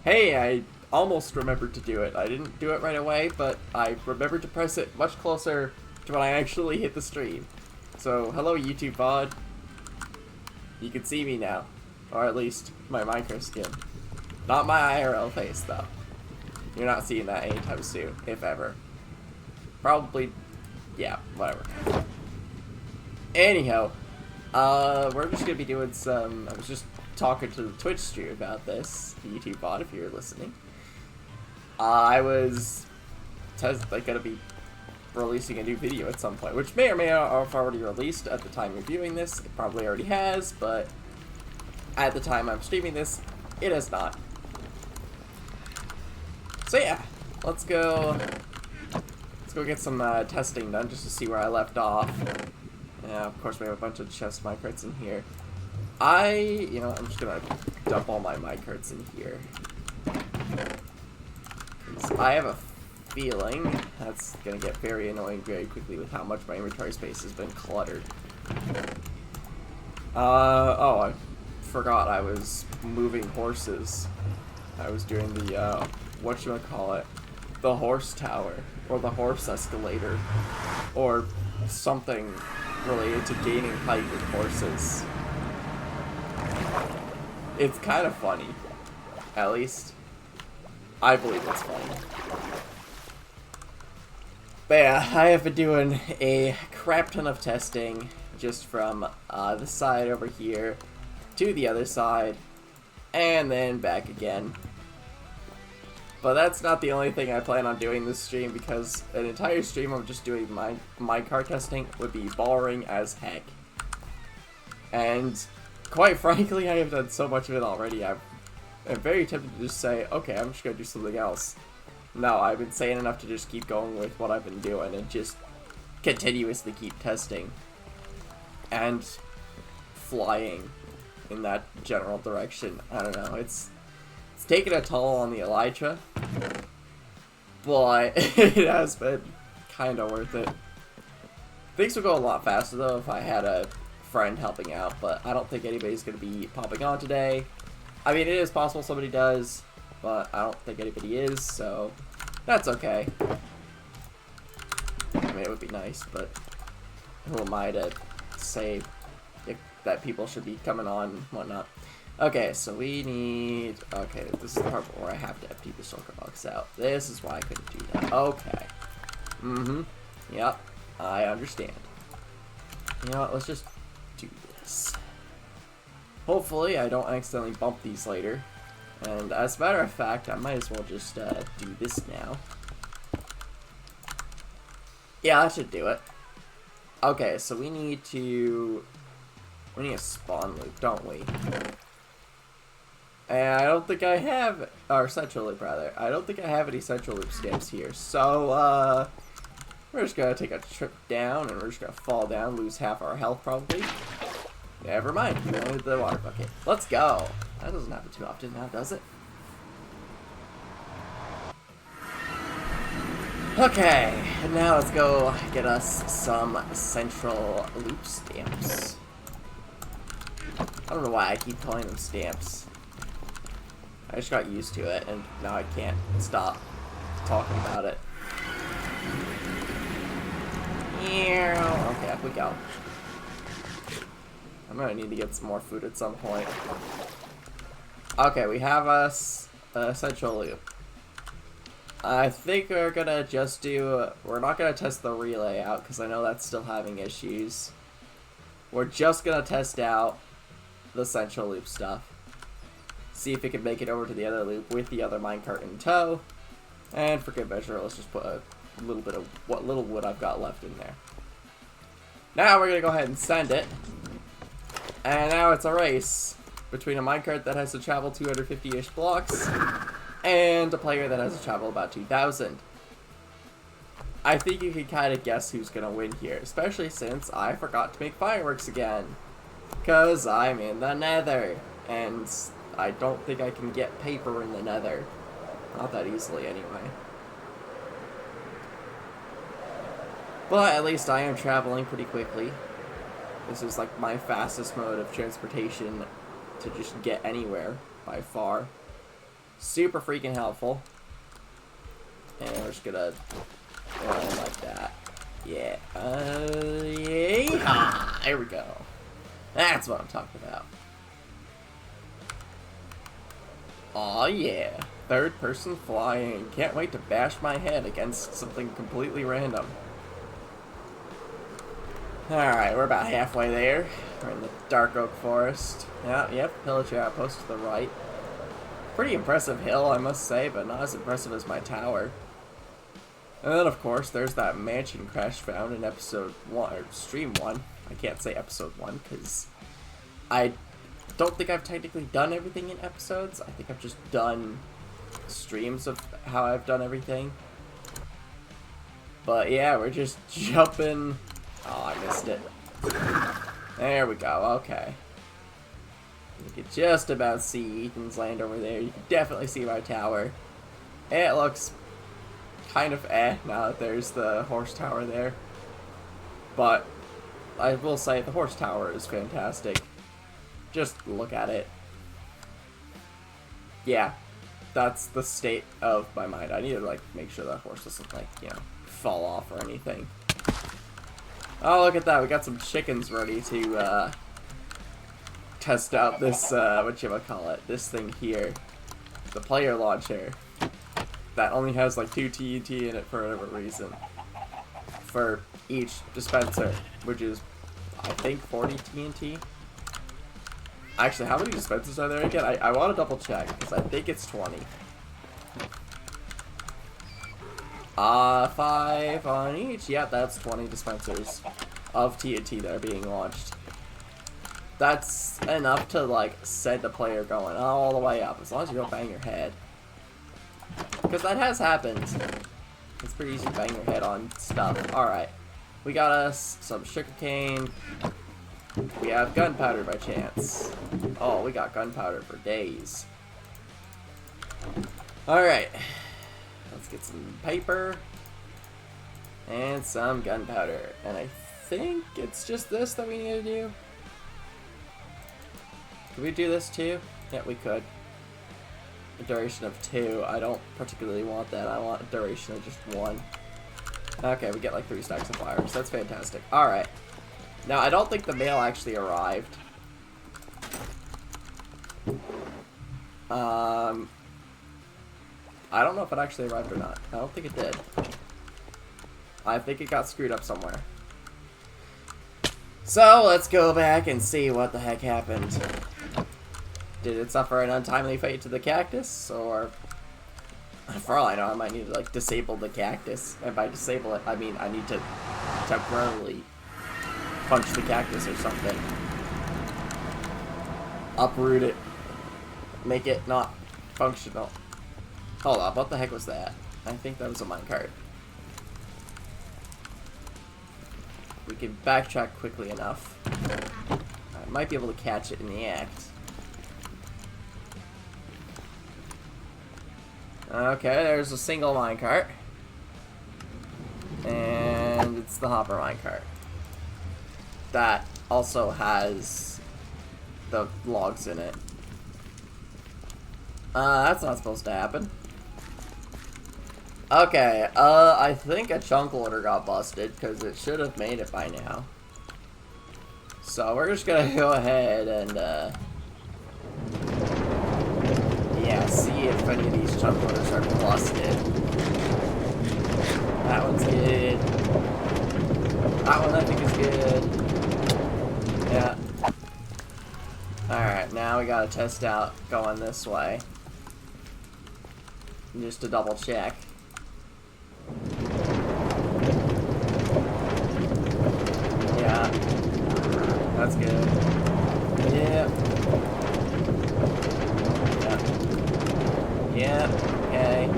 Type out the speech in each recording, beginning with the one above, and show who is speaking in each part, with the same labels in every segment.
Speaker 1: Hey, I almost remembered to do it. I didn't do it right away, but I remembered to press it much closer to when I actually hit the stream. So, hello YouTube VOD. You can see me now. Or at least my micro skin. Not my IRL face, though. You're not seeing that anytime soon, if ever. Probably, yeah, whatever. Anyhow, we're just gonna be doing some, I was just talking to the Twitch stream about this, the YouTube bot, if you're listening. I was gonna be releasing a new video at some point, which may or may not have already released at the time you're viewing this. It probably already has, but at the time I'm streaming this, it has not. So yeah, let's go get some testing done just to see where I left off. Yeah, of course we have a bunch of chest minecarts in here. I'm just gonna dump all my minecarts in here. I have a feeling that's gonna get very annoying very quickly with how much my inventory space has been cluttered. Oh, I forgot I was moving horses. I was doing the, whatchamacallit, the horse tower, or the horse escalator, or something related to gaining height with horses. It's kind of funny. At least, I believe it's funny. But yeah, I have been doing a crap ton of testing, just from the side over here to the other side, and then back again. But that's not the only thing I plan on doing this stream, because an entire stream of just doing my car testing would be boring as heck. And quite frankly, I have done so much of it already, I'm very tempted to just say, okay, I'm just gonna do something else. No, I've been saying enough to just keep going with what I've been doing and just continuously keep testing. And flying in that general direction. I don't know, it's taken a toll on the Elytra, but it has been kind of worth it. Things would go a lot faster though if I had a friend helping out, but I don't think anybody's going to be popping on today. I mean, it is possible somebody does, but I don't think anybody is, so that's okay. I mean, it would be nice, but who am I to say that people should be coming on and whatnot. Okay, so we need... Okay, this is the part where I have to empty the shulker box out. This is why I couldn't do that. Okay. Yep, I understand. You know what, let's just do this. Hopefully I don't accidentally bump these later. And as a matter of fact, I might as well just do this now. Yeah, that should do it. Okay, so we need a spawn loop, don't we? And I don't think I have, or central loop rather. I don't think I have any central loop stamps here. So, we're just gonna take a trip down and we're just gonna fall down, lose half our health probably. Never mind, we wanted the water bucket. Let's go. That doesn't happen too often now, does it? Okay, and now let's go get us some central loop stamps. I don't know why I keep calling them stamps. I just got used to it, and now I can't stop talking about it. Okay, up we go. I'm gonna need to get some more food at some point. Okay, we have us a central loop. I think we're gonna just do... We're not gonna test the relay out, because I know that's still having issues. We're just gonna test out the central loop stuff. See if it can make it over to the other loop with the other minecart in tow. And for good measure, let's just put a little bit of what little wood I've got left in there. Now we're gonna go ahead and send it. And now it's a race between a minecart that has to travel 250-ish blocks and a player that has to travel about 2,000. I think you can kind of guess who's gonna win here, especially since I forgot to make fireworks again. Because I'm in the nether, and I don't think I can get paper in the nether. Not that easily, anyway. But at least I am traveling pretty quickly. This is like my fastest mode of transportation to just get anywhere, by far. Super freaking helpful. And we're just gonna roll like that. Yeah. Yeah. There we go. That's what I'm talking about. Aw, yeah. Third person flying. Can't wait to bash my head against something completely random. Alright, we're about halfway there. We're in the Dark Oak Forest. Yeah, yep, Pillager Outpost to the right. Pretty impressive hill, I must say, but not as impressive as my tower. And then, of course, there's that mansion crash found in episode 1, or stream 1. I can't say episode 1, because I don't think I've technically done everything in episodes. I think I've just done streams of how I've done everything. But yeah, we're just jumping. Oh, I missed it. There we go, okay. You can just about see Ethan's land over there. You can definitely see my tower. It looks kind of now that there's the horse tower there. But I will say the horse tower is fantastic. Just look at it. Yeah, that's the state of my mind. I need to like make sure that horse doesn't like, you know, fall off or anything. Oh, look at that. We got some chickens ready to test out this, whatchamacallit, this thing here. The player launcher. That only has like 2 TNT in it for whatever reason. For each dispenser, which is, I think, 40 TNT. Actually, how many dispensers are there again? I want to double check, because I think it's 20. 5 on each. Yeah, that's 20 dispensers of TNT that are being launched. That's enough to, like, send a player going all the way up, as long as you don't bang your head. Because that has happened. It's pretty easy to bang your head on stuff. Alright. We got us some sugarcane. We have gunpowder by chance. Oh, we got gunpowder for days. Alright. Let's get some paper. And some gunpowder. And I think it's just this that we need to do. Could we do this too? Yeah, we could. A duration of 2. I don't particularly want that. I want a duration of just 1. Okay, we get like 3 stacks of flowers. That's fantastic. Alright. Now, I don't think the mail actually arrived. I don't know if it actually arrived or not. I don't think it did. I think it got screwed up somewhere. So, let's go back and see what the heck happened. Did it suffer an untimely fate to the cactus? Or, for all I know, I might need to, like, disable the cactus. And by disable it, I mean I need to temporarily punch the cactus or something. Uproot it. Make it not functional. Hold up, what the heck was that? I think that was a minecart. We can backtrack quickly enough. I might be able to catch it in the act. Okay, there's a single minecart. And it's the hopper minecart. That also has the logs in it. That's not supposed to happen. Okay, I think a chunk loader got busted, because it should have made it by now. So we're just gonna go ahead and, yeah, see if any of these chunk loaders are busted. That one's good. That one I think is good. Yeah. Alright, now we gotta test out going this way. Just to double check. Yeah. That's good. Yeah. Yeah. Yeah. Okay.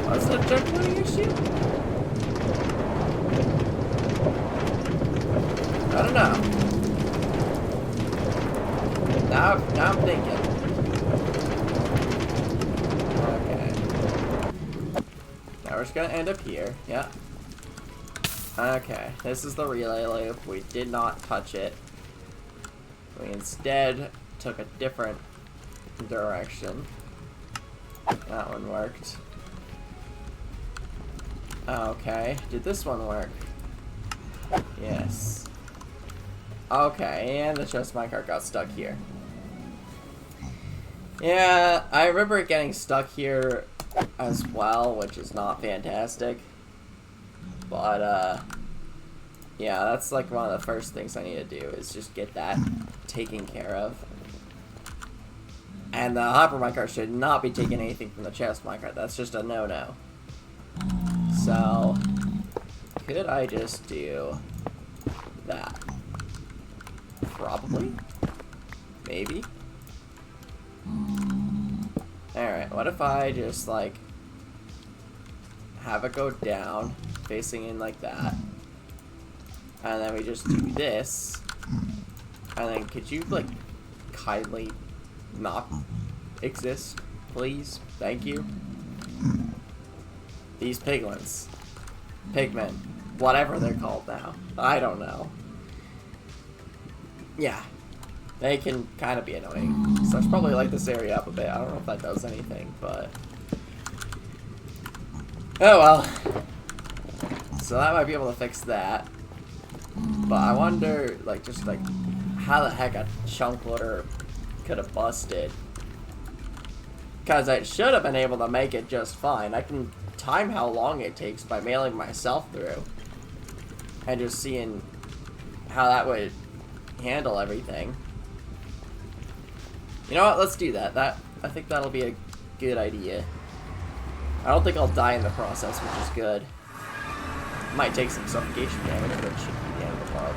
Speaker 1: What's the checkpointing issue? I don't know. Now I'm thinking. Okay. Now we're just gonna end up here. Yeah. Okay. This is the relay loop. We did not touch it. We instead took a different direction. That one worked. Okay, did this one work? Yes. Okay, and the chest minecart got stuck here. Yeah, I remember it getting stuck here as well, which is not fantastic. But, yeah, that's like one of the first things I need to do is just get that taken care of. And the hopper minecart should not be taking anything from the chest minecart. That's just a no-no. So, could I just do that? Probably? Maybe? Alright, what if I just, like, have it go down, facing in like that, and then we just do this, and then could you, like, kindly not exist, please? Thank you. These piglins. Pigmen. Whatever they're called now. I don't know. Yeah. They can kind of be annoying. So I should probably light this area up a bit. I don't know if that does anything, but... oh well. So that might be able to fix that. But I wonder, like, just like, how the heck a chunk loader could have busted. Because I should have been able to make it just fine. I can time how long it takes by mailing myself through. And just seeing how that would handle everything. You know what? Let's do that. I think that'll be a good idea. I don't think I'll die in the process, which is good. Might take some suffocation damage, but it shouldn't be the end of the world.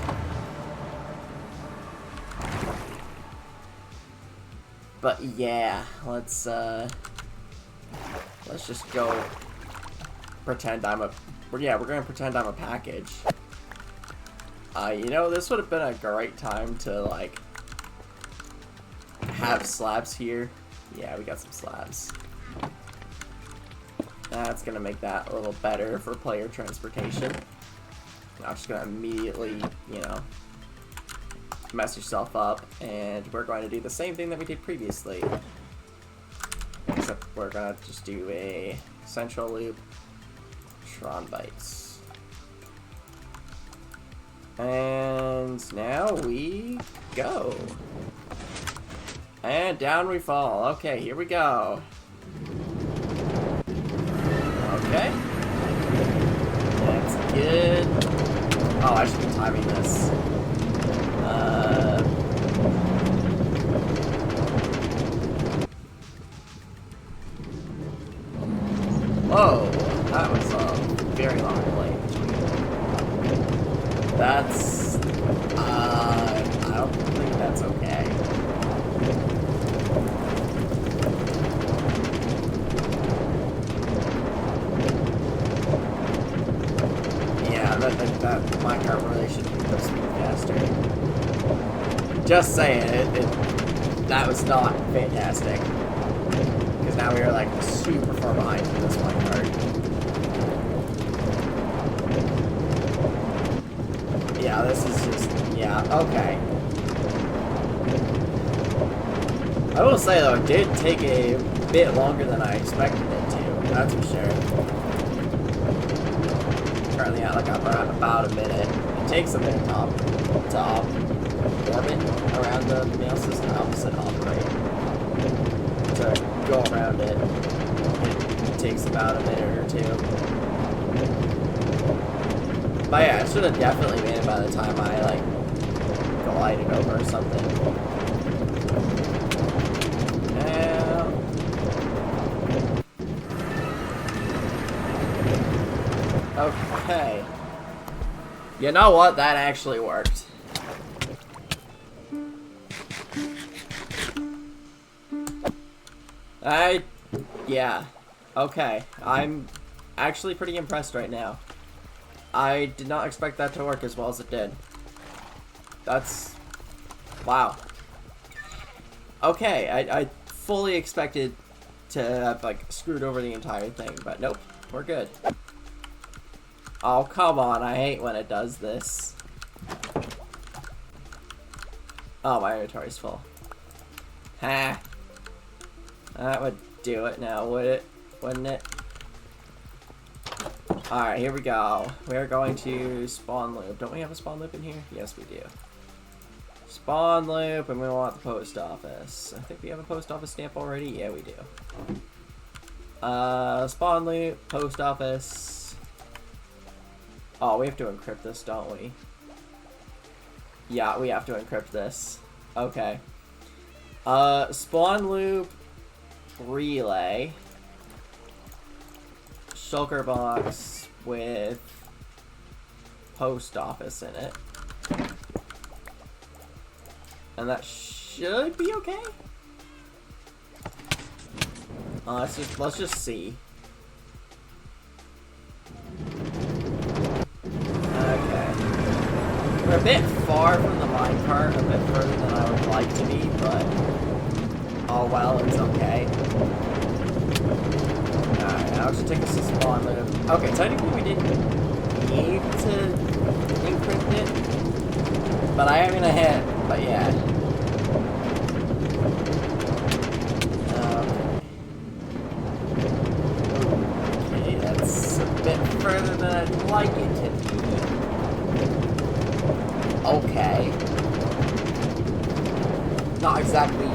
Speaker 1: But yeah, let's just go pretend I'm a... yeah, we're gonna pretend I'm a package. You know, this would have been a great time to, like, have slabs here. Yeah, we got some slabs. That's gonna make that a little better for player transportation. I'm just gonna immediately, you know, mess yourself up, and we're going to do the same thing that we did previously. Except we're gonna just do a central loop, Tron bites. And now we go. And down we fall. Okay, here we go. Okay. That's good. Oh, I should be timing this. Whoa, that was a very long delay. That's, I don't think that's okay. Yeah, that minecart really should pick up speed faster. Just saying, that was not fantastic. Because now we are like super far behind with this minecart. Yeah, this is just, yeah, okay. I will say though, it did take a bit longer than I expected it to, that's for sure. Currently at like about a minute. It takes a minute to orbit around the mail system, opposite operate. To go around it, it takes about a minute or two. But yeah, I should have definitely made it by the time I, like, glided over or something. Okay. You know what? That actually worked. Yeah. Okay. I'm actually pretty impressed right now. I did not expect that to work as well as it did. That's... wow. Okay, I fully expected to have, like, screwed over the entire thing, but nope, we're good. Oh, come on, I hate when it does this. Oh, my inventory's full. Ha. That would do it now, would it? Wouldn't it? Alright, here we go. We're going to spawn loop. Don't we have a spawn loop in here? Yes, we do. Spawn loop, and we want the post office. I think we have a post office stamp already. Yeah, we do. Spawn loop, post office. Oh, we have to encrypt this, don't we? Yeah, we have to encrypt this. Okay. Spawn loop, relay, shulker box with post office in it. And that should be okay. Let's just see. Okay. We're a bit far from the minecart, a bit further than I would like to be, but oh well, it's okay. Alright, now it should take us to spawn loop. Okay, technically we didn't need to encrypt it, but I am gonna hit. But yeah. Okay, that's a bit further than I'd like it to be. Okay. Not exactly.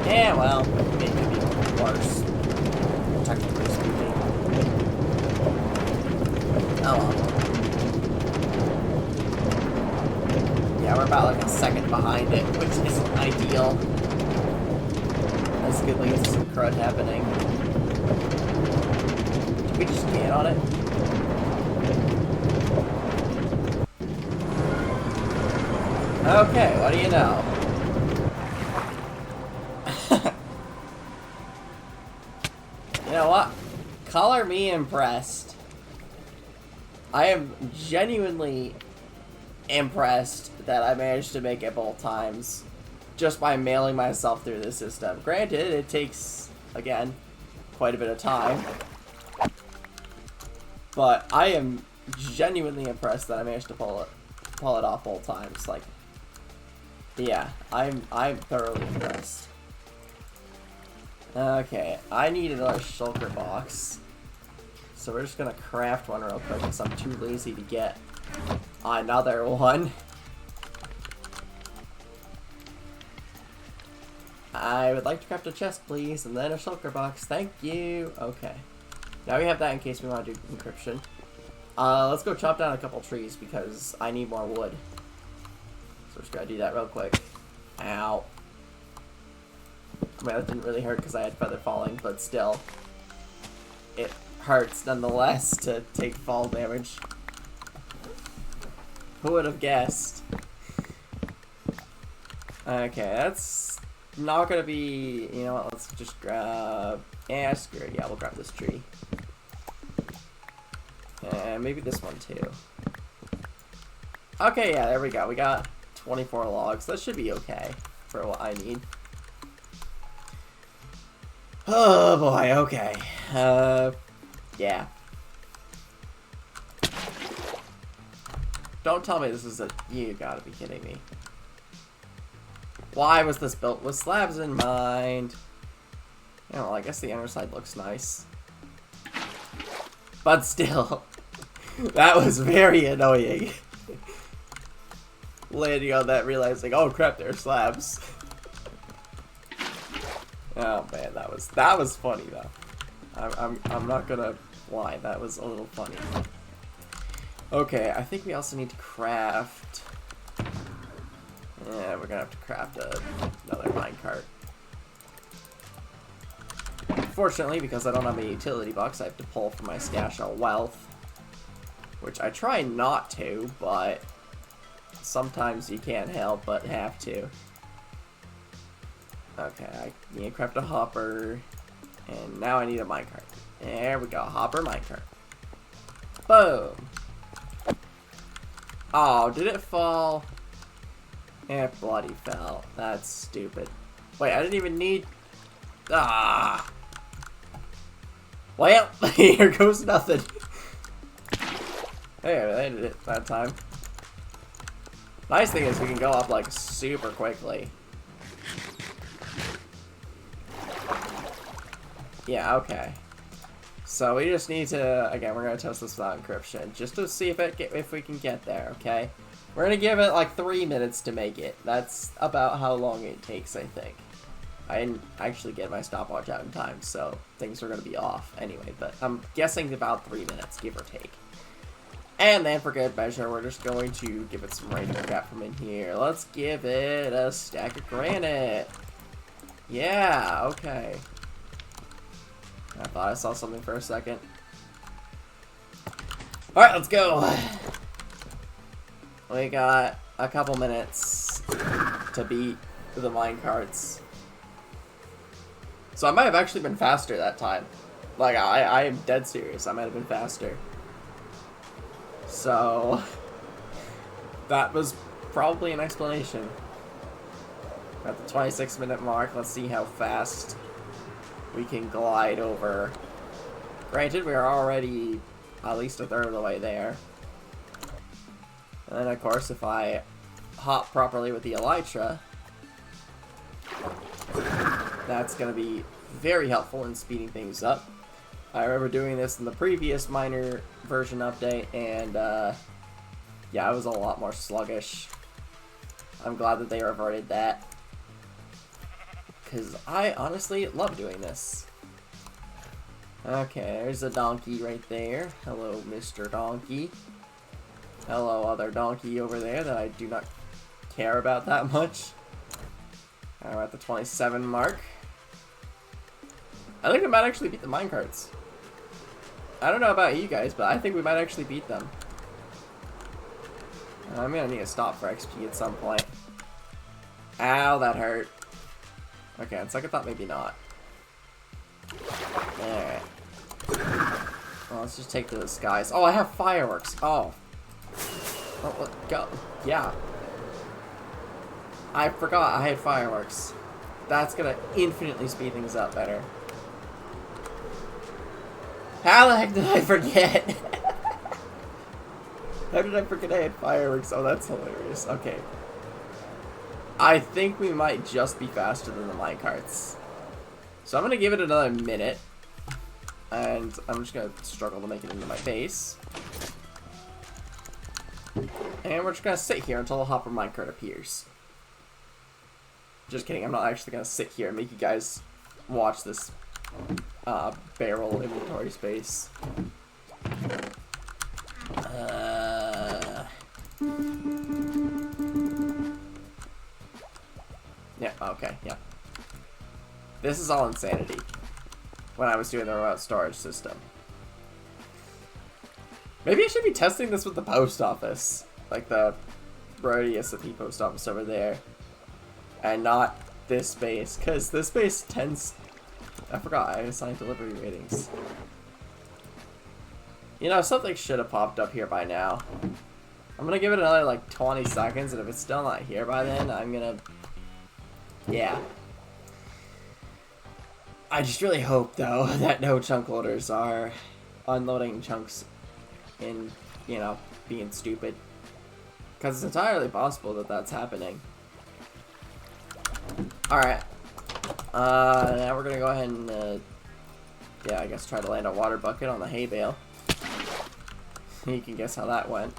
Speaker 1: Yeah, well, it could be worse. Technically speaking. Oh well. Yeah, we're about like a second behind it, which isn't ideal. This could lead to some crud happening. Did we just get on it? Okay, what do you know? You know what? Color me impressed. I am genuinely impressed that I managed to make it both times just by mailing myself through the system. Granted, it takes, again, quite a bit of time, but I am genuinely impressed that I managed to pull it off both times. Like, yeah, I'm thoroughly impressed. Okay, I need another shulker box, so we're just gonna craft one real quick because I'm too lazy to get another one. I would like to craft a chest, please, and then a shulker box. Thank you. Okay. Now we have that in case we want to do encryption. Let's go chop down a couple trees because I need more wood. So we're just gonna do that real quick. Ow. I mean, that didn't really hurt because I had feather falling, but still. It hurts nonetheless to take fall damage. Who would have guessed? Okay, that's not gonna be, you know what, let's just grab, screw it, yeah, we'll grab this tree. And maybe this one too. Okay, yeah, there we go, we got 24 logs, that should be okay for what I need. Oh boy, okay, yeah. Don't tell me this is you gotta be kidding me. Why was this built with slabs in mind? You know, I guess the underside looks nice. But still, that was very annoying. Landing on that, realizing, oh crap, there are slabs. Oh man, that was funny though. I'm not gonna lie, that was a little funny. Okay, I think we also need to craft. Yeah, we're gonna have to craft another minecart. Fortunately, because I don't have a utility box, I have to pull from my stash of wealth. Which I try not to, but sometimes you can't help but have to. Okay, I need to craft a hopper. And now I need a minecart. There we go, hopper minecart. Boom! Oh, did it fall? It bloody fell. That's stupid. Wait, I didn't even need... Ah! Well, here goes nothing. Hey, I landed it that time. Nice thing is we can go up, like, super quickly. Yeah, okay. So we just need to, again, we're going to test this without encryption, just to see if we can get there, okay? We're going to give it like 3 minutes to make it. That's about how long it takes, I think. I didn't actually get my stopwatch out in time, so things are going to be off anyway, but I'm guessing about 3 minutes, give or take. And then for good measure, we're just going to give it some random crap from in here. Let's give it a stack of granite. Yeah, okay. I thought I saw something for a second. Alright, let's go. We got a couple minutes to beat the minecarts. So I might have actually been faster that time. Like, I am dead serious. I might have been faster. So, that was probably an explanation. At the 26-minute mark, let's see how fast we can glide over. Granted, we are already at least a third of the way there. And then, of course, if I hop properly with the elytra, that's going to be very helpful in speeding things up. I remember doing this in the previous minor version update, and yeah, I was a lot more sluggish. I'm glad that they reverted that, because I honestly love doing this. Okay, there's a donkey right there. Hello, Mr. Donkey. Hello, other donkey over there that I do not care about that much. We're at the 27 mark. I think we might actually beat the minecarts. I don't know about you guys, but I think we might actually beat them. I'm gonna need to stop for XP at some point. Ow, that hurt. Okay, on second thought, maybe not. Alright. Well, let's just take to the skies. Oh, I have fireworks. Oh. Oh, let go. Yeah. I forgot I had fireworks. That's gonna infinitely speed things up better. How the heck did I forget? How did I forget I had fireworks? Oh, that's hilarious. Okay. I think we might just be faster than the minecarts. So I'm gonna give it another minute. And I'm just gonna struggle to make it into my base. And we're just gonna sit here until the hopper minecart appears. Just kidding, I'm not actually gonna sit here and make you guys watch this barrel inventory space. Yeah, okay, yeah. This is all insanity. When I was doing the remote storage system. Maybe I should be testing this with the post office. Like the Roty SMP post office over there. And not this base. Because this base tends... I forgot, I assigned delivery ratings. You know, something should have popped up here by now. I'm gonna give it another like 20 seconds, and if it's still not here by then, I'm gonna... Yeah. I just really hope, though, that no chunk loaders are unloading chunks in, you know, being stupid. Because it's entirely possible that that's happening. Alright. Now we're gonna go ahead and, yeah, I guess try to land a water bucket on the hay bale. You can guess how that went.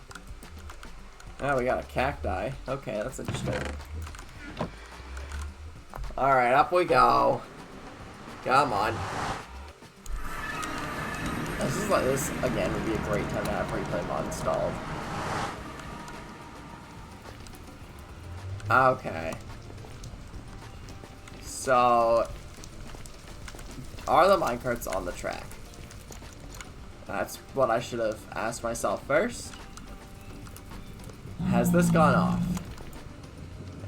Speaker 1: Oh, we got a cacti. Okay, that's interesting. Alright, up we go. Come on. This, again, would be a great time to have replay mod installed. Okay. So, are the minecarts on the track? That's what I should have asked myself first. Has this gone off?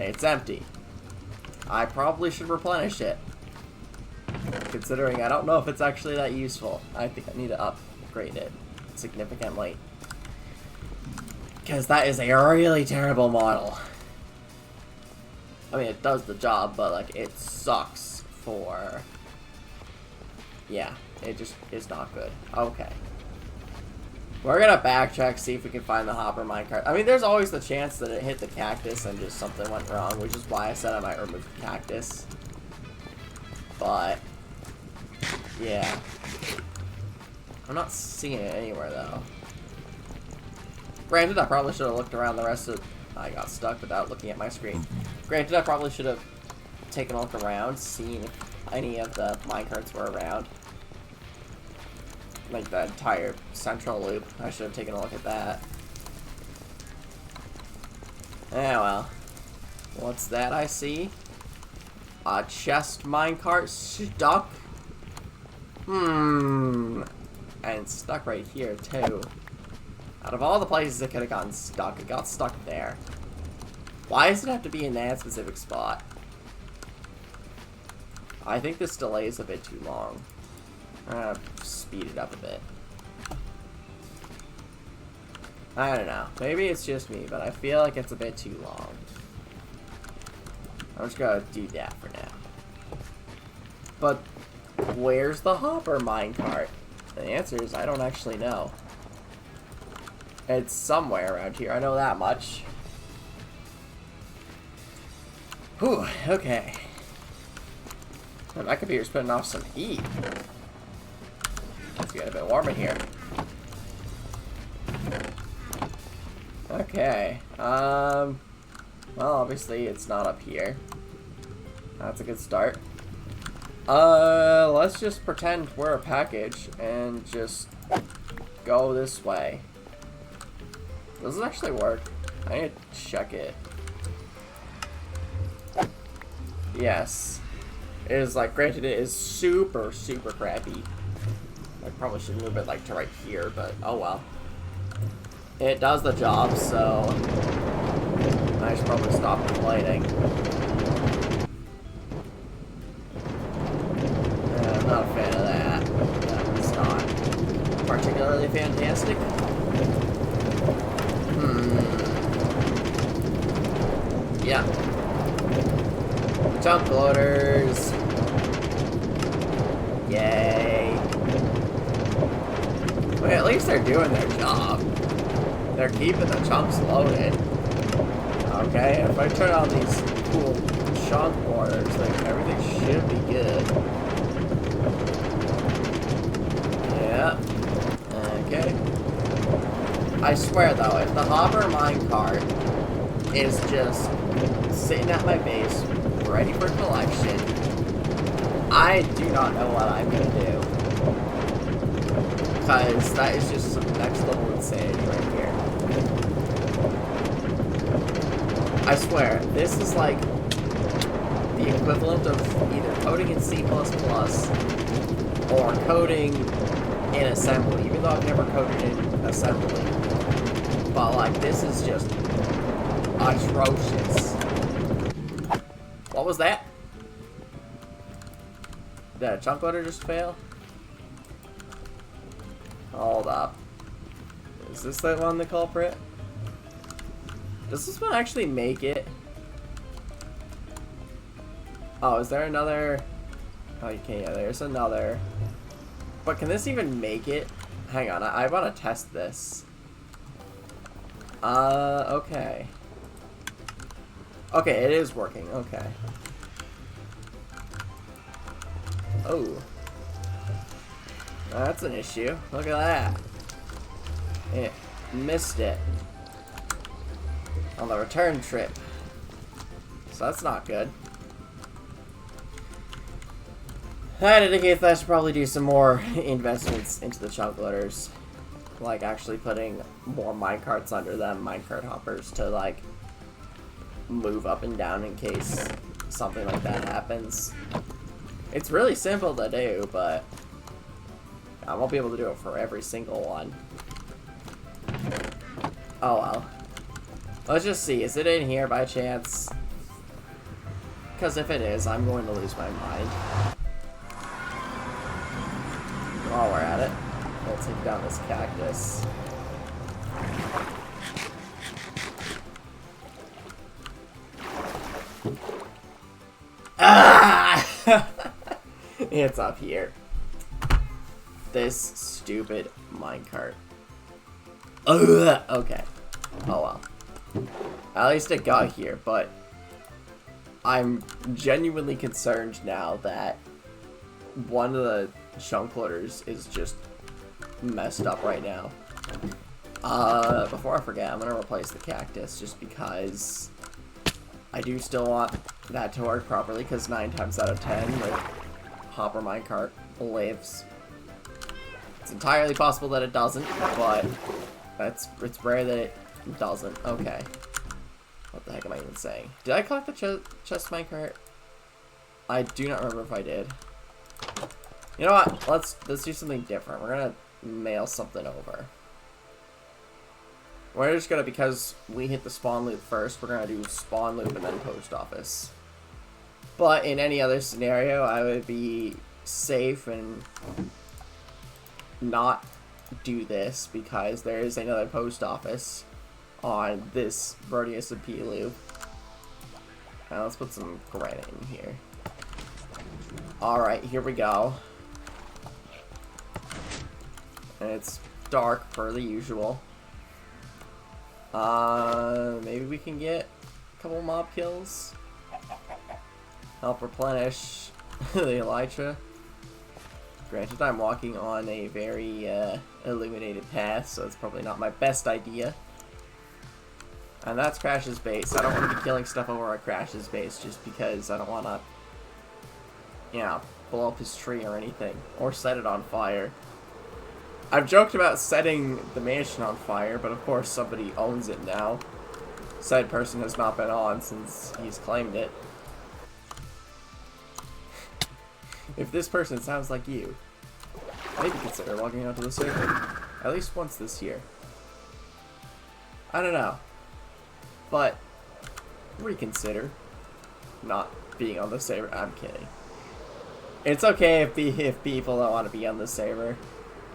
Speaker 1: It's empty. I probably should replenish it. Considering I don't know if it's actually that useful. I think I need to upgrade it significantly. Because that is a really terrible model. I mean, it does the job, but, like, it sucks for... Yeah, it just is not good. Okay. We're gonna backtrack, see if we can find the hopper minecart. I mean, there's always the chance that it hit the cactus and just something went wrong, which is why I said I might remove the cactus. But... Yeah. I'm not seeing it anywhere, though. Granted, I probably should have looked around the rest of... I got stuck without looking at my screen. Granted, I probably should have taken a look around, seen if any of the minecarts were around. Like the entire central loop. I should have taken a look at that. Yeah, well. What's that I see? A chest minecart stuck? And it's stuck right here, too. Out of all the places it could have gotten stuck, it got stuck there. Why does it have to be in that specific spot? I think this delay is a bit too long. I'm gonna speed it up a bit. I don't know. Maybe it's just me, but I feel like it's a bit too long. I'm just gonna do that for now. But where's the hopper minecart? The answer is I don't actually know. It's somewhere around here. I know that much. Whew, okay. My computer's putting off some heat. Let's get a bit warm in here. Okay. Well, obviously it's not up here. That's a good start. Let's just pretend we're a package and just go this way. Does it actually work? I need to check it. Yes. It is, like, granted it is super, super crappy. I probably should move it, like, to right here, but oh well. It does the job, so I should probably stop complaining. I'm not a fan of that. It's not particularly fantastic. Yeah. Chunk loaders. Yay. But at least they're doing their job. They're keeping the chunks loaded. Okay, if I turn on these cool chunk loaders, like everything should be good. Yeah. Okay. I swear though, if the hopper minecart is just sitting at my base, ready for collection, I do not know what I'm gonna do. Because that is just some next level insanity right here. I swear, this is like the equivalent of either coding in C++ or coding in assembly, even though I've never coded in assembly. But like, this is just atrocious. What was that? Did a chunk loader just fail? Hold up. Is this the one, the culprit? Does this one actually make it? Oh, is there another? Oh, you can't. Yeah, there's another. But can this even make it? Hang on, I want to test this. Okay. Okay, it is working. Okay. Oh. That's an issue. Look at that. It missed it on the return trip. So that's not good. That indicates that I should probably do some more investments into the chunk loaders. Like actually putting more minecarts under them, minecart hoppers, to like move up and down in case something like that happens. It's really simple to do, but I won't be able to do it for every single one. Oh well. Let's just see. Is it in here by chance? Because if it is, I'm going to lose my mind. While we're at it, we'll take down this cactus. Ah! It's up here. This stupid minecart. Okay. Oh well. At least it got here, but I'm genuinely concerned now that one of the chunk loaders is just messed up right now. Before I forget, I'm gonna replace the cactus just because I do still want that to work properly, because 9 times out of 10 the hopper minecart lives. It's entirely possible that it doesn't, but it's rare that it doesn't. Okay. What the heck am I even saying? Did I collect the chest minecart? I do not remember if I did. You know what? Let's do something different. We're gonna mail something over. We're just gonna, because we hit the spawn loop first, we're gonna do spawn loop and then post office. But in any other scenario, I would be safe and not do this, because there is another post office on this Roty SMP loop. Now let's put some granite in here. Alright, here we go. And it's dark per the usual. Maybe we can get a couple mob kills. Help replenish the elytra. Granted, I'm walking on a very illuminated path, so it's probably not my best idea. And that's Crash's base. I don't want to be killing stuff over at Crash's base just because I don't want to, you know, blow up his tree or anything. Or set it on fire. I've joked about setting the mansion on fire, but of course somebody owns it now. Said person has not been on since he's claimed it. If this person sounds like you, maybe consider logging onto the server. At least once this year. I don't know. But reconsider not being on the server. I'm kidding. It's okay if people don't want to be on the server.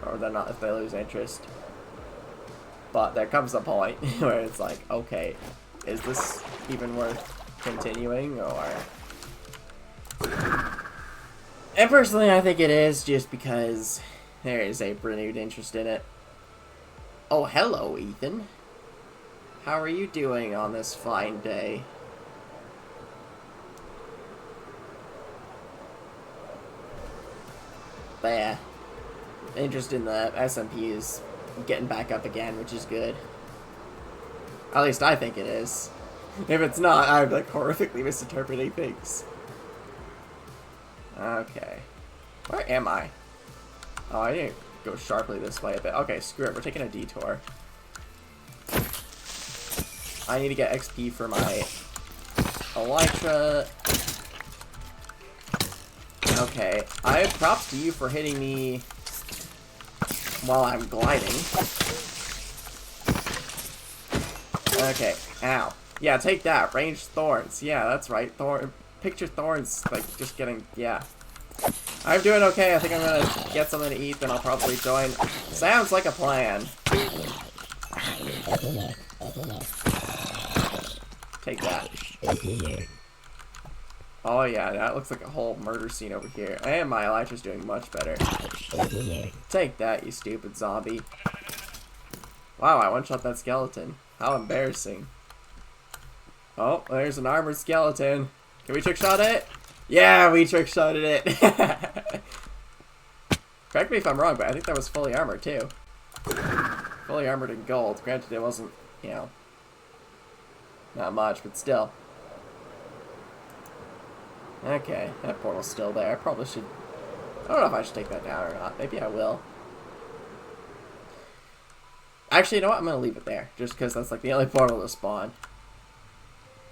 Speaker 1: Or they're not, if they lose interest. But there comes a point where it's like, okay, is this even worth continuing, or... And personally, I think it is, just because there is a renewed interest in it. Oh, hello, Ethan. How are you doing on this fine day? But yeah. Interest in the SMP is getting back up again, which is good. At least I think it is. If it's not, I'm like horrifically misinterpreting things. Okay. Where am I? Oh, I didn't go sharply this way a bit. Okay, screw it. We're taking a detour. I need to get XP for my elytra. Okay. I have props to you for hitting me while I'm gliding. Okay, ow. Yeah, take that. Ranged thorns. Yeah, that's right. Picture thorns, like, just getting, yeah. I'm doing okay. I think I'm gonna get something to eat, then I'll probably join. Sounds like a plan. Take that. Oh yeah, that looks like a whole murder scene over here. And my elytra's doing much better. Take that, you stupid zombie. Wow, I one-shot that skeleton. How embarrassing. Oh, there's an armored skeleton. Can we trick-shot it? Yeah, we trick-shotted it. Correct me if I'm wrong, but I think that was fully armored too. Fully armored in gold. Granted, it wasn't, you know, not much, but still. Okay, that portal's still there. I probably should... I don't know if I should take that down or not. Maybe I will. Actually, you know what? I'm going to leave it there. Just because that's like the only portal to spawn.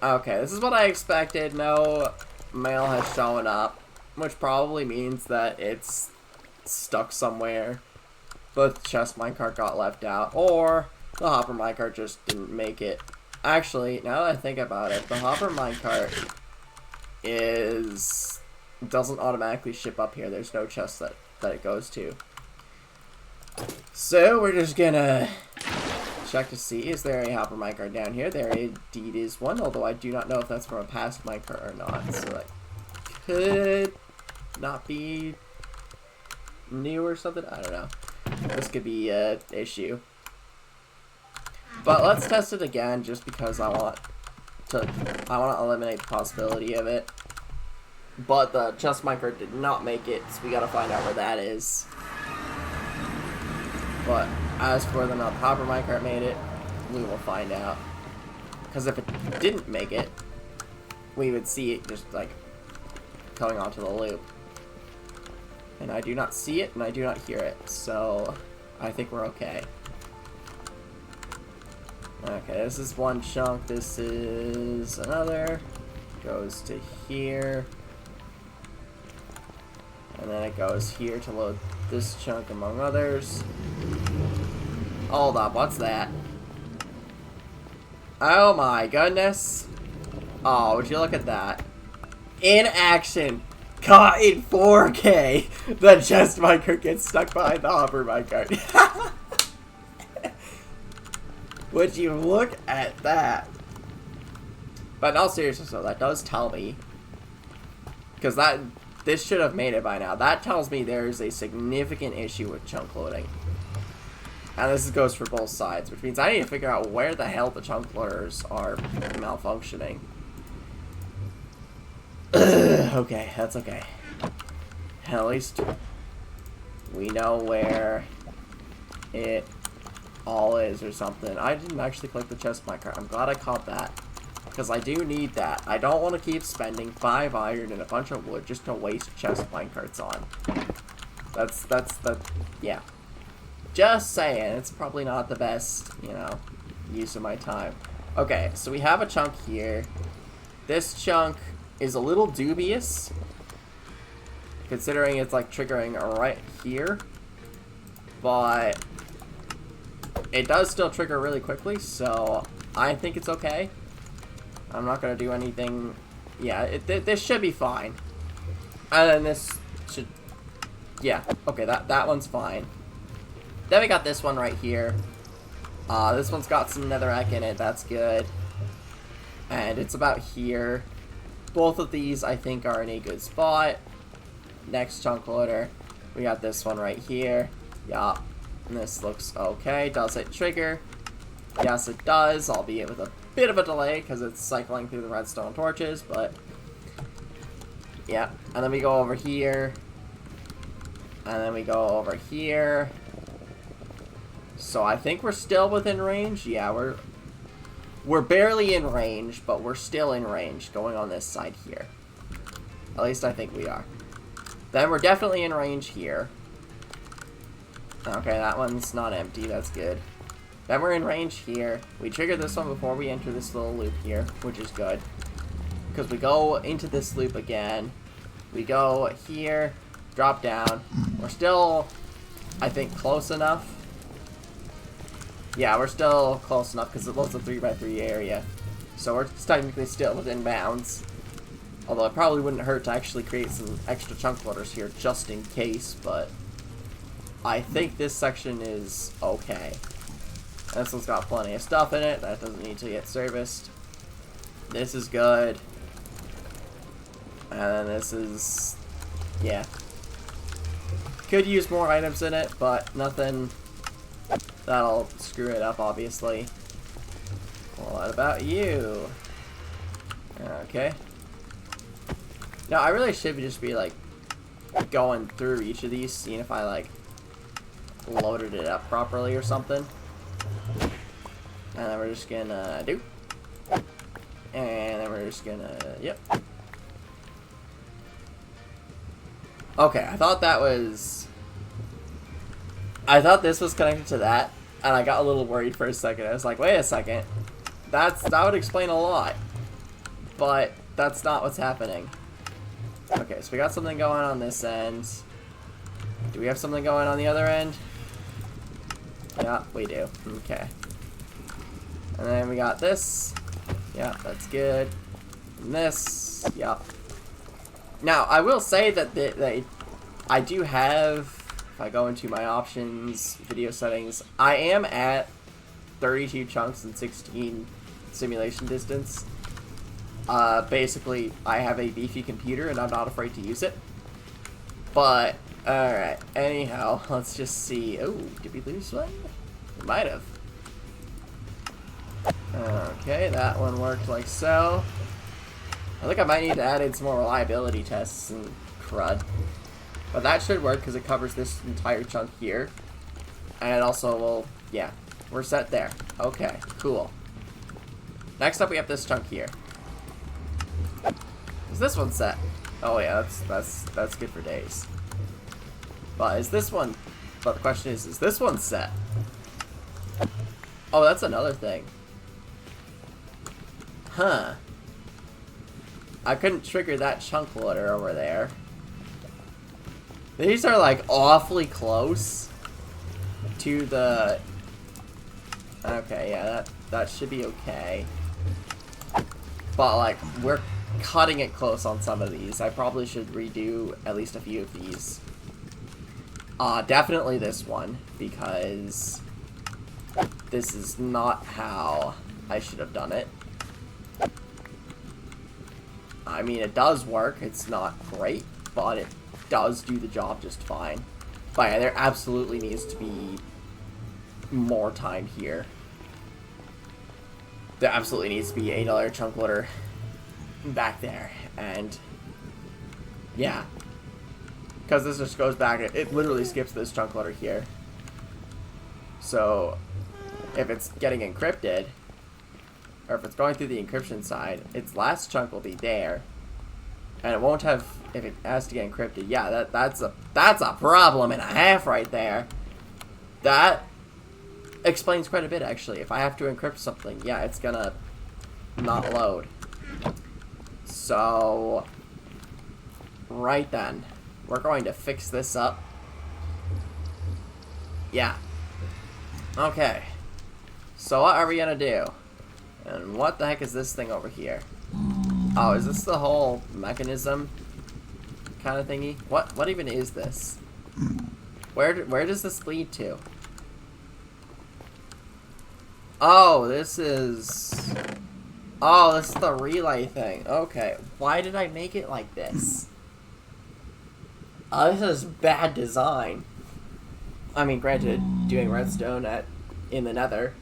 Speaker 1: Okay, this is what I expected. No mail has shown up. Which probably means that it's stuck somewhere. The chest minecart got left out. Or the hopper minecart just didn't make it. Actually, now that I think about it, the hopper minecart doesn't automatically ship up here. There's no chest that it goes to. So we're just gonna check to see, is there a hopper minecart down here? There indeed is one, although I do not know if that's from a past minecart or not. So that could not be new or something. I don't know. This could be an issue. But let's test it again, just because I want to eliminate the possibility of it but the chest minecart did not make it, so we gotta find out where that is. But as for whether or not the hopper minecart made it, we will find out. Because if it didn't make it, we would see it just like coming onto the loop. And I do not see it, and I do not hear it, so I think we're okay. Okay, this is one chunk, this is another. Goes to here. And then it goes here to load this chunk among others. Hold up, what's that? Oh my goodness. Oh, would you look at that? In action! Caught in 4K! The chest minecart gets stuck behind the hopper minecart. Would you look at that? But in all seriousness though, that does tell me, because this should have made it by now, that tells me there's a significant issue with chunk loading. And this goes for both sides, which means I need to figure out where the hell the chunk loaders are malfunctioning. Okay, that's okay. At least we know where it all is or something. I didn't actually collect the chest minecart. I'm glad I caught that. Because I do need that. I don't want to keep spending 5 iron and a bunch of wood just to waste chest minecarts on. Yeah. Just saying, it's probably not the best, you know, use of my time. Okay, so we have a chunk here. This chunk is a little dubious, considering it's like triggering right here. But it does still trigger really quickly, so I think it's okay. I'm not going to do anything. Yeah, this should be fine. And then this should... Yeah, okay, that one's fine. Then we got this one right here. This one's got some netherrack in it. That's good. And it's about here. Both of these, I think, are in a good spot. Next chunk loader. We got this one right here. Yup. And this looks okay. Does it trigger? Yes, it does, albeit with a bit of a delay because it's cycling through the redstone torches, but yeah. And then we go over here. And then we go over here. So I think we're still within range. Yeah, we're barely in range, but we're still in range going on this side here. At least I think we are. Then we're definitely in range here. Okay, that one's not empty. That's good. Then we're in range here. We triggered this one before we enter this little loop here, which is good. Because we go into this loop again. We go here, drop down. We're still, I think, close enough. Yeah, we're still close enough because it loads a 3x3 area. So we're technically still within bounds. Although it probably wouldn't hurt to actually create some extra chunk loaders here just in case, but I think this section is okay. This one's got plenty of stuff in it. That doesn't need to get serviced. This is good. And then this is... yeah. Could use more items in it, but nothing that'll screw it up, obviously. What about you? Okay. Now, I really should just be, like, going through each of these, seeing if I, like, loaded it up properly or something. And then we're just gonna do. And then we're just gonna, yep. Okay, I thought this was connected to that, and I got a little worried for a second. I was like, wait a second. That would explain a lot. But that's not what's happening. Okay, so we got something going on this end. Do we have something going on the other end? Yeah, we do. Okay. And then we got this. Yeah, that's good. And this. Yeah. Now, I will say that I do have, if I go into my options, video settings, I am at 32 chunks and 16 simulation distance. Basically, I have a beefy computer and I'm not afraid to use it. But, alright, anyhow, let's just see. Oh, did we lose one? We might have. Okay, that one worked like so. I think I might need to add in some more reliability tests and crud. But that should work because it covers this entire chunk here. And it also will, yeah, we're set there. Okay, cool. Next up we have this chunk here. Is this one set? Oh yeah, that's good for days. But is this one, but the question is this one set? Oh, that's another thing. Huh. I couldn't trigger that chunk loader over there. These are like awfully close to the... Okay, yeah, that should be okay. But like, we're cutting it close on some of these. I probably should redo at least a few of these. Definitely this one, because this is not how I should have done it. I mean, it does work. It's not great, but it does do the job just fine. But yeah, there absolutely needs to be more time here. There absolutely needs to be another chunk loader back there. And yeah, because this just goes back, it literally skips this chunk loader here. So if it's getting encrypted, or if it's going through the encryption side, its last chunk will be there, and it won't have, if it has to get encrypted. Yeah, that's a problem and a half right there. That explains quite a bit, actually. If I have to encrypt something, yeah, it's gonna not load. So right then, we're going to fix this up. Yeah. Okay. So what are we gonna do? And what the heck is this thing over here? Oh, is this the whole mechanism kind of thingy? What even is this? Where does this lead to? Oh, this is... Oh, this is the relay thing. Okay. Why did I make it like this? Oh, this is bad design. I mean, granted, doing redstone in the nether,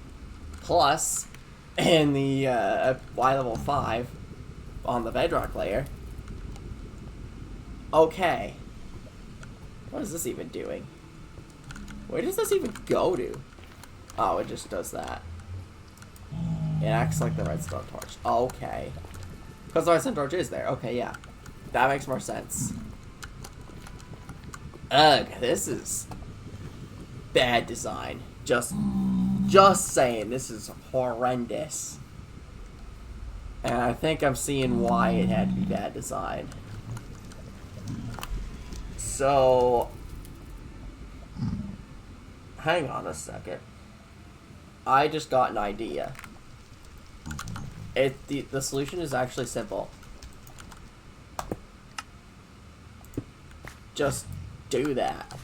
Speaker 1: plus in the Y level 5 on the bedrock layer. Okay. What is this even doing? Where does this even go to? Oh, it just does that. It acts like the redstone torch. Okay. Because the redstone torch is there. Okay, yeah. That makes more sense. Ugh, this is bad design. Just saying, this is horrendous. And I think I'm seeing why it had to be bad design. So, hang on a second. I just got an idea. The solution is actually simple. Just do that.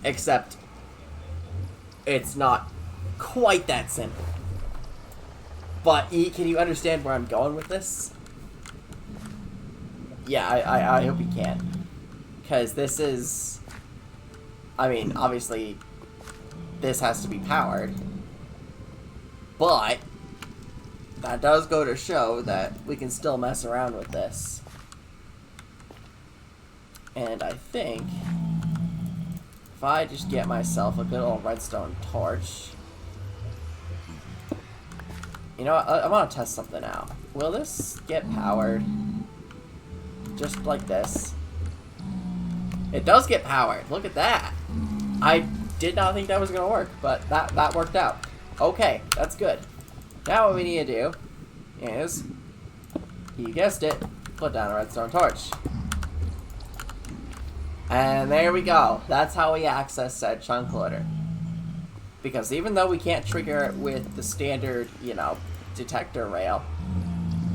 Speaker 1: Except, it's not quite that simple. But, can you understand where I'm going with this? Yeah, I hope you can. Because this is... I mean, obviously, this has to be powered. But, that does go to show that we can still mess around with this. And I think, if I just get myself a good old redstone torch... You know what, I want to test something out. Will this get powered? Just like this. It does get powered, look at that! I did not think that was going to work, but that worked out. Okay, that's good. Now what we need to do is, you guessed it, put down a redstone torch. And there we go. That's how we access said chunk loader. Because even though we can't trigger it with the standard, you know, detector rail,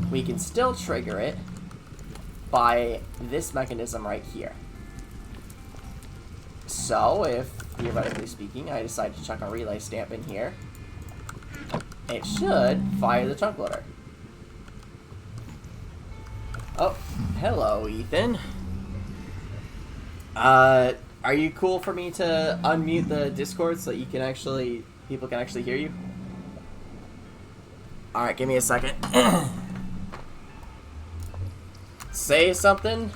Speaker 1: we can still trigger it by this mechanism right here. So, if, theoretically speaking, I decide to chuck a relay stamp in here, it should fire the chunk loader. Oh, hello, Ethan. Are you cool for me to unmute the Discord so that you can actually, people can actually hear you? Alright, give me a second. Say something?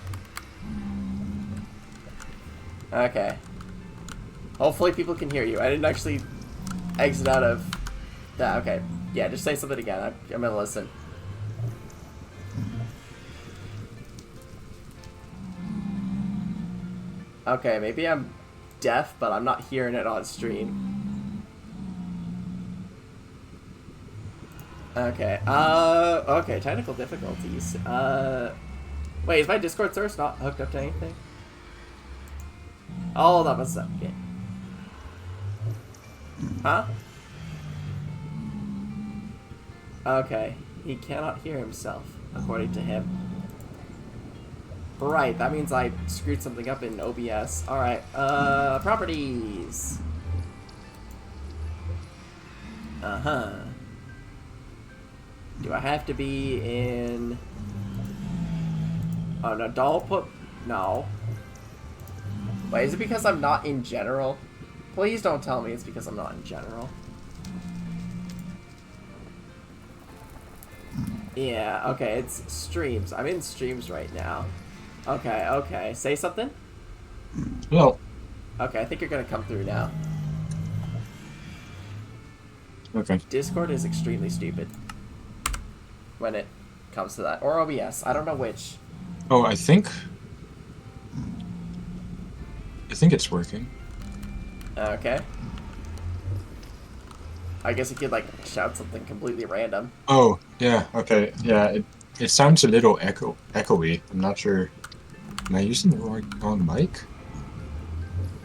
Speaker 1: Okay. Hopefully people can hear you. I didn't actually exit out of that. Okay. Yeah, just say something again. I'm gonna listen. Okay, maybe I'm deaf, but I'm not hearing it on stream. Okay. Okay, technical difficulties. Wait, is my Discord source not hooked up to anything? Oh, that must suck. Okay. Huh? Okay. He cannot hear himself, according to him. Right, that means I screwed something up in OBS. Alright, properties. Uh-huh. Do I have to be in... Oh, no, don't put... No. Wait, is it because I'm not in general? Please don't tell me it's because I'm not in general. Yeah, okay, it's streams. I'm in streams right now. Okay, okay. Say something?
Speaker 2: Well.
Speaker 1: Okay, I think you're gonna come through now.
Speaker 2: Okay.
Speaker 1: Discord is extremely stupid when it comes to that. Or OBS. I don't know which.
Speaker 2: Oh, I think it's working.
Speaker 1: Okay. I guess you could, like, shout something completely random.
Speaker 2: Oh, yeah, okay. Yeah, it sounds a little echoey. I'm not sure. Am I using the wrong mic?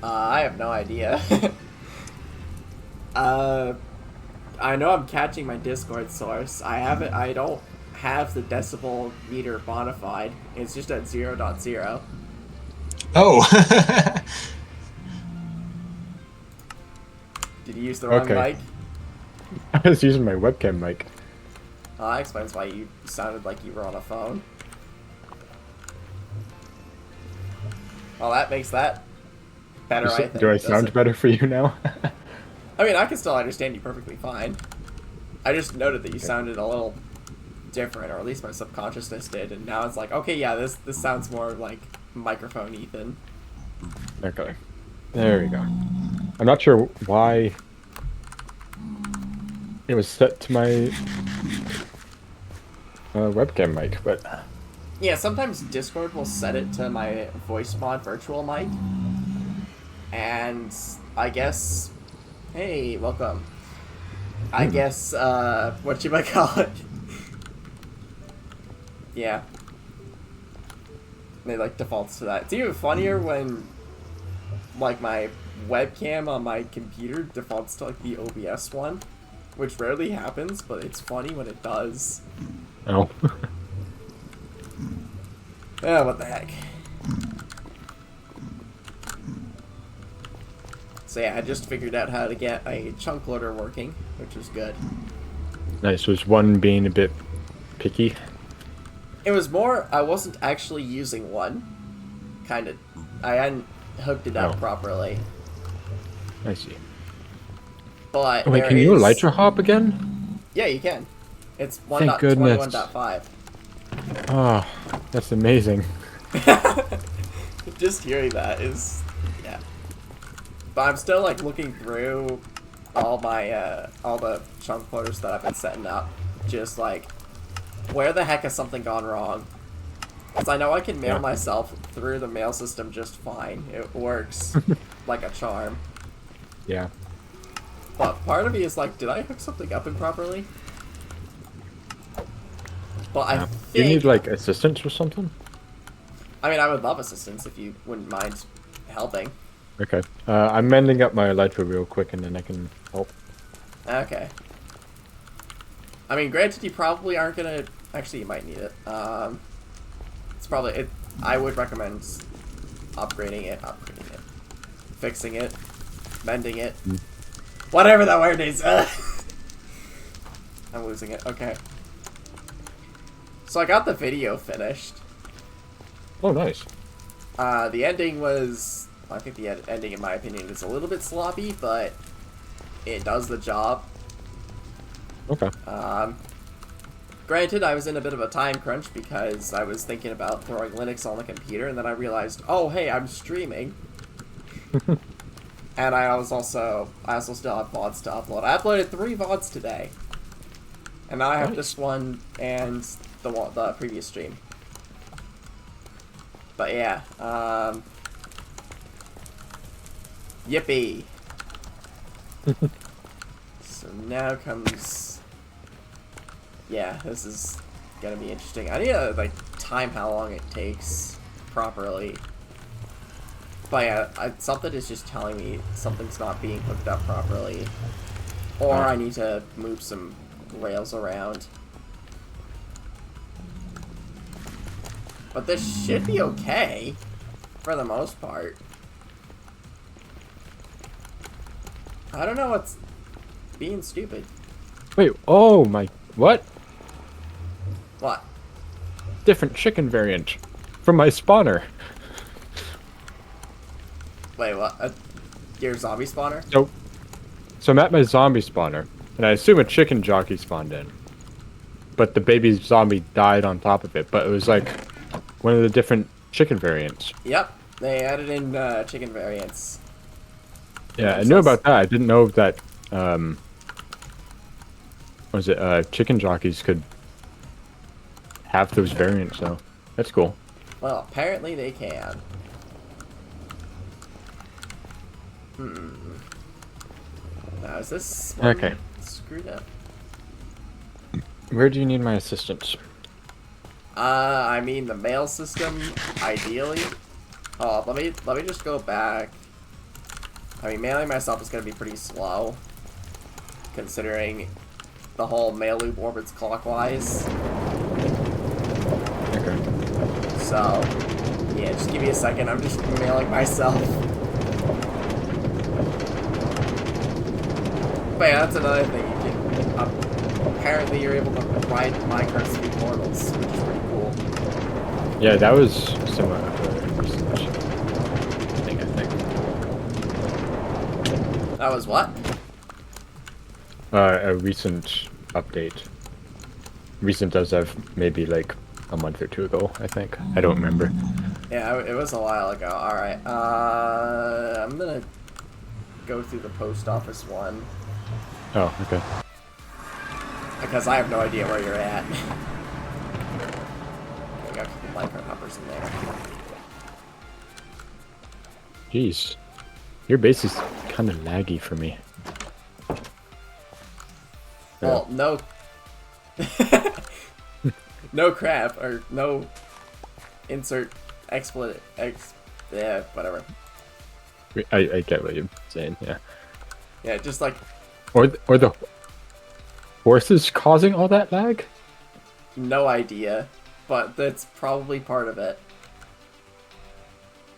Speaker 1: I have no idea. I know I'm catching my Discord source. I don't have the decibel meter modified. It's just at 0.0.
Speaker 2: Oh!
Speaker 1: Did you use the wrong mic?
Speaker 3: I was using my webcam mic.
Speaker 1: Oh, that explains why you sounded like you were on a phone. Well, that makes that better, I think.
Speaker 3: Do I sound better for you now?
Speaker 1: I mean, I can still understand you perfectly fine. I just noted that you sounded a little different, or at least my subconsciousness did, and now it's like, okay, yeah, this sounds more like microphone Ethan.
Speaker 3: Okay. There we go. I'm not sure why it was set to my webcam mic, but...
Speaker 1: Yeah, sometimes Discord will set it to my voice mod virtual mic, and I guess... Hey, welcome. I guess, what you might call it. Yeah. It, like, defaults to that. It's even funnier when, like, my webcam on my computer defaults to, like, the OBS one, which rarely happens, but it's funny when it does.
Speaker 3: Oh.
Speaker 1: Oh, what the heck. So yeah, I just figured out how to get a chunk loader working, which is good.
Speaker 3: Nice. Was one being a bit picky?
Speaker 1: It was more, I wasn't actually using one. Kind of. I hadn't hooked it up properly.
Speaker 3: I see.
Speaker 1: But
Speaker 3: wait, can you elytra hop again?
Speaker 1: Yeah, you can. It's
Speaker 3: Thank goodness.
Speaker 1: 1.21.5.
Speaker 3: Oh, that's amazing.
Speaker 1: Just hearing that is, yeah. But I'm still, like, looking through all my, all the chunk loaders that I've been setting up. Just, like, where the heck has something gone wrong? Because I know I can mail myself through the mail system just fine. It works like a charm.
Speaker 3: Yeah.
Speaker 1: But part of me is like, did I hook something up improperly? But I think...
Speaker 3: Do you need, like, assistance or something?
Speaker 1: I mean, I would love assistance if you wouldn't mind helping.
Speaker 3: Okay. I'm mending up my elytra real quick and then I can help.
Speaker 1: Okay. I mean, granted, you probably aren't gonna... Actually, you might need it. It's probably... I would recommend upgrading it, fixing it, mending it. Whatever that word is. I'm losing it. Okay. So I got the video finished.
Speaker 3: Oh, nice.
Speaker 1: The ending was... I think the ending, in my opinion, is a little bit sloppy, but it does the job.
Speaker 3: Okay.
Speaker 1: Granted, I was in a bit of a time crunch because I was thinking about throwing Linux on the computer, and then I realized, oh, hey, I'm streaming. And I also still have VODs to upload. I uploaded 3 VODs today. And now I have this one and the previous stream. But yeah, yippee. So now comes, yeah, this is gonna be interesting. I need to like time how long it takes properly. But yeah, something is just telling me something's not being hooked up properly, or I need to move some rails around. But this should be okay, for the most part. I don't know what's being stupid.
Speaker 3: Wait, oh my, what?
Speaker 1: What?
Speaker 3: Different chicken variant from my spawner.
Speaker 1: Wait, what? Your zombie spawner?
Speaker 3: So I'm at my zombie spawner, and I assume a chicken jockey spawned in. But the baby zombie died on top of it, but it was like one of the different chicken variants.
Speaker 1: Yep, they added in chicken variants.
Speaker 3: Yeah, I knew about that. I didn't know that, chicken jockeys could have those variants, so that's cool.
Speaker 1: Well, apparently they can. Now, is this one
Speaker 3: Okay.
Speaker 1: screwed up?
Speaker 3: Where do you need my assistance?
Speaker 1: I mean the mail system, ideally. Oh, let me just go back. I mean, mailing myself is gonna be pretty slow, considering the whole mail loop orbits clockwise.
Speaker 3: Okay.
Speaker 1: So, yeah, just give me a second. I'm just mailing myself. But yeah, that's another thing. You can, apparently, you're able to ride minecart speed portals, which is pretty cool.
Speaker 3: Yeah, that was some recent thing, I think.
Speaker 1: That was what?
Speaker 3: A recent update. Recent as of maybe like a month or 2 ago, I think. I don't remember.
Speaker 1: Yeah, it was a while ago. Alright, I'm gonna go through the post office one.
Speaker 3: Oh, okay.
Speaker 1: Because I have no idea where you're at. We got a couple minecart hoppers in there.
Speaker 3: Jeez. Your base is kind of laggy for me.
Speaker 1: Well, no... no crap, or no insert expletive... yeah, whatever.
Speaker 3: I get what you're saying, yeah.
Speaker 1: Yeah, just like...
Speaker 3: Or the horses causing all that lag?
Speaker 1: No idea, but that's probably part of it.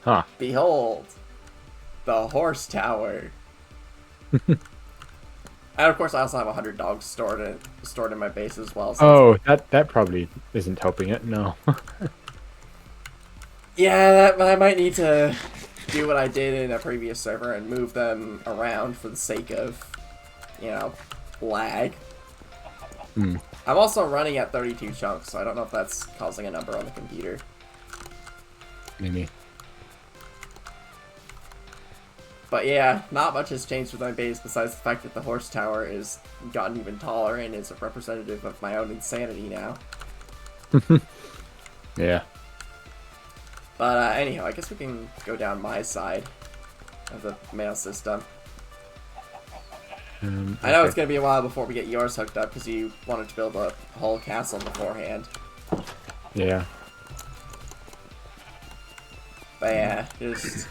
Speaker 3: Huh.
Speaker 1: Behold, the horse tower. And of course, I also have 100 dogs stored in my base as well. So
Speaker 3: Oh, that probably isn't helping it. No.
Speaker 1: yeah, I might need to do what I did in a previous server and move them around for the sake of, you know, lag.
Speaker 3: Hmm.
Speaker 1: I'm also running at 32 chunks, so I don't know if that's causing a number on the computer.
Speaker 3: Maybe.
Speaker 1: But yeah, not much has changed with my base besides the fact that the horse tower is gotten even taller and is a representative of my own insanity now.
Speaker 3: Yeah.
Speaker 1: But anyhow, I guess we can go down my side of the mail system. I know it's going to be a while before we get yours hooked up because you wanted to build a whole castle beforehand.
Speaker 3: Yeah.
Speaker 1: But yeah, just...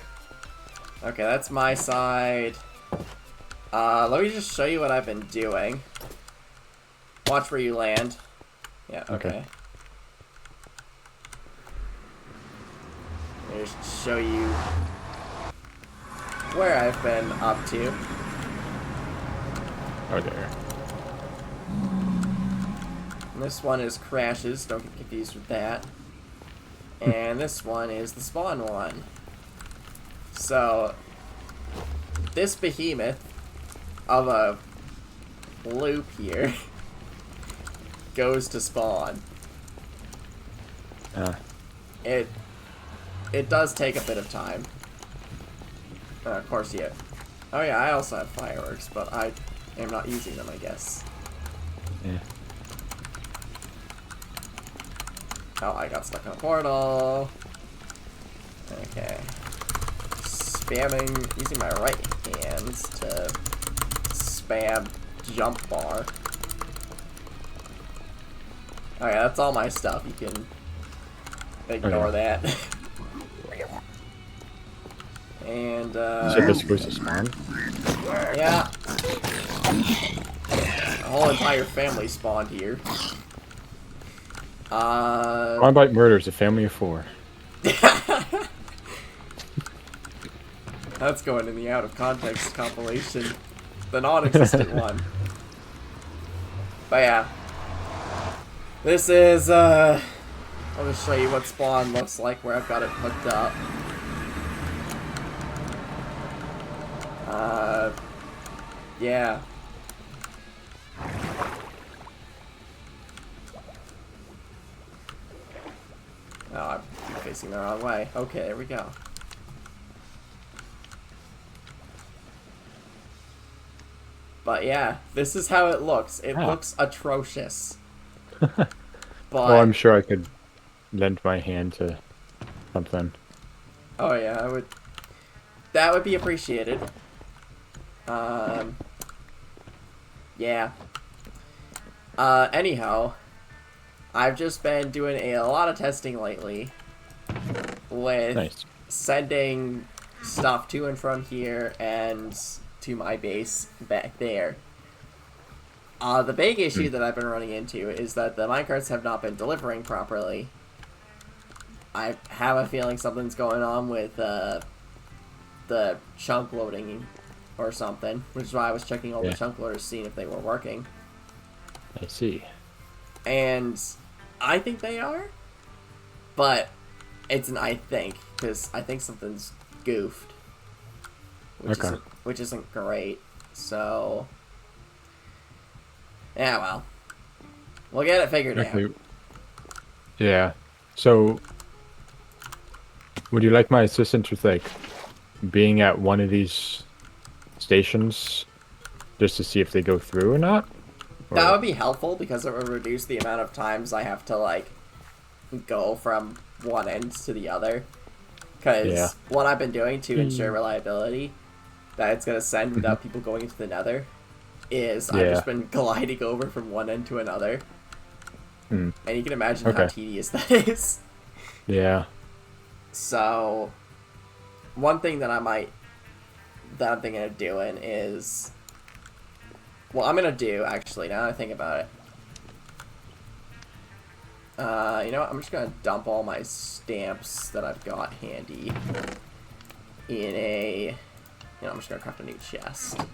Speaker 1: Okay, that's my side. Let me just show you what I've been doing. Watch where you land. Yeah, okay. Let me just show you where I've been up to.
Speaker 3: Oh, there.
Speaker 1: And this one is crashes, don't get confused with that. And this one is the spawn one. So, this behemoth of a loop here goes to spawn, it does take a bit of time. Of course, yeah. Oh yeah, I also have fireworks, but I am not using them, I guess.
Speaker 3: Yeah.
Speaker 1: Oh, I got stuck in a portal. Okay. Spamming, using my right hand to spam jump bar. Alright, that's all my stuff. You can ignore that. And,
Speaker 3: You said this goes to spawn?
Speaker 1: yeah. A whole entire family spawned here.
Speaker 3: Spawn Bite Murders, a family of 4.
Speaker 1: That's going in the out of context compilation. The non-existent one. But yeah. This is, I'll just show you what spawn looks like where I've got it hooked up. Yeah. Oh, I'm facing the wrong way. Okay, there we go. But yeah, this is how it looks. It looks atrocious. But
Speaker 3: Well, I'm sure I could lend my hand to something.
Speaker 1: oh yeah, I would. That would be appreciated. Yeah. Anyhow, I've just been doing a lot of testing lately with sending stuff to and from here and to my base back there. The big issue that I've been running into is that the minecarts have not been delivering properly. I have a feeling something's going on with the chunk loading or something, which is why I was checking all the chunk loaders, seeing if they were working.
Speaker 3: I see.
Speaker 1: And I think they are, but it's an I think, because I think something's goofed, which isn't great. So, yeah, well, we'll get it figured out.
Speaker 3: Yeah. So, would you like my assistance with, like, being at one of these stations just to see if they go through or not? Or...
Speaker 1: That would be helpful because it would reduce the amount of times I have to, like, go from one end to the other. Because what I've been doing to ensure reliability, that it's going to send without people going into the nether, is I've just been gliding over from one end to another. And you can imagine how tedious that is.
Speaker 3: Yeah.
Speaker 1: So, one thing that I'm thinking of doing is, well, I'm gonna do, actually, now that I think about it. You know what, I'm just gonna dump all my stamps that I've got handy in a, you know, I'm just gonna craft a new chest. I'm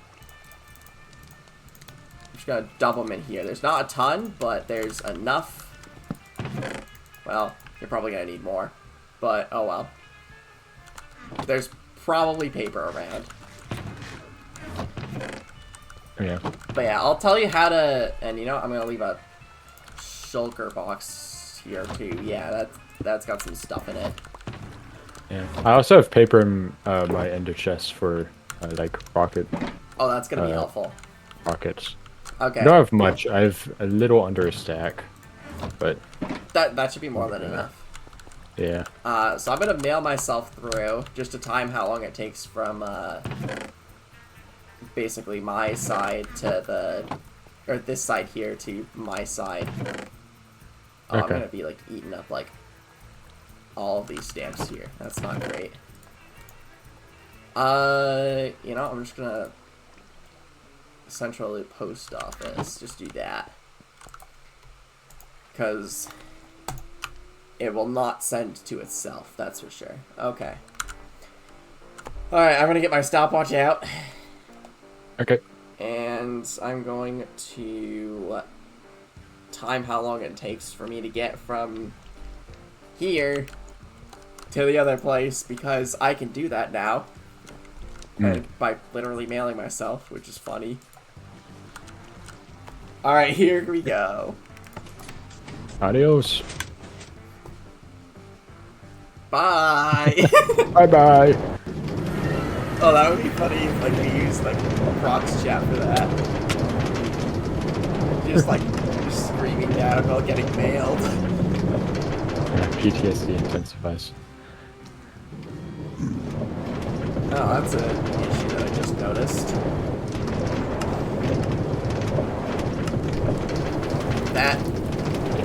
Speaker 1: just gonna dump them in here. There's not a ton, but there's enough. Well, you're probably gonna need more, but oh well. There's probably paper around.
Speaker 3: Yeah.
Speaker 1: But yeah, I'll tell you how to, and you know, I'm gonna leave a shulker box here too. Yeah, that's got some stuff in it.
Speaker 3: Yeah. I also have paper in my ender chest for like rocket.
Speaker 1: Oh, that's gonna be helpful.
Speaker 3: Rockets.
Speaker 1: Okay.
Speaker 3: I don't have much. I have a little under a stack, but
Speaker 1: that should be more than enough.
Speaker 3: Yeah.
Speaker 1: So I'm gonna mail myself through just to time how long it takes from basically my side to or this side here to my side. Oh, I'm gonna be like eating up like all of these stamps here. That's not great. You know, I'm just gonna central loop post office. Just do that. Because it will not send to itself, that's for sure. Okay. Alright, I'm gonna get my stopwatch out.
Speaker 3: Okay.
Speaker 1: And I'm going to time how long it takes for me to get from here to the other place, because I can do that now. By literally mailing myself, which is funny. Alright, here we go.
Speaker 3: Adios.
Speaker 1: Bye!
Speaker 3: Bye bye.
Speaker 1: Oh, that would be funny if like we used like Prox chat for that. Just screaming down about getting mailed.
Speaker 3: Yeah, PTSD intensifies.
Speaker 1: Oh, that's an issue that I just noticed. That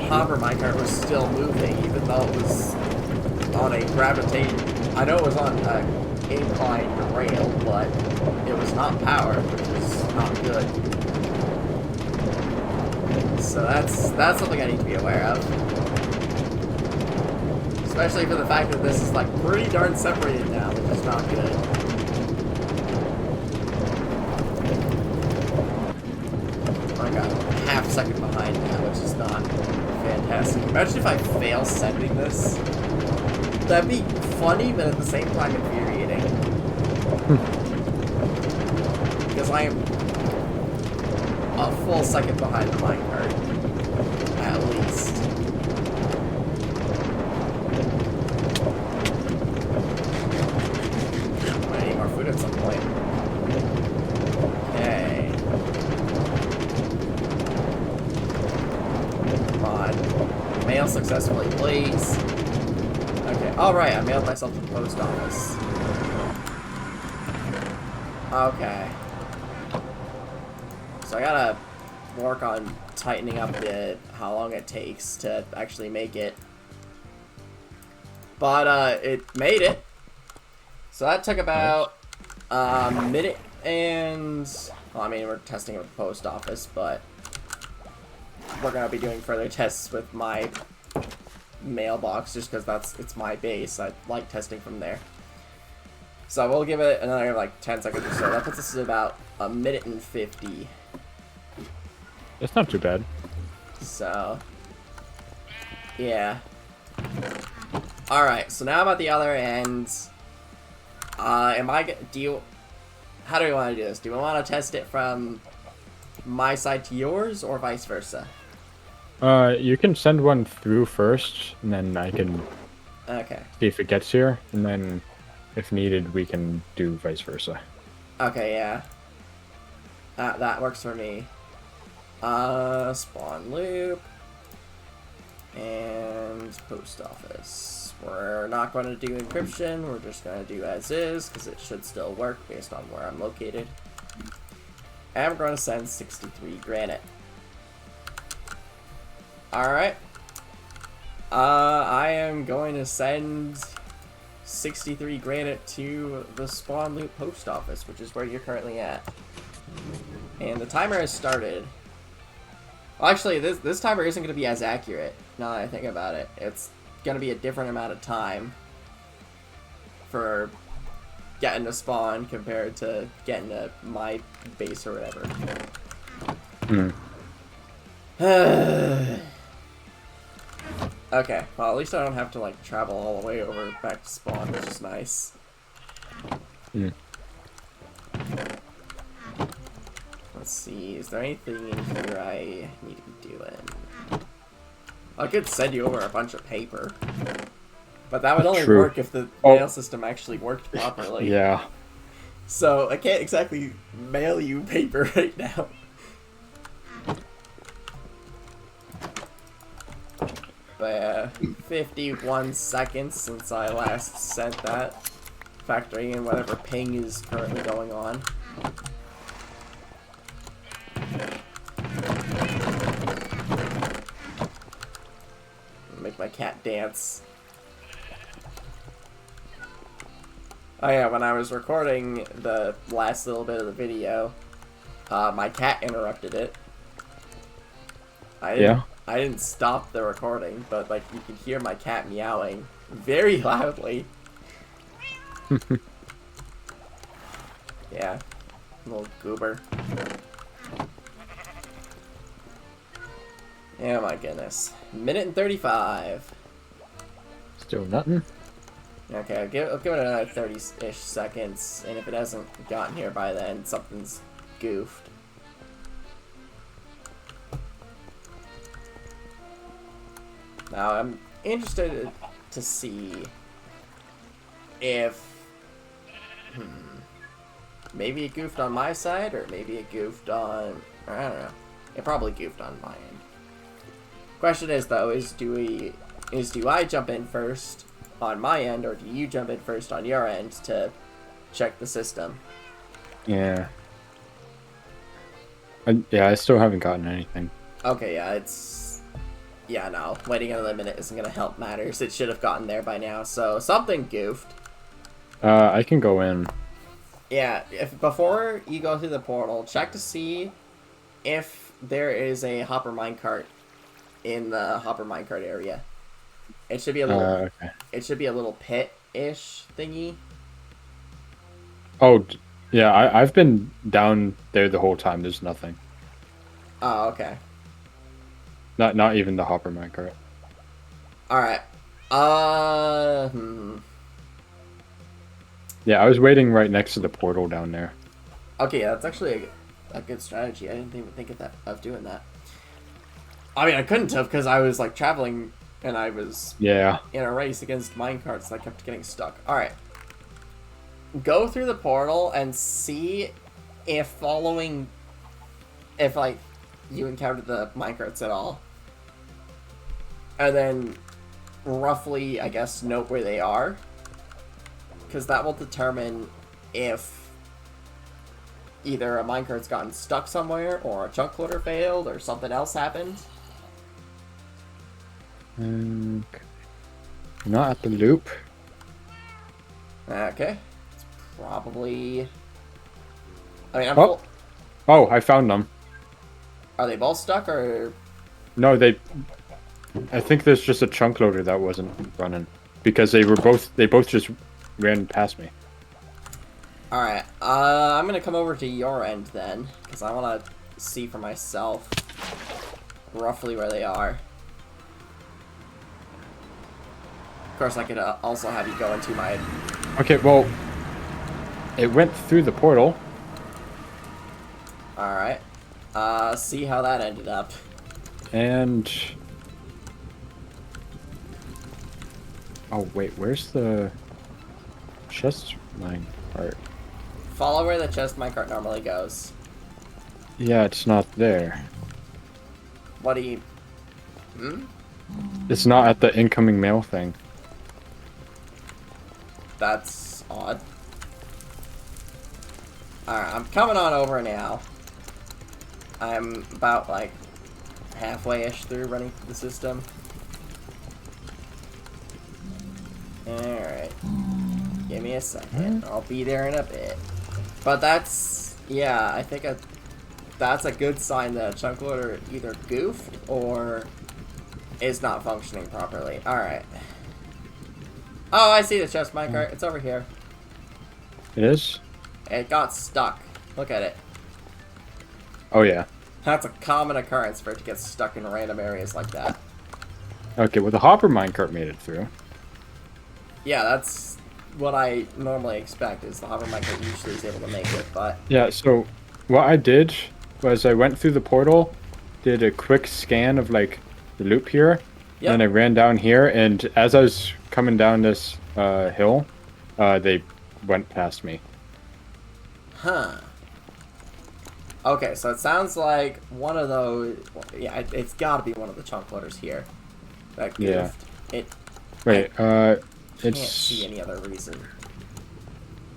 Speaker 1: hopper minecart was still moving, even though it was on a I know it was on a inclined rail, but it was not powered, which is not good. So that's something I need to be aware of. Especially for the fact that this is like pretty darn separated now, which is not good. Like a half second behind now, which is not fantastic. Imagine if I fail sending this. That'd be funny, but at the same time infuriating. Because I am a full second behind the minecart. At least. I need more food at some point. Okay. Come on. Mail successfully, please. Okay. Alright, I mailed myself to the post office. Okay. So I gotta work on tightening up how long it takes to actually make it. But it made it. So that took about a minute and... Well, I mean, we're testing it with the post office, but we're gonna be doing further tests with my mailbox just because it's my base. I like testing from there. So we'll give it another like 10 seconds or so. That puts us at about a minute and 50.
Speaker 3: It's not too bad.
Speaker 1: So yeah. Alright, so now I'm at the other end. How do we want to do this? Do we want to test it from my side to yours or vice versa?
Speaker 3: You can send one through first, and then I can see if it gets here, and then if needed, we can do vice versa.
Speaker 1: Okay, yeah. That works for me. Spawn loop. And post office. We're not going to do encryption, we're just going to do as is, because it should still work based on where I'm located. And we're going to send 63 granite. Alright. I am going to send 63 granite to the spawn loop post office, which is where you're currently at. And the timer has started. Well, actually, this timer isn't going to be as accurate, now that I think about it. It's going to be a different amount of time for getting to spawn compared to getting to my base or whatever. Okay, well at least I don't have to like travel all the way over back to spawn, which is nice. Let's see, is there anything in here I need to be doing? I could send you over a bunch of paper. But that would only work if the mail system actually worked properly.
Speaker 3: Yeah.
Speaker 1: So I can't exactly mail you paper right now. But 51 seconds since I last sent that, factoring in whatever ping is currently going on. Make my cat dance. Oh yeah, when I was recording the last little bit of the video, my cat interrupted it. I didn't stop the recording, but like you could hear my cat meowing very loudly. Yeah, little goober. Oh my goodness. Minute and 35.
Speaker 3: Still nothing?
Speaker 1: Okay, I'll give it another 30-ish seconds, and if it hasn't gotten here by then, something's goofed. Now, I'm interested to see if... maybe it goofed on my side, or maybe it goofed on... I don't know. It probably goofed on my end. Question is, though, do I jump in first on my end, or do you jump in first on your end to check the system?
Speaker 3: Yeah. I still haven't gotten anything.
Speaker 1: Okay, yeah, it's... Yeah, no. Waiting another minute isn't going to help matters. It should have gotten there by now, so something goofed.
Speaker 3: I can go in.
Speaker 1: Yeah, if before you go through the portal, check to see if there is a hopper minecart in the hopper minecart area. It should be a little...
Speaker 3: Okay.
Speaker 1: It should be a little pit-ish thingy.
Speaker 3: Oh, yeah, I've been down there the whole time. There's nothing.
Speaker 1: Oh, okay.
Speaker 3: Not even the hopper minecart.
Speaker 1: Alright.
Speaker 3: Yeah, I was waiting right next to the portal down there.
Speaker 1: Okay, yeah, that's actually a good strategy. I didn't even think of doing that. I mean, I couldn't have, because I was, like, traveling, and I was
Speaker 3: Yeah.
Speaker 1: in a race against minecarts that kept getting stuck. Alright. Go through the portal and see if like, you encountered the minecarts at all. And then, roughly, I guess, note where they are. Because that will determine if either a minecart's gotten stuck somewhere, or a chunk loader failed, or something else happened.
Speaker 3: Okay. Not at the loop.
Speaker 1: Okay. It's probably... I mean,
Speaker 3: Oh, I found them.
Speaker 1: Are they both stuck, or...
Speaker 3: No, I think there's just a chunk loader that wasn't running. Because they both just ran past me.
Speaker 1: Alright, I'm gonna come over to your end then, because I want to see for myself roughly where they are. Of course, I could also have you go into my...
Speaker 3: Okay, well, it went through the portal.
Speaker 1: Alright. See how that ended up.
Speaker 3: And... Oh, wait, where's the chest mine part?
Speaker 1: Follow where the chest minecart normally goes.
Speaker 3: Yeah, it's not there.
Speaker 1: What do you...
Speaker 3: It's not at the incoming mail thing.
Speaker 1: That's odd. Alright, I'm coming on over now. I'm about, like, halfway-ish through running the system. Alright. Give me a second. I'll be there in a bit. But that's... Yeah, I think that's a good sign that a chunk loader either goofed or is not functioning properly. Alright. Oh, I see the chest minecart. It's over here.
Speaker 3: It is?
Speaker 1: It got stuck. Look at it.
Speaker 3: Oh, yeah.
Speaker 1: That's a common occurrence for it to get stuck in random areas like that.
Speaker 3: Okay, well, the hopper minecart made it through.
Speaker 1: Yeah, that's what I normally expect, is the hover minecart usually is able to make it, but...
Speaker 3: Yeah, so what I did was I went through the portal, did a quick scan of, like, the loop here,
Speaker 1: Yep.
Speaker 3: and I ran down here, and as I was coming down this hill, they went past me.
Speaker 1: Huh. Okay, so it sounds like one of those... Yeah, it's gotta be one of the chunk loaders here. That goofed.
Speaker 3: Yeah.
Speaker 1: It...
Speaker 3: Wait,
Speaker 1: Can't
Speaker 3: it's...
Speaker 1: see any other reason.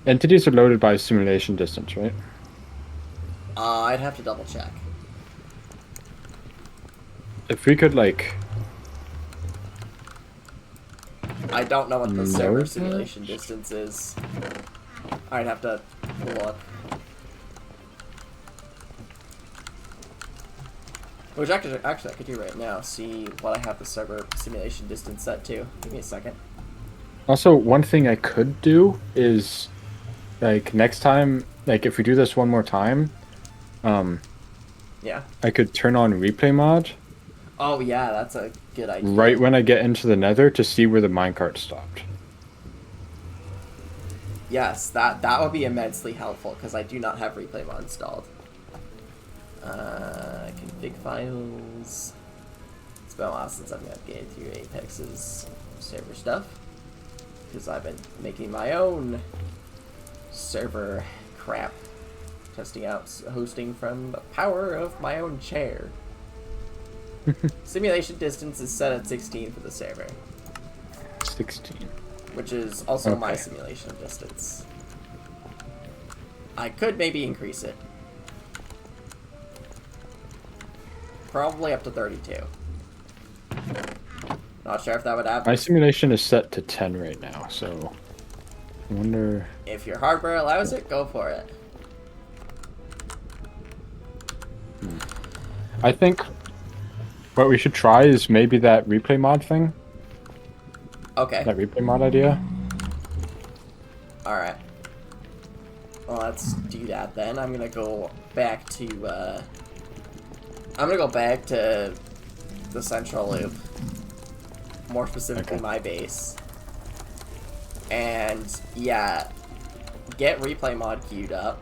Speaker 3: Entities are loaded by simulation distance, right?
Speaker 1: I'd have to double check.
Speaker 3: If we could, like...
Speaker 1: I don't know what the server
Speaker 3: Load
Speaker 1: simulation
Speaker 3: match?
Speaker 1: distance is. I'd have to look. Which actually I could do right now. See what I have the server simulation distance set to. Give me a second.
Speaker 3: Also, one thing I could do is, like, next time, like, if we do this one more time,
Speaker 1: Yeah.
Speaker 3: I could turn on replay mod
Speaker 1: Oh yeah, that's a good idea.
Speaker 3: right when I get into the nether to see where the minecart stopped.
Speaker 1: Yes, that would be immensely helpful because I do not have replay mod installed. Config files. Let's been a while since I've navigated through Apex's server stuff. Because I've been making my own server crap. Testing out hosting from the power of my own chair. Simulation distance is set at 16 for the server.
Speaker 3: 16.
Speaker 1: Which is also my
Speaker 3: Okay.
Speaker 1: simulation distance. I could maybe increase it. Probably up to 32. Not sure if that would
Speaker 3: My
Speaker 1: happen.
Speaker 3: simulation is set to 10 right now, so I wonder.
Speaker 1: If your hardware allows it, go for it.
Speaker 3: I think what we should try is maybe that replay mod thing.
Speaker 1: Okay.
Speaker 3: That replay mod idea.
Speaker 1: Alright. Well, let's do that then. I'm gonna go back to, I'm gonna go back to the central loop. More specifically,
Speaker 3: Okay.
Speaker 1: my base. And, yeah, get replay mod queued up.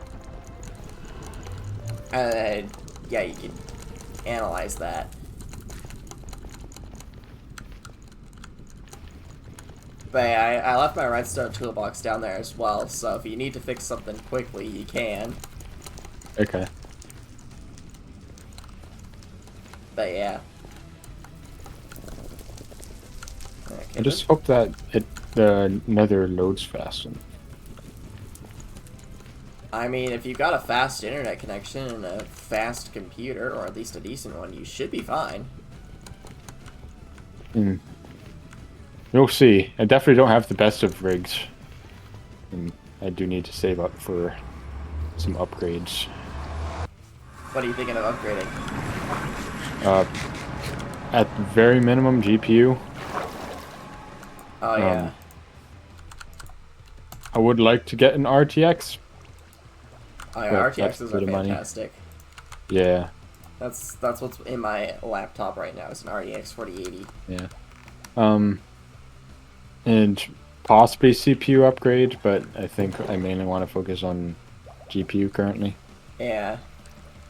Speaker 1: And then, yeah, you can analyze that. But yeah, I left my redstone toolbox down there as well, so if you need to fix something quickly, you can.
Speaker 3: Okay.
Speaker 1: But yeah.
Speaker 3: I just hope that the nether loads fast.
Speaker 1: I mean, if you've got a fast internet connection and a fast computer, or at least a decent one, you should be fine.
Speaker 3: You'll see. I definitely don't have the best of rigs. And I do need to save up for some upgrades.
Speaker 1: What are you thinking of upgrading?
Speaker 3: At the very minimum, GPU.
Speaker 1: Oh, yeah.
Speaker 3: I would like to get an RTX.
Speaker 1: Oh, yeah,
Speaker 3: but that's
Speaker 1: RTXs
Speaker 3: a
Speaker 1: are
Speaker 3: bit of money.
Speaker 1: fantastic.
Speaker 3: Yeah.
Speaker 1: That's what's in my laptop right now, is an RTX 4080.
Speaker 3: Yeah. And possibly CPU upgrade, but I think I mainly want to focus on GPU currently.
Speaker 1: Yeah.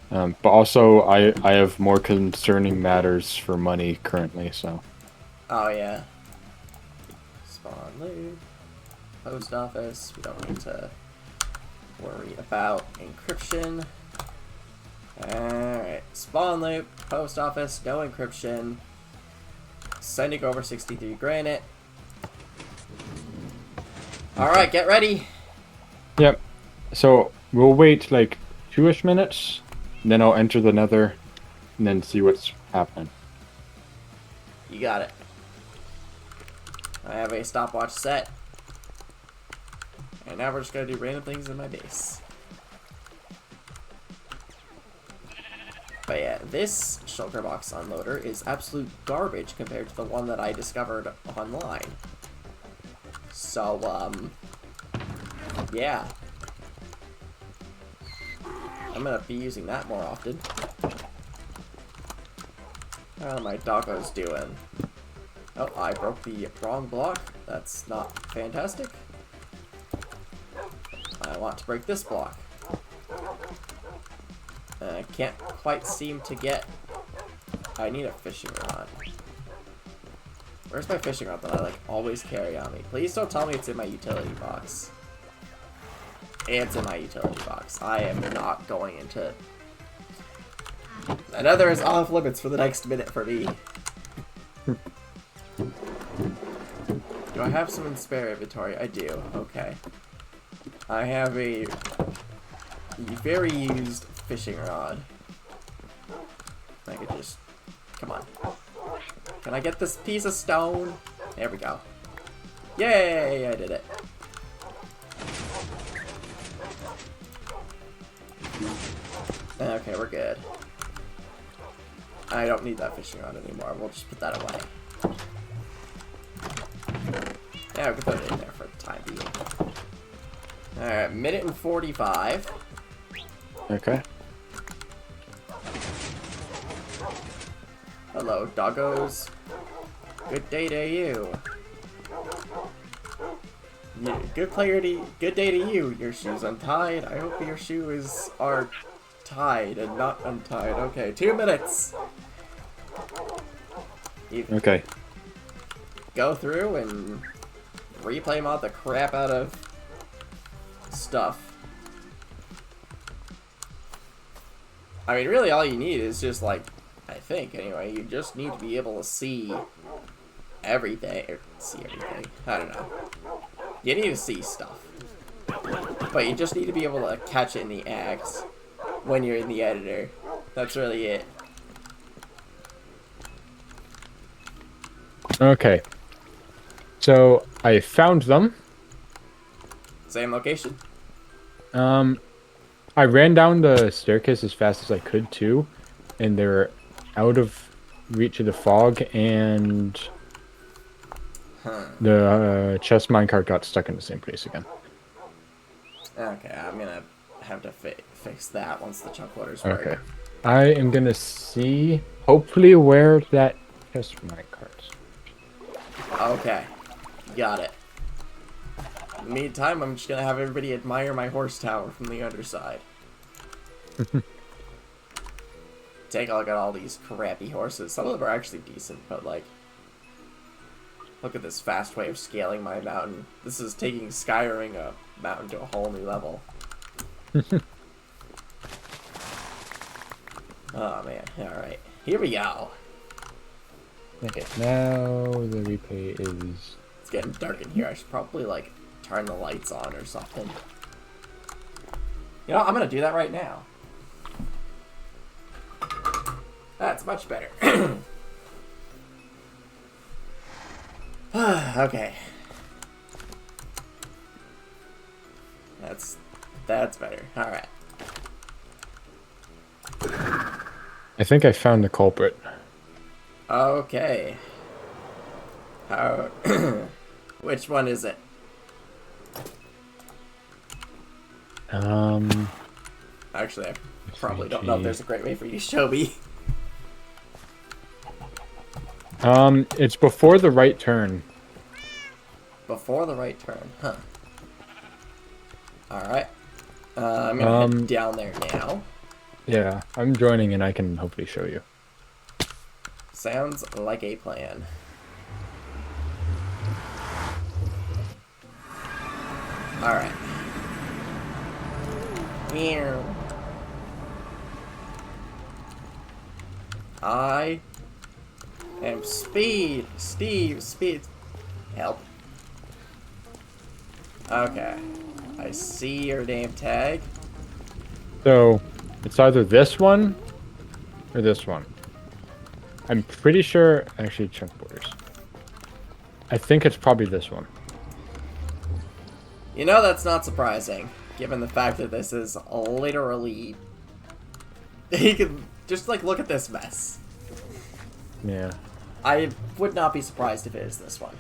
Speaker 3: But also, I have more concerning matters for money currently, so.
Speaker 1: Oh, yeah. Spawn loop. Post office. We don't need to worry about encryption. Alright. Spawn loop. Post office. No encryption. Sending over 63 granite. Alright, get ready.
Speaker 3: Yep. So we'll wait like 2-ish minutes, and then I'll enter the nether, and then see what's happening.
Speaker 1: You got it. I have a stopwatch set. And now we're just gonna do random things in my base. But yeah, this shulker box unloader is absolute garbage compared to the one that I discovered online. So, yeah. I'm gonna be using that more often. How are my doggos doing? Oh, I broke the wrong block. That's not fantastic. I want to break this block. I can't quite seem to get... I need a fishing rod. Where's my fishing rod that I, like, always carry on me? Please don't tell me it's in my utility box. It's in my utility box. I am not going into... The nether is off limits for the next minute for me. Do I have some in spare inventory? I do. Okay. I have a very used fishing rod. I could just... Come on. Can I get this piece of stone? There we go. Yay! I did it. Okay, we're good. I don't need that fishing rod anymore. We'll just put that away. Yeah, we can put it in there for the time being. Alright, minute and 45.
Speaker 3: Okay.
Speaker 1: Hello, doggos. Good day to you. Good day to you. Your shoe's untied. I hope your shoes are tied and not untied. Okay, 2 minutes. You
Speaker 3: Okay.
Speaker 1: go through and replay mod the crap out of stuff. I mean, really all you need is just like, I think anyway, you just need to be able to see everything. I don't know. You need to see stuff. But you just need to be able to catch it in the act when you're in the editor. That's really it.
Speaker 3: Okay. So I found them.
Speaker 1: Same location.
Speaker 3: I ran down the staircase as fast as I could too, and they're out of reach of the fog, and the chest minecart got stuck in the same place again.
Speaker 1: Okay, I'm gonna have to fix that once the chunk loaders work.
Speaker 3: Okay. I am gonna see, hopefully, where that chest minecart is.
Speaker 1: Okay, got it. In the meantime, I'm just gonna have everybody admire my horse tower from the underside. Take a look at all these crappy horses. Some of them are actually decent, but like, look at this fast way of scaling my mountain. This is taking Skyriming a mountain to a whole new level. Oh man, alright. Here we go.
Speaker 3: Okay, now the replay is...
Speaker 1: It's getting dark in here. I should probably like turn the lights on or something. You know, I'm gonna do that right now. That's much better. Okay. That's better. Alright.
Speaker 3: I think I found the culprit.
Speaker 1: Okay. How... Which one is it? Actually, I probably don't know if there's a great way for you to show me.
Speaker 3: It's before the right turn.
Speaker 1: Before the right turn, huh? Alright. I'm gonna head down there now.
Speaker 3: Yeah, I'm joining and I can hopefully show you.
Speaker 1: Sounds like a plan. Alright. Here. I am Speed. Speed. Help. Okay. I see your name tag.
Speaker 3: So, it's either this one or this one. I'm pretty sure... Actually, chunk borders. I think it's probably this one.
Speaker 1: You know, that's not surprising, given the fact that this is literally... You can just, like, look at this mess.
Speaker 3: Yeah.
Speaker 1: I would not be surprised if it is this one.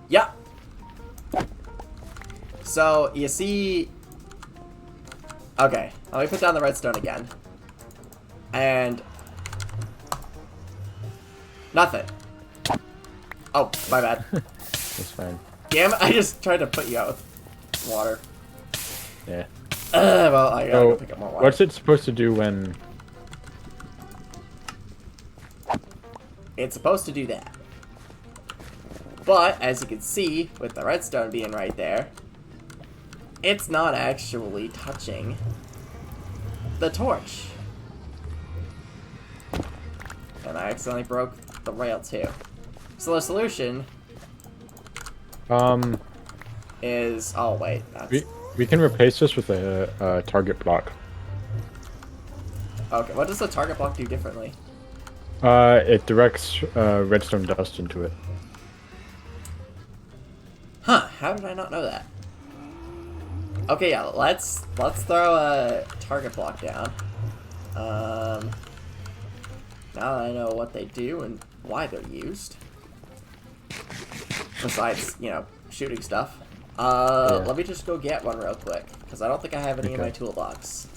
Speaker 1: Yeah. So, you see... Okay, let me put down the redstone again. And... Nothing. Oh, my bad.
Speaker 3: That's fine.
Speaker 1: Damn it, I just tried to put you out with water.
Speaker 3: Yeah.
Speaker 1: Well, I gotta
Speaker 3: So,
Speaker 1: go pick up more water.
Speaker 3: what's it supposed to do when...
Speaker 1: It's supposed to do that. But, as you can see, with the redstone being right there, it's not actually touching the torch. And I accidentally broke the rail too. So the solution is... Oh, wait. That's...
Speaker 3: We can replace this with a target block.
Speaker 1: Okay, what does the target block do differently?
Speaker 3: It directs redstone dust into it.
Speaker 1: Huh, how did I not know that? Okay, yeah, let's throw a target block down. Now that I know what they do and why they're used. Besides, you know, shooting stuff.
Speaker 3: Yeah.
Speaker 1: Let me just go get one real quick, because I don't think I have any in my toolbox.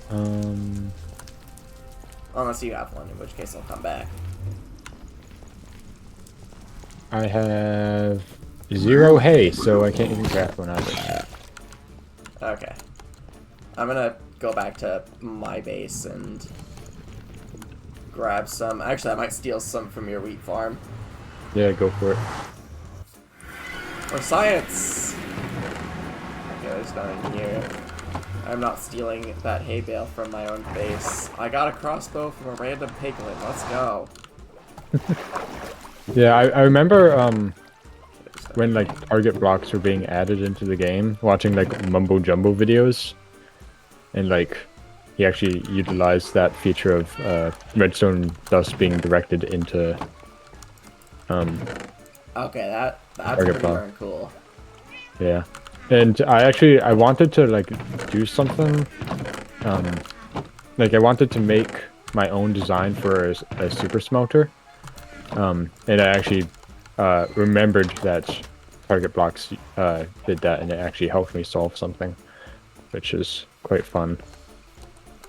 Speaker 1: Unless you have one, in which case I'll come back.
Speaker 3: I have 0 hay, so I can't even craft one either.
Speaker 1: Okay. I'm gonna go back to my base and grab some. Actually, I might steal some from your wheat farm.
Speaker 3: Yeah, go for it.
Speaker 1: For science! Okay, there's nothing here. I'm not stealing that hay bale from my own base. I got a crossbow from a random piglin. Let's go.
Speaker 3: Yeah, I remember when like target blocks were being added into the game, watching like mumbo jumbo videos, and like he actually utilized that feature of redstone dust being directed into
Speaker 1: Okay, that's
Speaker 3: target
Speaker 1: pretty
Speaker 3: block.
Speaker 1: darn cool.
Speaker 3: Yeah, and I wanted to like do something, like I wanted to make my own design for a super smelter, and I actually remembered that target blocks did that, and it actually helped me solve something, which is quite fun.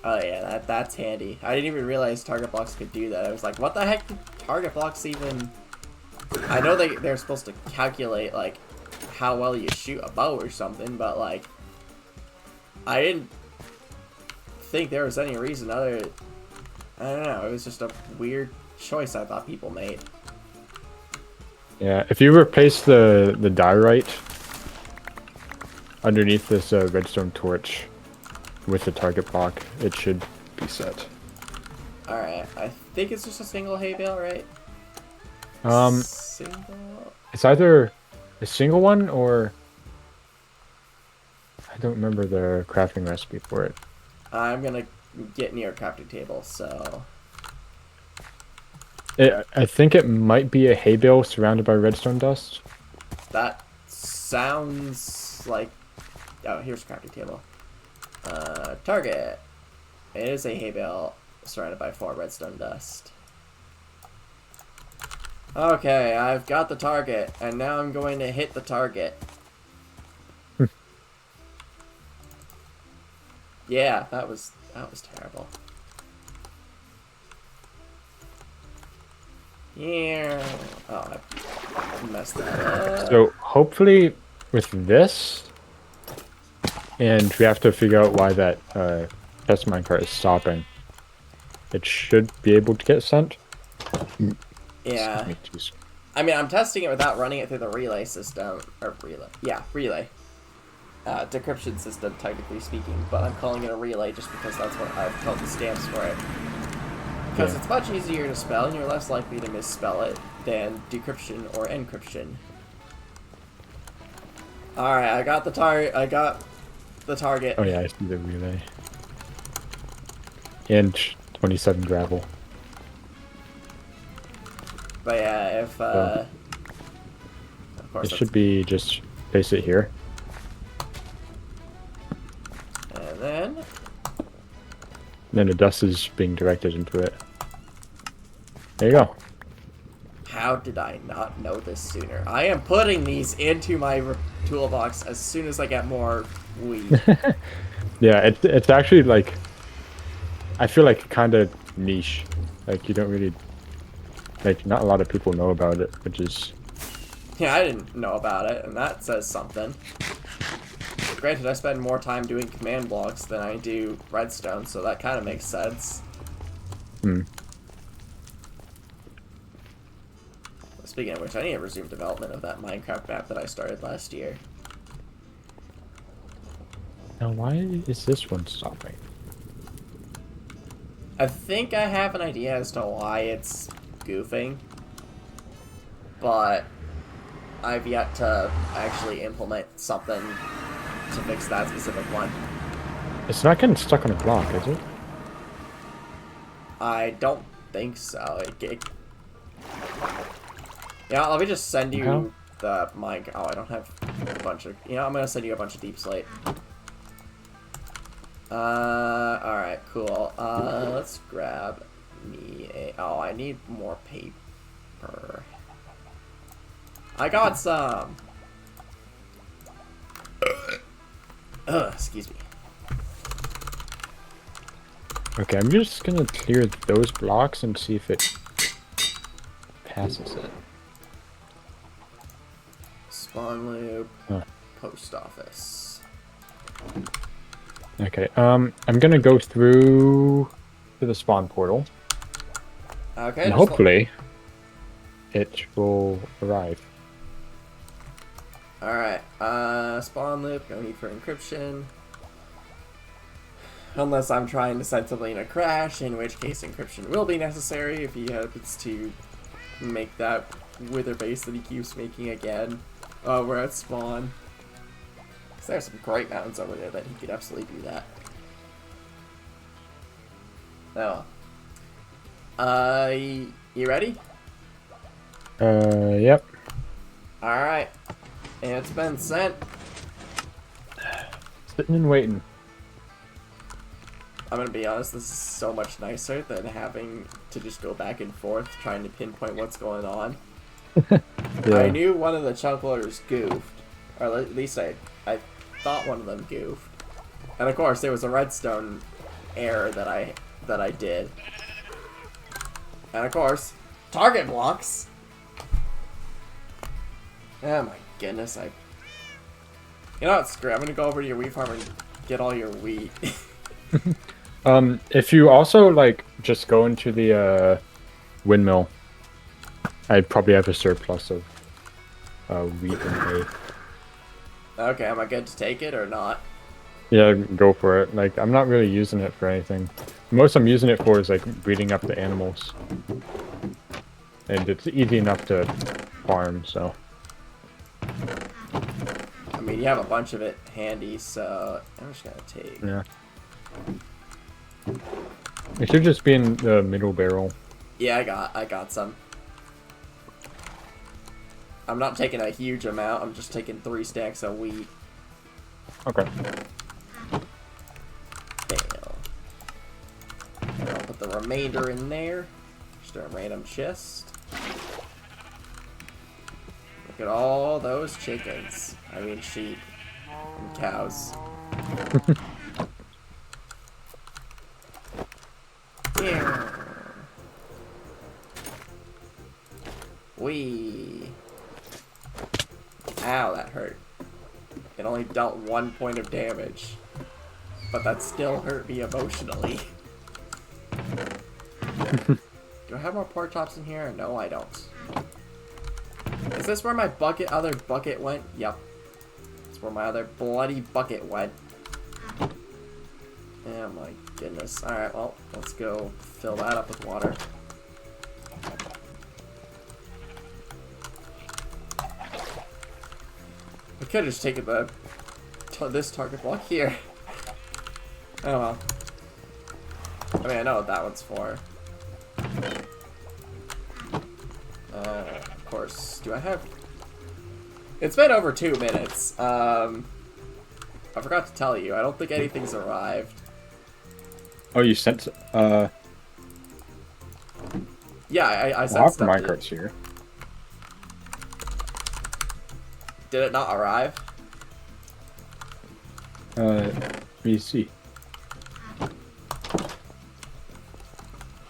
Speaker 1: Oh yeah, that's handy. I didn't even realize target blocks could do that. I was like, what the heck did target blocks even... I know they're supposed to calculate, like, how well you shoot a bow or something, but, like, I didn't think there was any reason other... I don't know, it was just a weird choice I thought people made.
Speaker 3: Yeah, if you replace the diorite underneath this redstone torch with the target block, it should be set.
Speaker 1: Alright, I think it's just a single hay bale, right? Single...
Speaker 3: It's either a single one or I don't remember the crafting recipe for it.
Speaker 1: I'm gonna get near a crafting table, so...
Speaker 3: I think it might be a hay bale surrounded by redstone dust.
Speaker 1: That sounds like... Oh, here's a crafting table. Target. It is a hay bale surrounded by 4 redstone dust. Okay, I've got the target, and now I'm going to hit the target. Yeah, that was terrible. Yeah. Oh, I messed that up.
Speaker 3: So hopefully with this, and we have to figure out why that test minecart is stopping. It should be able to get sent.
Speaker 1: Yeah. I mean, I'm testing it without running it through the relay system. Or relay. Yeah, relay. Decryption system, technically speaking. But I'm calling it a relay just because that's what I've called the stamps for it. Because it's much easier to spell, and you're less likely to misspell it than decryption or encryption. Alright, I got the target.
Speaker 3: Oh yeah, I see the relay. And 27 gravel.
Speaker 1: But yeah, if, of course,
Speaker 3: it should be just place it here.
Speaker 1: And then...
Speaker 3: And then the dust is being directed into it. There you go.
Speaker 1: How did I not know this sooner? I am putting these into my toolbox as soon as I get more weed.
Speaker 3: Yeah, it's actually like, I feel like kind of niche. Like you don't really, like not a lot of people know about it, which is...
Speaker 1: Yeah, I didn't know about it, and that says something. Granted, I spend more time doing command blocks than I do redstone, so that kind of makes sense. Speaking of which, I need to resume development of that Minecraft map that I started last year.
Speaker 3: Now, why is this one stopping?
Speaker 1: I think I have an idea as to why it's goofing, but I've yet to actually implement something to fix that specific one.
Speaker 3: It's not getting stuck on a block, is it?
Speaker 1: I don't think so. Yeah, let me just send you the mine. Oh, I don't have a bunch of... You know, I'm gonna send you a bunch of deep slate. Alright, cool. Let's grab me a... Oh, I need more paper. I got some! Excuse me.
Speaker 3: Okay, I'm just gonna clear those blocks and see if it passes it.
Speaker 1: Spawn loop.
Speaker 3: Huh.
Speaker 1: Post office.
Speaker 3: Okay, I'm gonna go through to the spawn portal.
Speaker 1: Okay.
Speaker 3: And hopefully, it will arrive.
Speaker 1: Alright. Spawn loop. No need for encryption. Unless I'm trying to send something in a crash, in which case encryption will be necessary if he happens to make that wither base that he keeps making again. Oh, we're at spawn. So there's some great mountains over there that he could absolutely do that. Oh. You ready?
Speaker 3: Yep.
Speaker 1: Alright. It's been sent.
Speaker 3: Sitting and waiting.
Speaker 1: I'm gonna be honest, this is so much nicer than having to just go back and forth trying to pinpoint what's going on.
Speaker 3: Yeah.
Speaker 1: I knew one of the chunk loaders goofed. Or at least I thought one of them goofed. And of course there was a redstone error that I did. And of course, target blocks. Oh my goodness, you know what, screw it. I'm gonna go over to your wheat farm and get all your wheat.
Speaker 3: If you also like just go into the windmill, I'd probably have a surplus of wheat and hay.
Speaker 1: Okay, am I good to take it or not?
Speaker 3: Yeah, go for it. Like, I'm not really using it for anything. The most I'm using it for is like breeding up the animals, and it's easy enough to farm. So.
Speaker 1: I mean, you have a bunch of it handy, so I'm just gonna take.
Speaker 3: Yeah. It should just be in the middle barrel.
Speaker 1: Yeah, I got some. I'm not taking a huge amount. I'm just taking 3 stacks of wheat.
Speaker 3: Okay.
Speaker 1: Fail. And I'll put the remainder in there. Just a random chest. Look at all those chickens. I mean sheep and cows. Yeah. Wee. Ow, that hurt. It only dealt 1 point of damage. But that still hurt me emotionally. Do I have more pork chops in here? No, I don't. Is this where my other bucket went? Yep. That's where my other bloody bucket went. Oh my goodness. Alright, well, let's go fill that up with water. I could have just taken this target block here. Oh well. I mean, I know what that one's for. Of course. Do I have... It's been over 2 minutes. I forgot to tell you. I don't think anything's arrived.
Speaker 3: Oh, you sent
Speaker 1: Yeah, I sent stuff.
Speaker 3: minecart's here.
Speaker 1: Did it not arrive?
Speaker 3: Let me see.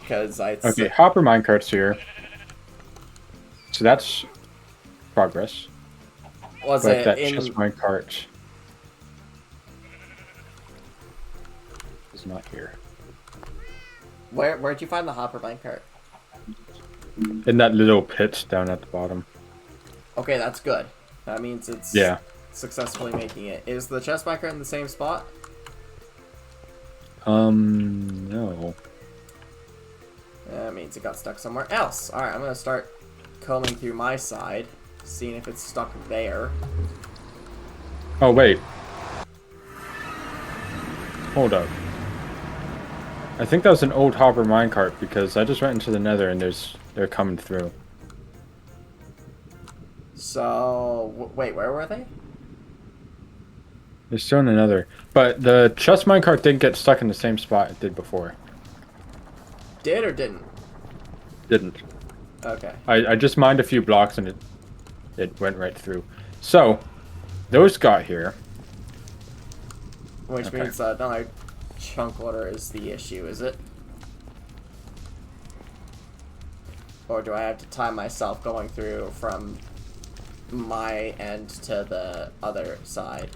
Speaker 1: Because
Speaker 3: Okay, hopper minecart's here. So that's progress.
Speaker 1: Was
Speaker 3: but
Speaker 1: it
Speaker 3: that
Speaker 1: in...
Speaker 3: chest minecart is not here.
Speaker 1: Where'd you find the hopper minecart?
Speaker 3: In that little pit down at the bottom.
Speaker 1: Okay, that's good. That means it's successfully making it. Is the chest minecart in the same spot?
Speaker 3: No.
Speaker 1: That means it got stuck somewhere else. Alright, I'm gonna start combing through my side, seeing if it's stuck there.
Speaker 3: Oh, wait. Hold up. I think that was an old hopper minecart because I just went into the nether and they're coming through.
Speaker 1: So, wait, where were they?
Speaker 3: They're still in the nether. But the chest minecart didn't get stuck in the same spot it did before.
Speaker 1: Did or didn't?
Speaker 3: Didn't.
Speaker 1: Okay.
Speaker 3: I just mined a few blocks and it went right through. So, those got here.
Speaker 1: Which means not like chunk order is the issue, is it? Or do I have to time myself going through from my end to the other side?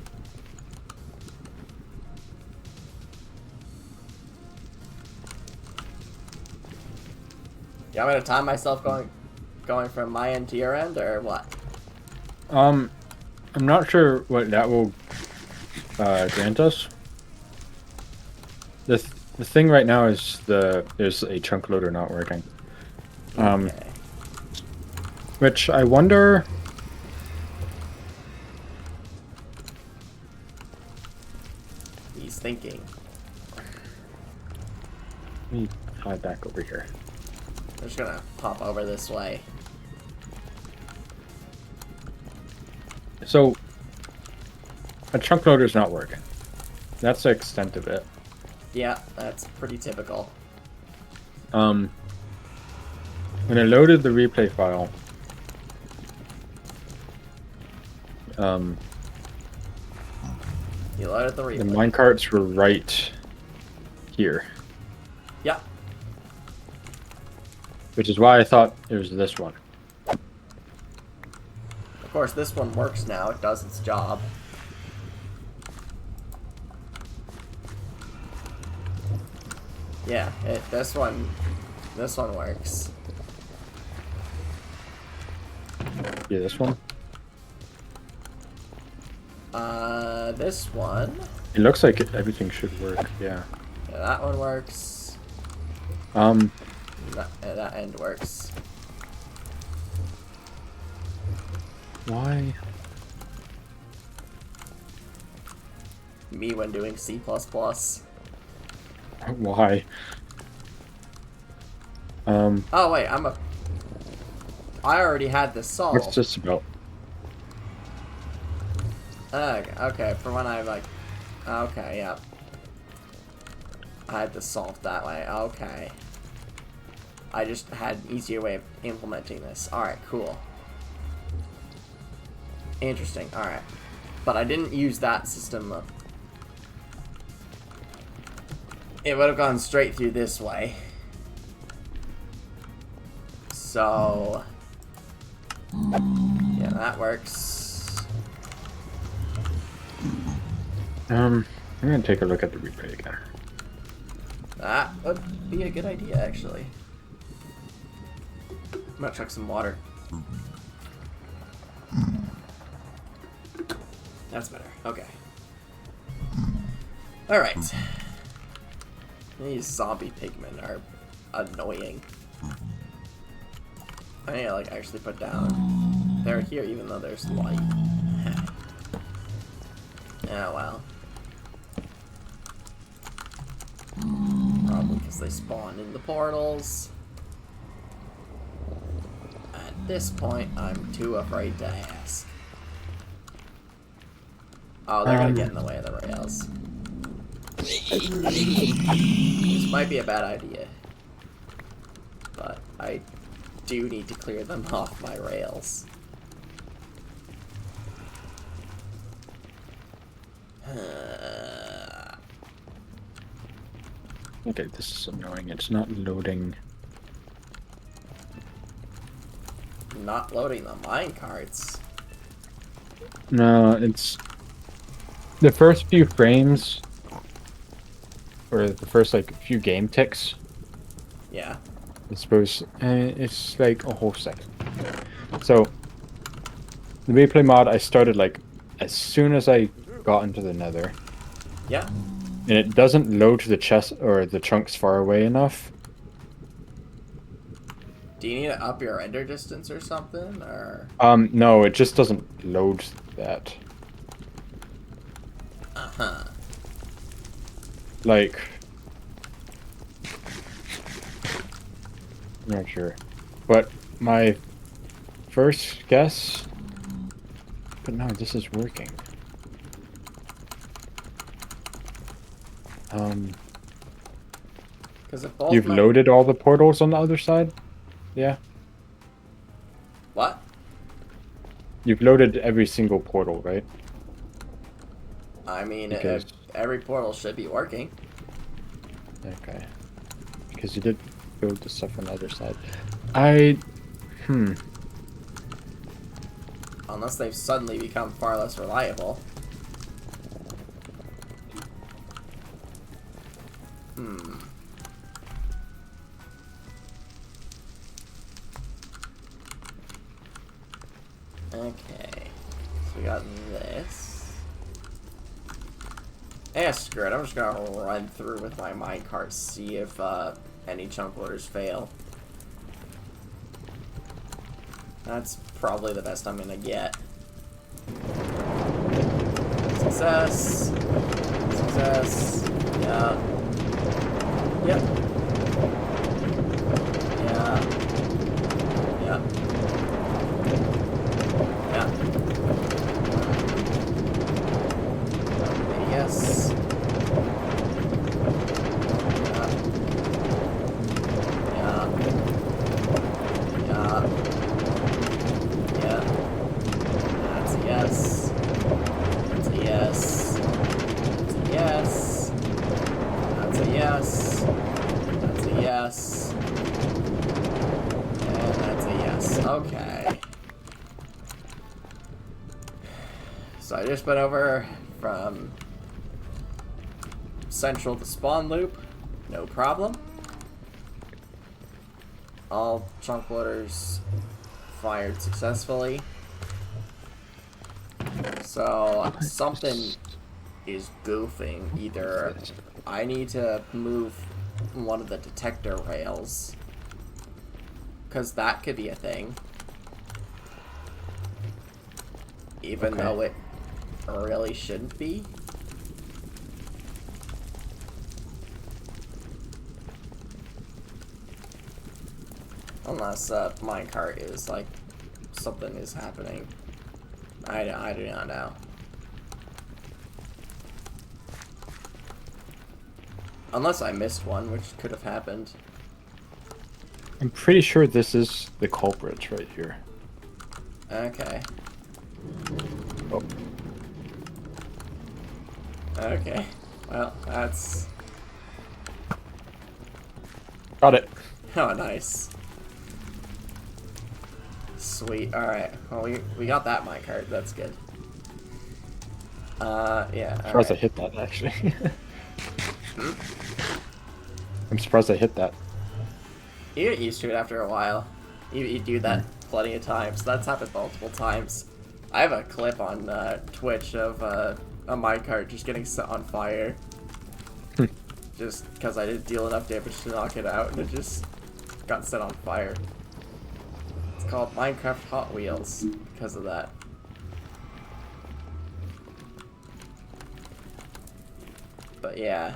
Speaker 1: You want me to time myself going from my end to your end, or what?
Speaker 3: I'm not sure what that will grant us. The thing right now is there's a chunk loader not working.
Speaker 1: Okay.
Speaker 3: Which I wonder.
Speaker 1: He's thinking.
Speaker 3: Let me fly back over here.
Speaker 1: I'm just gonna pop over this way.
Speaker 3: So a chunk loader is not working. That's the extent of it.
Speaker 1: Yeah, that's pretty typical.
Speaker 3: When I loaded the replay file,
Speaker 1: You loaded the
Speaker 3: the
Speaker 1: replay.
Speaker 3: minecarts were right here,
Speaker 1: Yeah.
Speaker 3: which is why I thought it was this one.
Speaker 1: Of course, this one works now. It does its job. Yeah, this one works.
Speaker 3: Yeah, this one.
Speaker 1: This one.
Speaker 3: It looks like everything should work. Yeah.
Speaker 1: Yeah, that one works. That end works.
Speaker 3: Why?
Speaker 1: Me when doing C++.
Speaker 3: Why?
Speaker 1: Oh wait, I already had this solved.
Speaker 3: What's this about?
Speaker 1: Okay, for when I like... Okay, yeah. I had this solved that way, okay. I just had an easier way of implementing this. Alright, cool. Interesting, alright. But I didn't use that system. It would have gone straight through this way. So... Yeah, that works.
Speaker 3: I'm gonna take a look at the replay again.
Speaker 1: That would be a good idea, actually. I'm gonna chuck some water. That's better. Okay. Alright. These zombie pigmen are annoying. I need to, like, actually put down... They're here even though there's light. Oh, well. Probably because they spawn in the portals. At this point, I'm too afraid to ask. Oh, they're gonna get in the way of the rails. This might be a bad idea. But I do need to clear them off my rails.
Speaker 3: Okay, this is annoying. It's not loading.
Speaker 1: Not loading the minecarts.
Speaker 3: No, it's the first few frames, or the first like few game ticks.
Speaker 1: Yeah.
Speaker 3: I suppose it's like a whole second. So the replay mod I started like as soon as I got into the Nether.
Speaker 1: Yeah.
Speaker 3: And it doesn't load to the chest or the chunks far away enough.
Speaker 1: Do you need to up your render distance or something, or?
Speaker 3: No, it just doesn't load that.
Speaker 1: Uh-huh.
Speaker 3: Like, I'm not sure. But my first guess... But no, this is working.
Speaker 1: Because if both
Speaker 3: You've loaded all the portals on the other side? Yeah.
Speaker 1: What?
Speaker 3: You've loaded every single portal, right?
Speaker 1: I mean,
Speaker 3: Because...
Speaker 1: every portal should be working.
Speaker 3: Okay. Because you did build the stuff on the other side.
Speaker 1: Unless they've suddenly become far less reliable. Okay. So we got this. Eh, screw it. I'm just gonna run through with my minecart, see if any chunk loaders fail. That's probably the best I'm gonna get. Success. Success. Yeah. Yep. Yeah. Yeah. Yeah. Okay, yes. Yeah. Yeah. Yeah. Yeah. That's a yes. That's a yes. That's a yes. That's a yes. That's a yes. And that's a yes. Okay. So I just went over from central to spawn loop. No problem. All chunk loaders fired successfully. So something is goofing. Either I need to move one of the detector rails, because that could be a thing, even though it really shouldn't be. Unless minecart is like something is happening. I do not know. Unless I missed one, which could have happened.
Speaker 3: I'm pretty sure this is the culprit right here.
Speaker 1: Okay.
Speaker 3: Oh.
Speaker 1: Okay. Well, that's...
Speaker 3: Got it.
Speaker 1: Oh, nice. Sweet. Alright. Well, we got that minecart. That's good. Yeah.
Speaker 3: I'm surprised I hit that, actually. I'm surprised I hit that.
Speaker 1: You get used to it after a while. You do that plenty of times. That's happened multiple times. I have a clip on Twitch of a minecart just getting set on fire. Just because I didn't deal enough damage to knock it out, and it just got set on fire. It's called Minecraft Hot Wheels because of that. But yeah.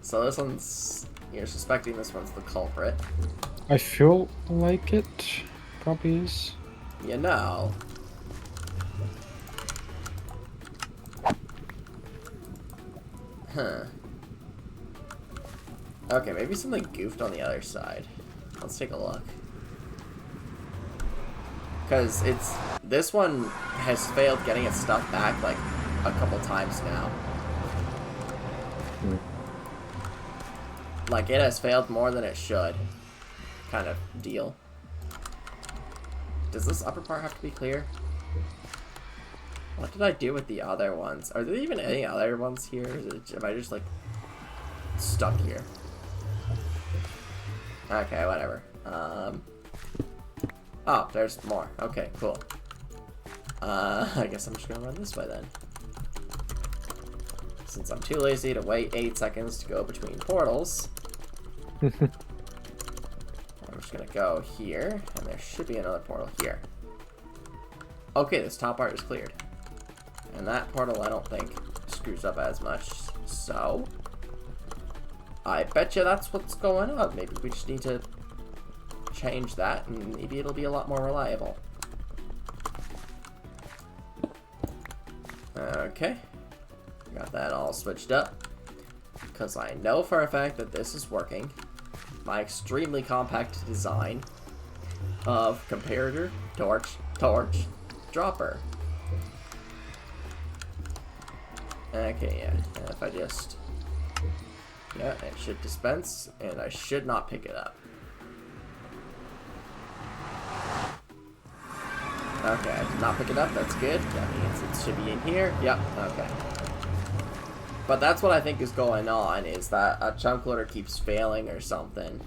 Speaker 1: So this one's... You're suspecting this one's the culprit.
Speaker 3: I feel like it probably is.
Speaker 1: You know. Huh. Okay, maybe something goofed on the other side. Let's take a look. Because it's... This one has failed getting its stuff back, like, a couple times now. Like, it has failed more than it should. Kind of deal. Does this upper part have to be clear? What did I do with the other ones? Are there even any other ones here? Am I just, like, stuck here? Okay, whatever. Oh, there's more. Okay, cool. I guess I'm just gonna run this way then. Since I'm too lazy to wait 8 seconds to go between portals. I'm just gonna go here, and there should be another portal here. Okay, this top part is cleared. And that portal I don't think screws up as much, so... I bet you that's what's going on. Maybe we just need to change that, and maybe it'll be a lot more reliable. Okay. Got that all switched up. Because I know for a fact that this is working. My extremely compact design of comparator, torch, dropper. Okay, yeah. And if I just... Yeah, it should dispense, and I should not pick it up. Okay, I did not pick it up. That's good. That means it should be in here. Yep, okay. But that's what I think is going on, is that a chunk loader keeps failing or something.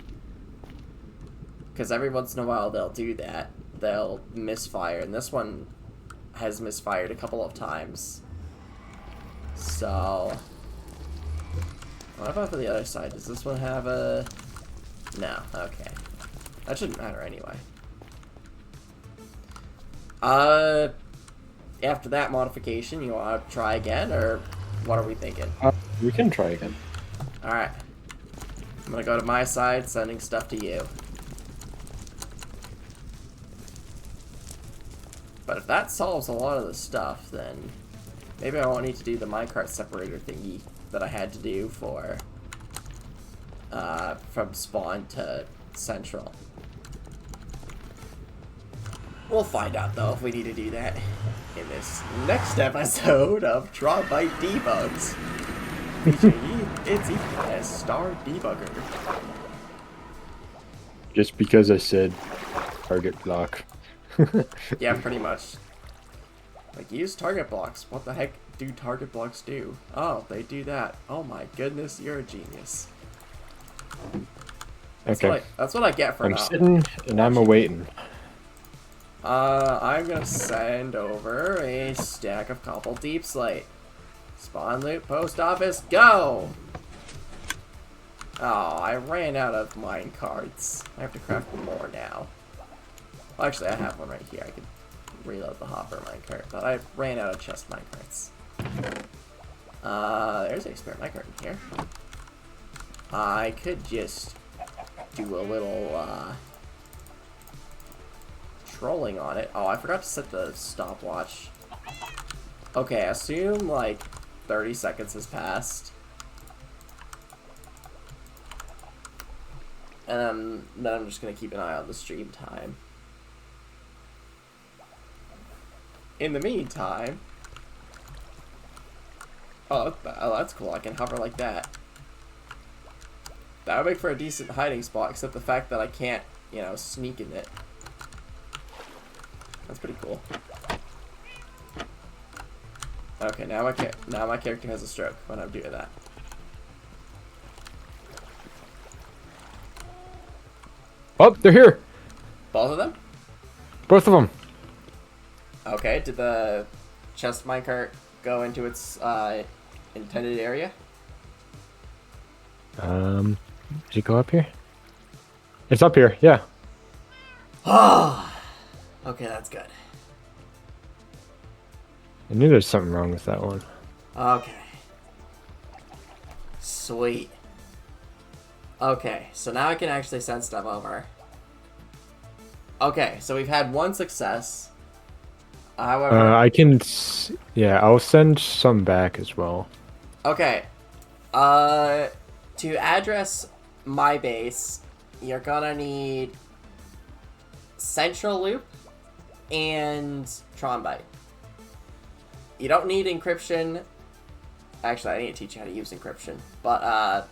Speaker 1: Because every once in a while they'll do that. They'll misfire, and this one has misfired a couple of times. So, what about for the other side? Does this one have a... No, okay. That shouldn't matter anyway. After that modification, you want to try again, or what are we thinking?
Speaker 3: We can try again.
Speaker 1: Alright. I'm gonna go to my side, sending stuff to you. But if that solves a lot of the stuff, then maybe I won't need to do the minecart separator thingy that I had to do for from spawn to central. We'll find out though if we need to do that in this next episode of Tronbite Debugs. Featuring it's a star debugger.
Speaker 3: Just because I said target block.
Speaker 1: Yeah, pretty much. Like, use target blocks. What the heck do target blocks do? Oh, they do that. Oh my goodness, you're a genius.
Speaker 3: Okay.
Speaker 1: That's what I get for
Speaker 3: I'm
Speaker 1: not.
Speaker 3: sitting and I'm awaiting.
Speaker 1: I'm gonna send over a stack of cobble deep slate. Spawn loot, post office, go! Oh, I ran out of mine cards. I have to craft more now. Well, actually, I have one right here. I could reload the hopper minecart, but I ran out of chest minecarts. There's a spare minecart in here. I could just do a little, trolling on it. Oh, I forgot to set the stopwatch. Okay, assume, like, 30 seconds has passed. And then I'm just gonna keep an eye on the stream time. In the meantime... Oh, that's cool. I can hover like that. That would make for a decent hiding spot, except the fact that I can't, you know, sneak in it. That's pretty cool. Okay, now my character has a stroke when I'm doing that.
Speaker 3: Oh, they're here!
Speaker 1: Both of them?
Speaker 3: Both of them!
Speaker 1: Okay, did the chest minecart go into its intended area?
Speaker 3: Did it go up here? It's up here, yeah.
Speaker 1: Ah, okay, that's good.
Speaker 3: I knew there's something wrong with that one.
Speaker 1: Okay. Sweet. Okay, so now I can actually send stuff over. Okay, so we've had one success. However...
Speaker 3: I can... Yeah, I'll send some back as well.
Speaker 1: Okay. To address my base, you're gonna need Central Loop and Tronbite. You don't need encryption. Actually, I need to teach you how to use encryption. But,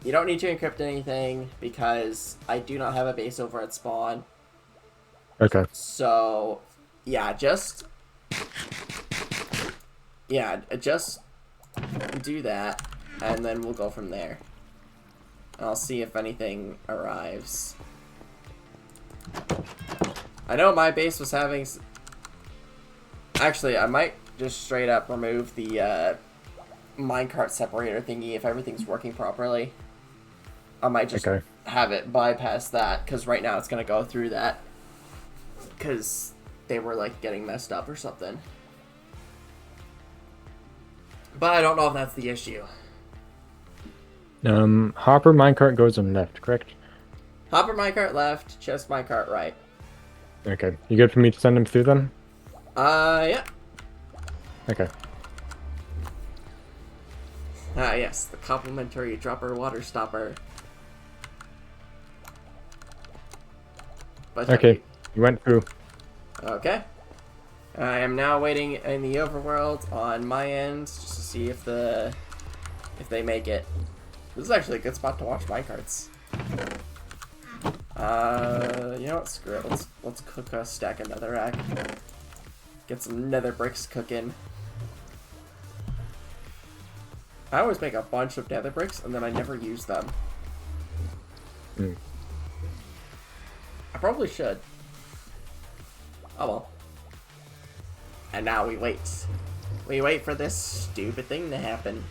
Speaker 1: you don't need to encrypt anything because I do not have a base over at spawn.
Speaker 3: Okay.
Speaker 1: So, yeah, just do that, and then we'll go from there. I'll see if anything arrives. I know my base was having... Actually, I might just straight up remove the minecart separator thingy if everything's working properly. I might just have it bypass that, because right now it's going to go through that. Because they were, like, getting messed up or something. But I don't know if that's the issue.
Speaker 3: Hopper minecart goes on left, correct?
Speaker 1: Hopper minecart left, chest minecart right.
Speaker 3: Okay. You good for me to send them through then?
Speaker 1: Yeah.
Speaker 3: Okay.
Speaker 1: Ah, yes, the complimentary dropper water stopper. But
Speaker 3: Okay, you went through.
Speaker 1: Okay. I am now waiting in the overworld on my end just to see if they make it. This is actually a good spot to watch minecarts. You know what? Screw it. Let's cook a stack of netherrack. Get some nether bricks cooking. I always make a bunch of nether bricks and then I never use them. I probably should. Oh well. And now we wait. We wait for this stupid thing to happen.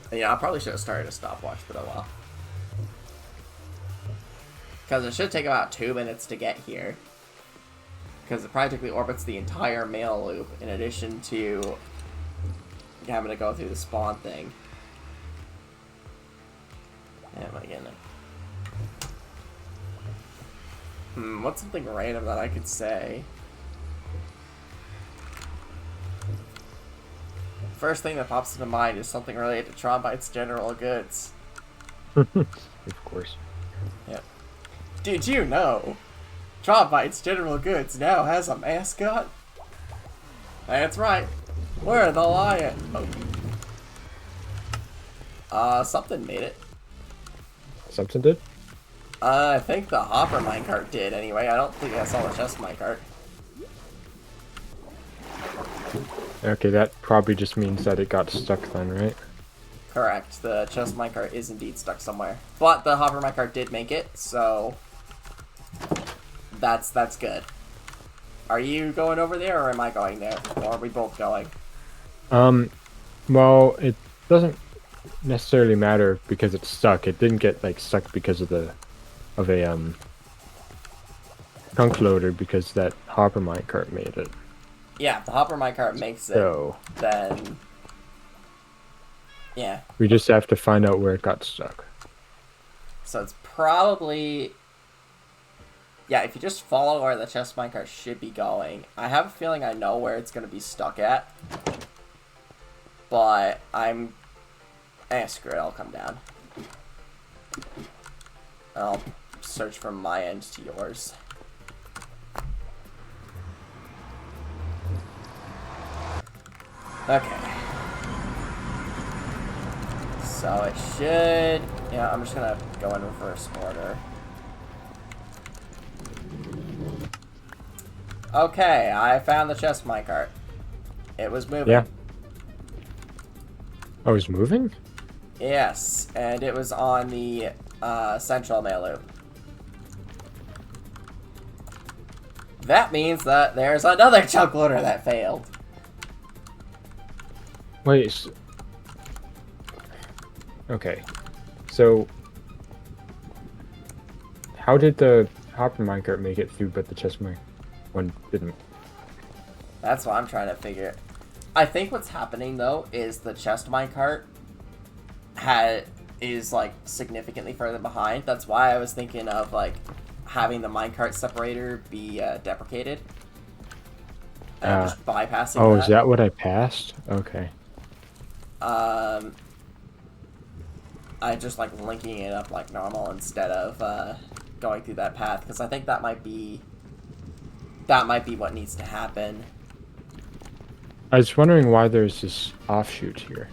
Speaker 1: Yeah, I probably should have started a stopwatch, but oh well. Because it should take about 2 minutes to get here. Because it practically orbits the entire mail loop, in addition to having to go through the spawn thing. Yeah, am I getting it? What's something random that I could say? First thing that pops into mind is something related to Trombite's General Goods.
Speaker 3: Of course.
Speaker 1: Yep. Did you know Trombite's General Goods now has a mascot? That's right. We're the lion. Oh. Something made it.
Speaker 3: Something did?
Speaker 1: I think the hopper minecart did anyway. I don't think I saw the chest minecart.
Speaker 3: Okay, that probably just means that it got stuck then, right?
Speaker 1: Correct. The chest minecart is indeed stuck somewhere. But the hopper minecart did make it, so that's good. Are you going over there or am I going there? Or are we both going?
Speaker 3: Well, it doesn't necessarily matter because it's stuck. It didn't get like stuck because of a trunk loader, because that hopper minecart made it.
Speaker 1: Yeah, if the hopper minecart makes it,
Speaker 3: So
Speaker 1: then yeah.
Speaker 3: we just have to find out where it got stuck.
Speaker 1: So it's probably, yeah, if you just follow where the chest minecart should be going. I have a feeling I know where it's going to be stuck at. But screw it, I'll come down. I'll search from my end to yours. Okay. So it should... Yeah, I'm just gonna go in reverse order. Okay, I found the chest minecart. It was moving.
Speaker 3: Yeah. Oh, it was moving?
Speaker 1: Yes, and it was on the central mail loop. That means that there's another chunk loader that failed.
Speaker 3: Wait. Okay. So, how did the hopper minecart make it through, but the chest minecart one didn't?
Speaker 1: That's what I'm trying to figure. I think what's happening though is the chest minecart is like significantly further behind. That's why I was thinking of like having the minecart separator be deprecated and just bypassing.
Speaker 3: Oh,
Speaker 1: that.
Speaker 3: is that what I passed? Okay.
Speaker 1: I just like linking it up like normal instead of going through that path, because I think that might be what needs to happen.
Speaker 3: I was wondering why there's this offshoot here.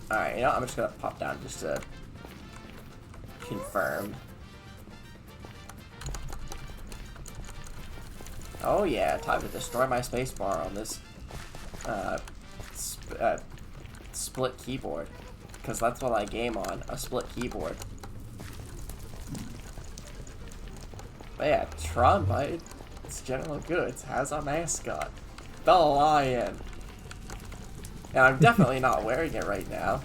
Speaker 1: Alright, you know, I'm just gonna pop down just to confirm. Oh yeah, time to destroy my spacebar on this split keyboard. Because that's what I game on, a split keyboard. But yeah, Trombite's General Goods has a mascot. The lion. And I'm definitely not wearing it right now.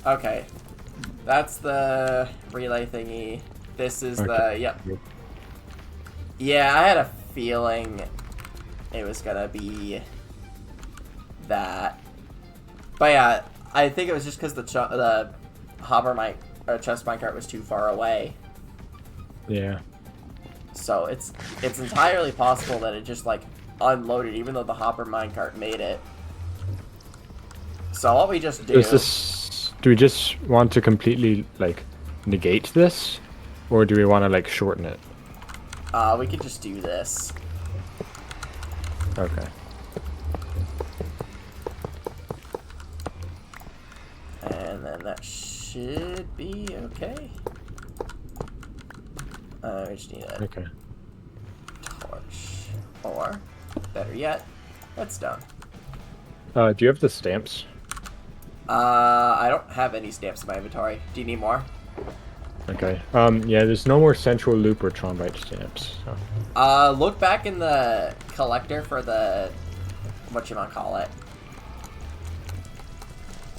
Speaker 1: Okay. That's the relay thingy. This is the... Yep. Yeah, I had a feeling it was gonna be that. But yeah, I think it was just because the hopper chest minecart was too far away.
Speaker 3: Yeah.
Speaker 1: So it's entirely possible that it just like unloaded, even though the hopper minecart made it. So what we just do...
Speaker 3: Do we just want to completely like negate this, or do we want to like shorten it?
Speaker 1: We could just do this.
Speaker 3: Okay.
Speaker 1: And then that should be okay. We just need a torch. Or, better yet, redstone.
Speaker 3: Do you have the stamps?
Speaker 1: I don't have any stamps in my inventory. Do you need more?
Speaker 3: Okay. Yeah, there's no more central loop or trombite stamps. So.
Speaker 1: Look back in the collector for the whatchamacallit.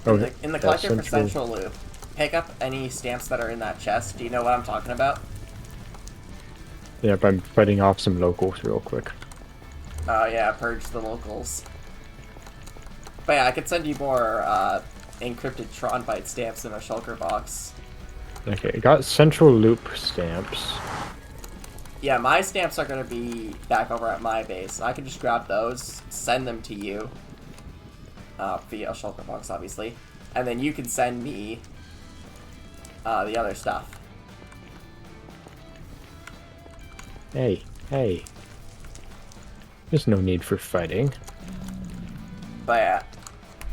Speaker 3: Okay.
Speaker 1: In the collector for Central Loop, pick up any stamps that are in that chest. Do you know what I'm talking about?
Speaker 3: Yep, I'm fighting off some locals real quick.
Speaker 1: Oh yeah, purge the locals. But yeah, I could send you more encrypted Tron Byte stamps in a shulker box.
Speaker 3: Okay, I got central loop stamps.
Speaker 1: Yeah, my stamps are gonna be back over at my base. I can just grab those, send them to you. Via a shulker box, obviously. And then you can send me the other stuff.
Speaker 3: Hey, hey. There's no need for fighting.
Speaker 1: But yeah,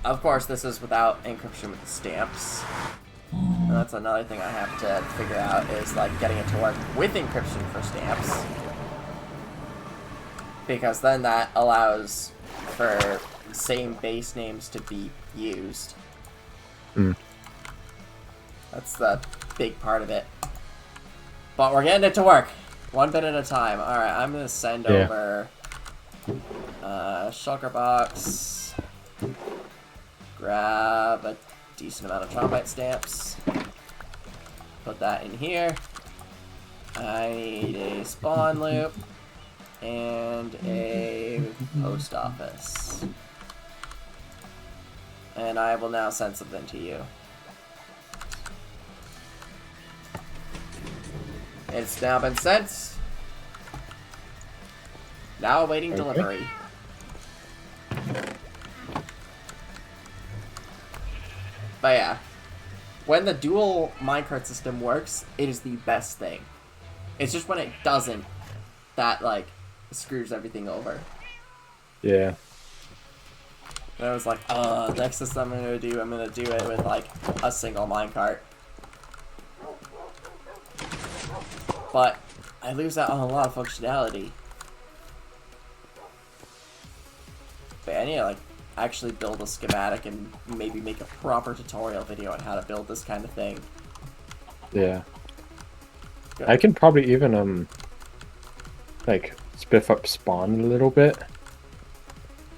Speaker 1: of course, this is without encryption with the stamps. And that's another thing I have to figure out is like getting it to work with encryption for stamps. Because then that allows for same base names to be used.
Speaker 3: Mm.
Speaker 1: That's the big part of it. But we're getting it to work. One bit at a time. Alright, I'm gonna send over shulker box. Grab a decent amount of trombite stamps. Put that in here. I need a spawn loop. And a post office. And I will now send something to you. It's now been sent. Now awaiting delivery. But yeah, when the dual minecart system works, it is the best thing. It's just when it doesn't that, like, screws everything over.
Speaker 3: Yeah.
Speaker 1: And I was like, next system I'm gonna do it with, like, a single minecart. But I lose out on a lot of functionality. But I need to, like, actually build a schematic and maybe make a proper tutorial video on how to build this kind of thing.
Speaker 3: Yeah.
Speaker 1: Good.
Speaker 3: I can probably even, like, spiff up spawn a little bit.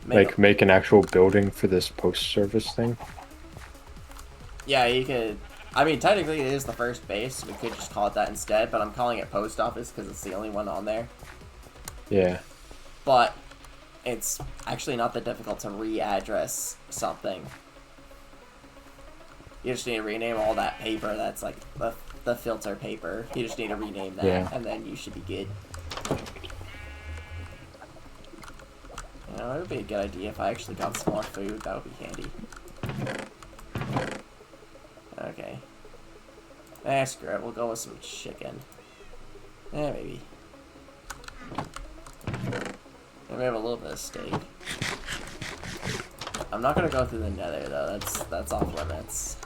Speaker 3: Like, make an actual building for this post service thing.
Speaker 1: Yeah, you could... I mean, technically it is the first base. We could just call it that instead, but I'm calling it post office because it's the only one on there.
Speaker 3: Yeah.
Speaker 1: But it's actually not that difficult to re-address something. You just need to rename all that paper that's like the filter paper. You just need to rename that, and then you should be good. You know, it would be a good idea if I actually got some more food. That would be handy. Okay. Screw it. We'll go with some chicken. Maybe. Maybe have a little bit of steak. I'm not gonna go through the nether though. That's off limits.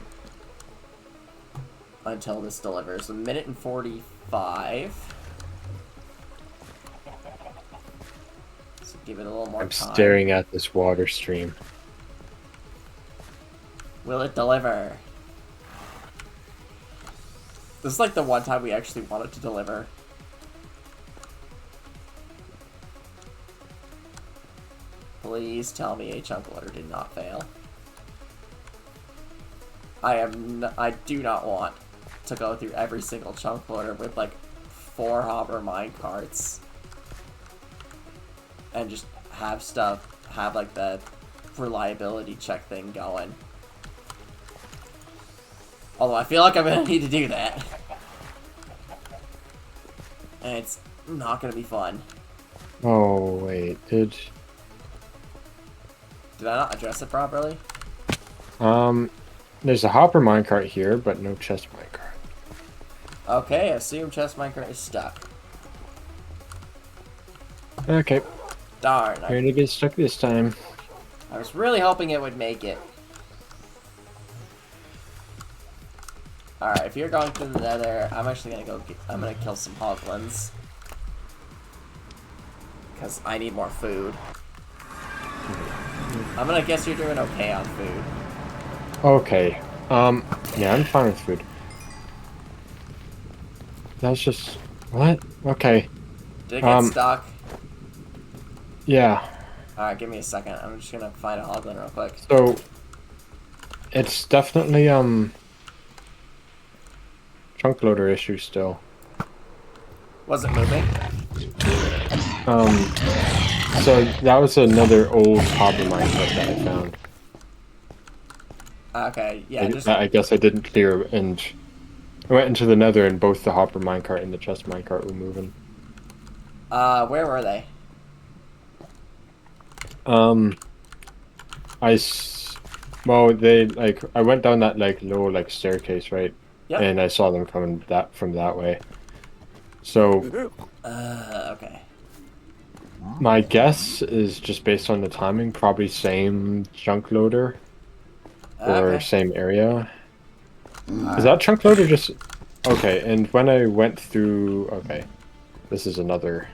Speaker 1: Until this delivers. 1:45. So give it a little more time.
Speaker 3: I'm staring at this water stream.
Speaker 1: Will it deliver? This is like the one time we actually wanted to deliver. Please tell me a chunk loader did not fail. I do not want to go through every single chunk loader with like 4 hopper mine carts and just have like the reliability check thing going. Although I feel like I'm gonna need to do that. And it's not gonna be fun.
Speaker 3: Oh, wait, Did
Speaker 1: I not address it properly?
Speaker 3: There's a hopper minecart here, but no chest minecart.
Speaker 1: Okay, assume chest minecart is stuck.
Speaker 3: Okay.
Speaker 1: Darn.
Speaker 3: Here to get stuck this time.
Speaker 1: I was really hoping it would make it. Alright, if you're going through the nether, I'm actually gonna I'm gonna kill some hoglins. Because I need more food. I'm gonna guess you're doing okay on food.
Speaker 3: Okay. Yeah, I'm fine with food. That's just what? Okay.
Speaker 1: Did it get
Speaker 3: Um,
Speaker 1: stuck?
Speaker 3: yeah.
Speaker 1: Alright, give me a second. I'm just gonna find a hoglin real quick.
Speaker 3: So it's definitely chunk loader issue still.
Speaker 1: Was it moving?
Speaker 3: Um, so that was another old copper minecart that I found.
Speaker 1: Okay, yeah, just
Speaker 3: That I guess I didn't clear, and I went into the nether, and both the hopper minecart and the chest minecart were moving.
Speaker 1: where were they?
Speaker 3: Um, well, they like I went down that like low like staircase, right?
Speaker 1: Yep.
Speaker 3: And I saw them coming from that way. So
Speaker 1: Okay.
Speaker 3: my guess is just based on the timing, probably same chunk loader or
Speaker 1: Okay.
Speaker 3: same area. Is
Speaker 1: Alright.
Speaker 3: that chunk loader just okay? And when I went through, okay, this is another.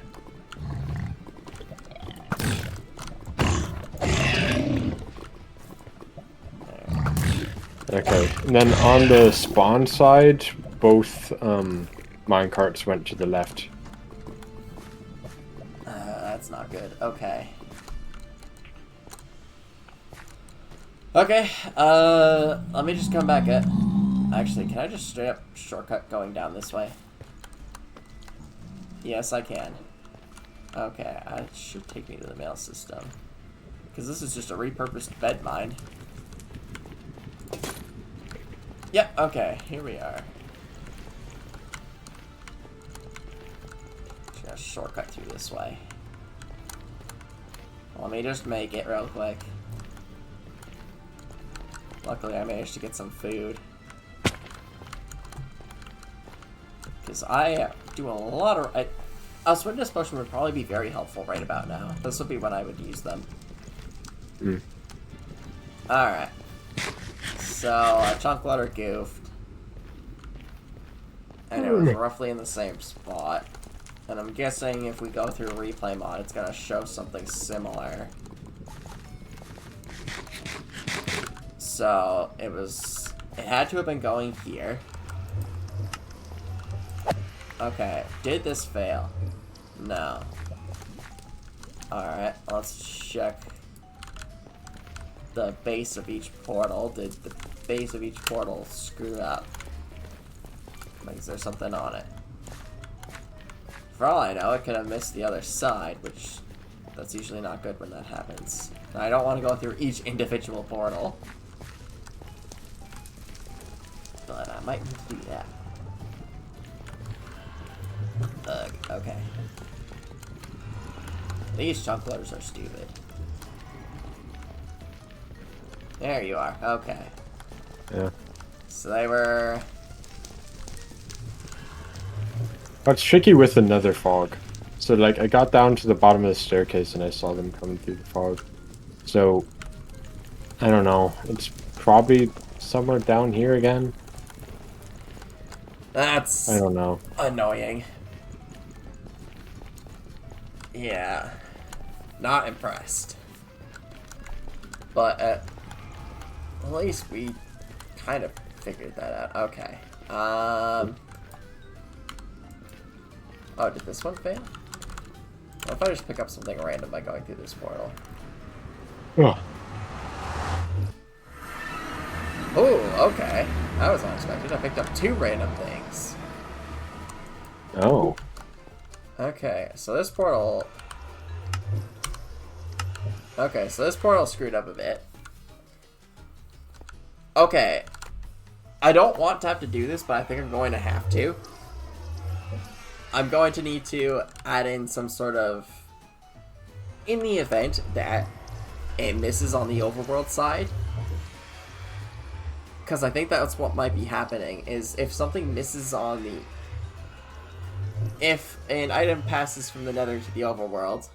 Speaker 3: Okay, and then on the spawn side, both minecarts went to the left.
Speaker 1: That's not good. Okay. Okay, let me just come back at... Actually, can I just straight up shortcut going down this way? Yes, I can. Okay, it should take me to the mail system. Because this is just a repurposed bed mine. Yep, okay, here we are. Just gonna shortcut through this way. Let me just make it real quick. Luckily, I managed to get some food. Because I do a lot of... A swiftness potion would probably be very helpful right about now. This would be when I would use them.
Speaker 3: Mm.
Speaker 1: Alright. So, chunk loader goofed. And it was roughly in the same spot. And I'm guessing if we go through replay mod, it's gonna show something similar. So, it had to have been going here. Okay, did this fail? No. Alright, let's check the base of each portal. Did the base of each portal screw up? Like, is there something on it? For all I know, it could have missed the other side, which that's usually not good when that happens. And I don't want to go through each individual portal. But I might need to do that. Ugh, okay. These chunk loaders are stupid. There you are, okay.
Speaker 3: Yeah.
Speaker 1: So they were...
Speaker 3: It's tricky with the nether fog. So, like, I got down to the bottom of the staircase and I saw them coming through the fog. So, I don't know. It's probably somewhere down here again.
Speaker 1: That's
Speaker 3: I don't know.
Speaker 1: annoying. Yeah. Not impressed. But at least we kind of figured that out. Okay. Oh, did this one fail? What if I just pick up something random by going through this portal?
Speaker 3: Oh.
Speaker 1: Oh, okay. That was unexpected. I picked up 2 random things.
Speaker 3: Oh.
Speaker 1: Okay, so this portal... Okay, so this portal screwed up a bit. Okay. I don't want to have to do this, but I think I'm going to have to. I'm going to need to add in some sort of... In the event that it misses on the overworld side. Because I think that's what might be happening, is if something misses on the... If an item passes from the nether to the overworld,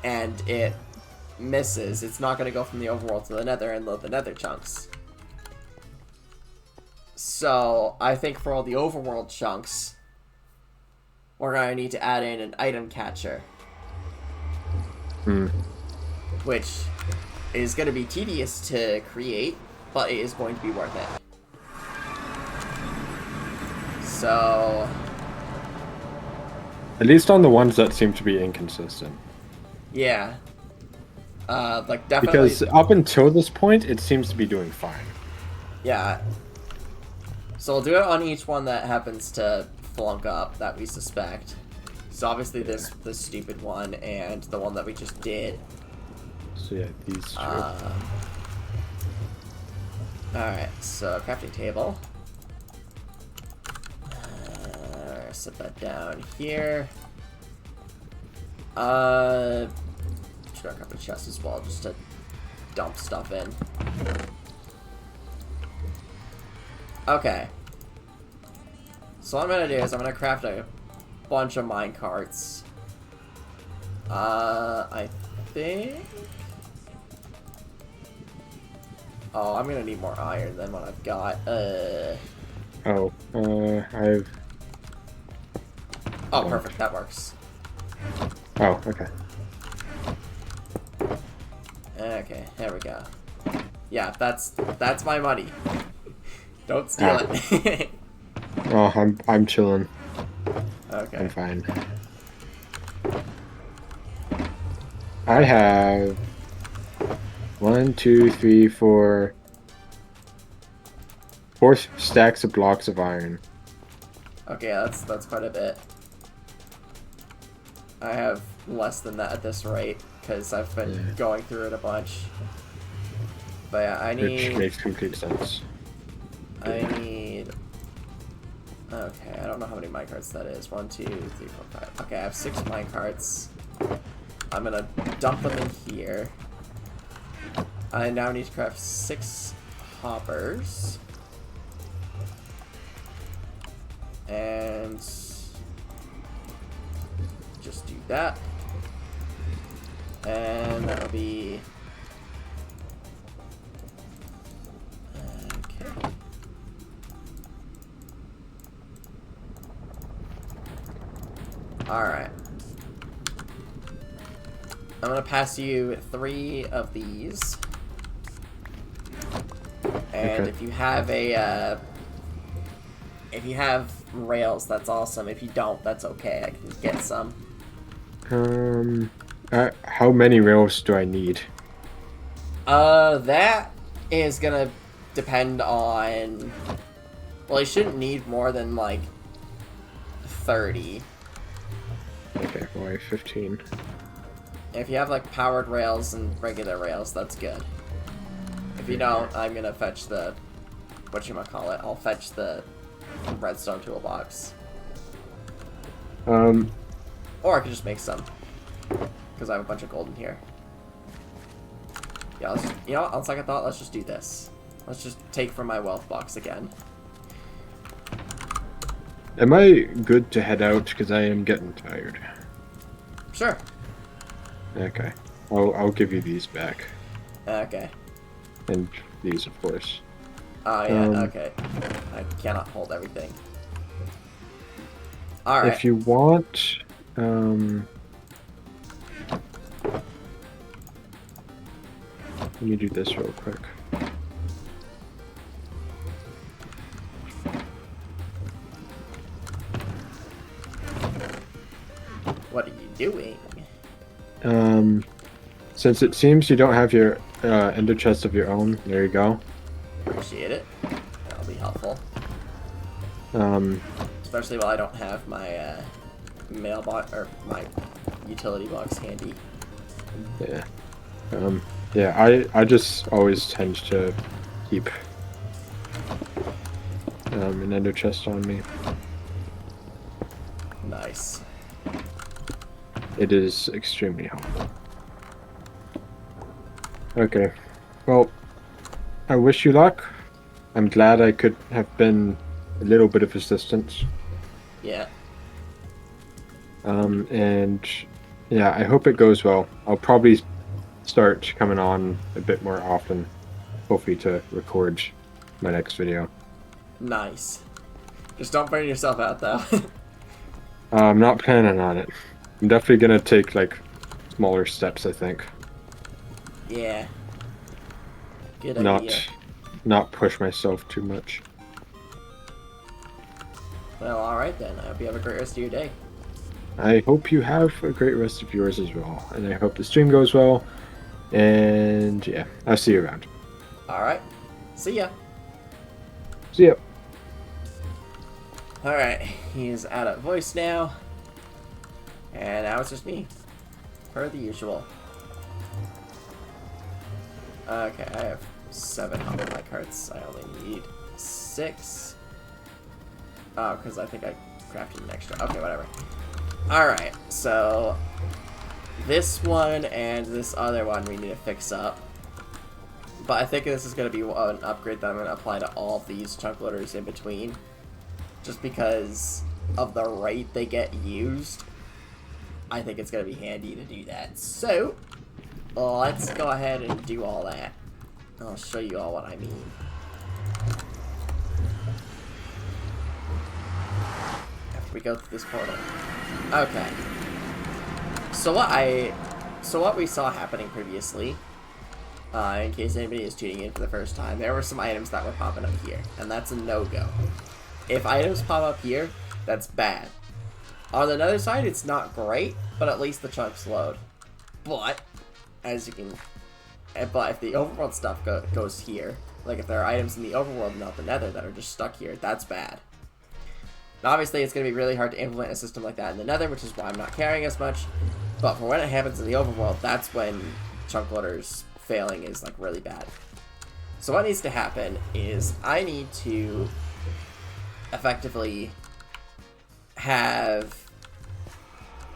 Speaker 1: and it misses, it's not going to go from the overworld to the nether and load the nether chunks. So, I think for all the overworld chunks, we're going to need to add in an item catcher.
Speaker 3: Hmm.
Speaker 1: Which is going to be tedious to create, but it is going to be worth it. So...
Speaker 3: At least on the ones that seem to be inconsistent.
Speaker 1: Yeah. Like, definitely...
Speaker 3: Because up until this point, it seems to be doing fine.
Speaker 1: Yeah. So we'll do it on each one that happens to flunk up that we suspect. So obviously this stupid one and the one that we just did.
Speaker 3: So yeah, these two.
Speaker 1: Alright, so crafting table. Set that down here. Just gonna grab a chest as well, just to dump stuff in. Okay. So what I'm gonna do is I'm gonna craft a bunch of mine carts. I think... Oh, I'm gonna need more iron than what I've got.
Speaker 3: I've...
Speaker 1: Oh, perfect, that works.
Speaker 3: Oh, okay.
Speaker 1: Okay, there we go. Yeah, that's my money. Don't steal it.
Speaker 3: Oh, I'm chilling.
Speaker 1: Okay.
Speaker 3: I'm fine. I have 1, 2, 3, 4 stacks of blocks of iron.
Speaker 1: Okay, that's quite a bit. I have less than that at this rate because I've been going through it a bunch. But yeah, I need.
Speaker 3: Which makes complete sense.
Speaker 1: I need. Okay, I don't know how many minecarts that is. 1, 2, 3, 4, 5. Okay, I have 6 minecarts. I'm gonna dump them in here. I now need to craft 6 hoppers. And just do that. And that'll be... Okay. Alright. I'm gonna pass you 3 of these. And
Speaker 3: Okay.
Speaker 1: if you have a, if you have rails, that's awesome. If you don't, that's okay. I can get some.
Speaker 3: How many rails do I need?
Speaker 1: That is gonna depend on... Well, you shouldn't need more than, like, 30.
Speaker 3: Okay, well, I have 15.
Speaker 1: If you have, like, powered rails and regular rails, that's good. If you don't, I'm gonna fetch the... Whatchamacallit? I'll fetch the redstone toolbox. Or I could just make some. Because I have a bunch of gold in here. Yeah, let's just, you know what? On second thought, let's just do this. Let's just take from my wealth box again.
Speaker 3: Am I good to head out? Because I am getting tired.
Speaker 1: Sure.
Speaker 3: Okay. I'll give you these back.
Speaker 1: Okay.
Speaker 3: And these, of course.
Speaker 1: Oh, yeah, okay. I cannot hold everything. Alright.
Speaker 3: If you want, let me do this real quick.
Speaker 1: What are you doing?
Speaker 3: Since it seems you don't have your ender chest of your own, there you go.
Speaker 1: Appreciate it. That'll be helpful.
Speaker 3: Um,
Speaker 1: Especially while I don't have my mailbox or my utility box handy.
Speaker 3: yeah. Yeah, I just always tend to keep an ender chest on me.
Speaker 1: Nice.
Speaker 3: It is extremely helpful. Okay. Well, I wish you luck. I'm glad I could have been a little bit of assistance.
Speaker 1: Yeah.
Speaker 3: And yeah, I hope it goes well. I'll probably start coming on a bit more often, hopefully to record my next video.
Speaker 1: Nice. Just don't burn yourself out, though.
Speaker 3: I'm not planning on it. I'm definitely gonna take like smaller steps, I think.
Speaker 1: Yeah. Good idea.
Speaker 3: Not push myself too much.
Speaker 1: Well, alright then. I hope you have a great rest of your day.
Speaker 3: I hope you have a great rest of yours as well, and I hope the stream goes well. And yeah, I'll see you around.
Speaker 1: Alright. See ya.
Speaker 3: See ya.
Speaker 1: Alright, he's out of voice now. And now it's just me. Per the usual. Okay, I have 7 on my carts. I only need 6. Oh, because I think I crafted an extra. Okay, whatever. Alright, so this one and this other one we need to fix up. But I think this is going to be an upgrade that I'm going to apply to all of these chunk loaders in between. Just because of the rate they get used, I think it's going to be handy to do that. So, let's go ahead and do all that. I'll show you all what I mean. After we go through this portal. Okay. So what we saw happening previously, in case anybody is tuning in for the first time, there were some items that were popping up here, and that's a no-go. If items pop up here, that's bad. On the other side, it's not great, but at least the chunks load. But, as you can... But if the overworld stuff goes here, like if there are items in the overworld and not the nether that are just stuck here, that's bad. Now, obviously, it's going to be really hard to implement a system like that in the nether, which is why I'm not caring as much. But for when it happens in the overworld, that's when chunk loaders failing is like really bad. So what needs to happen is I need to effectively have...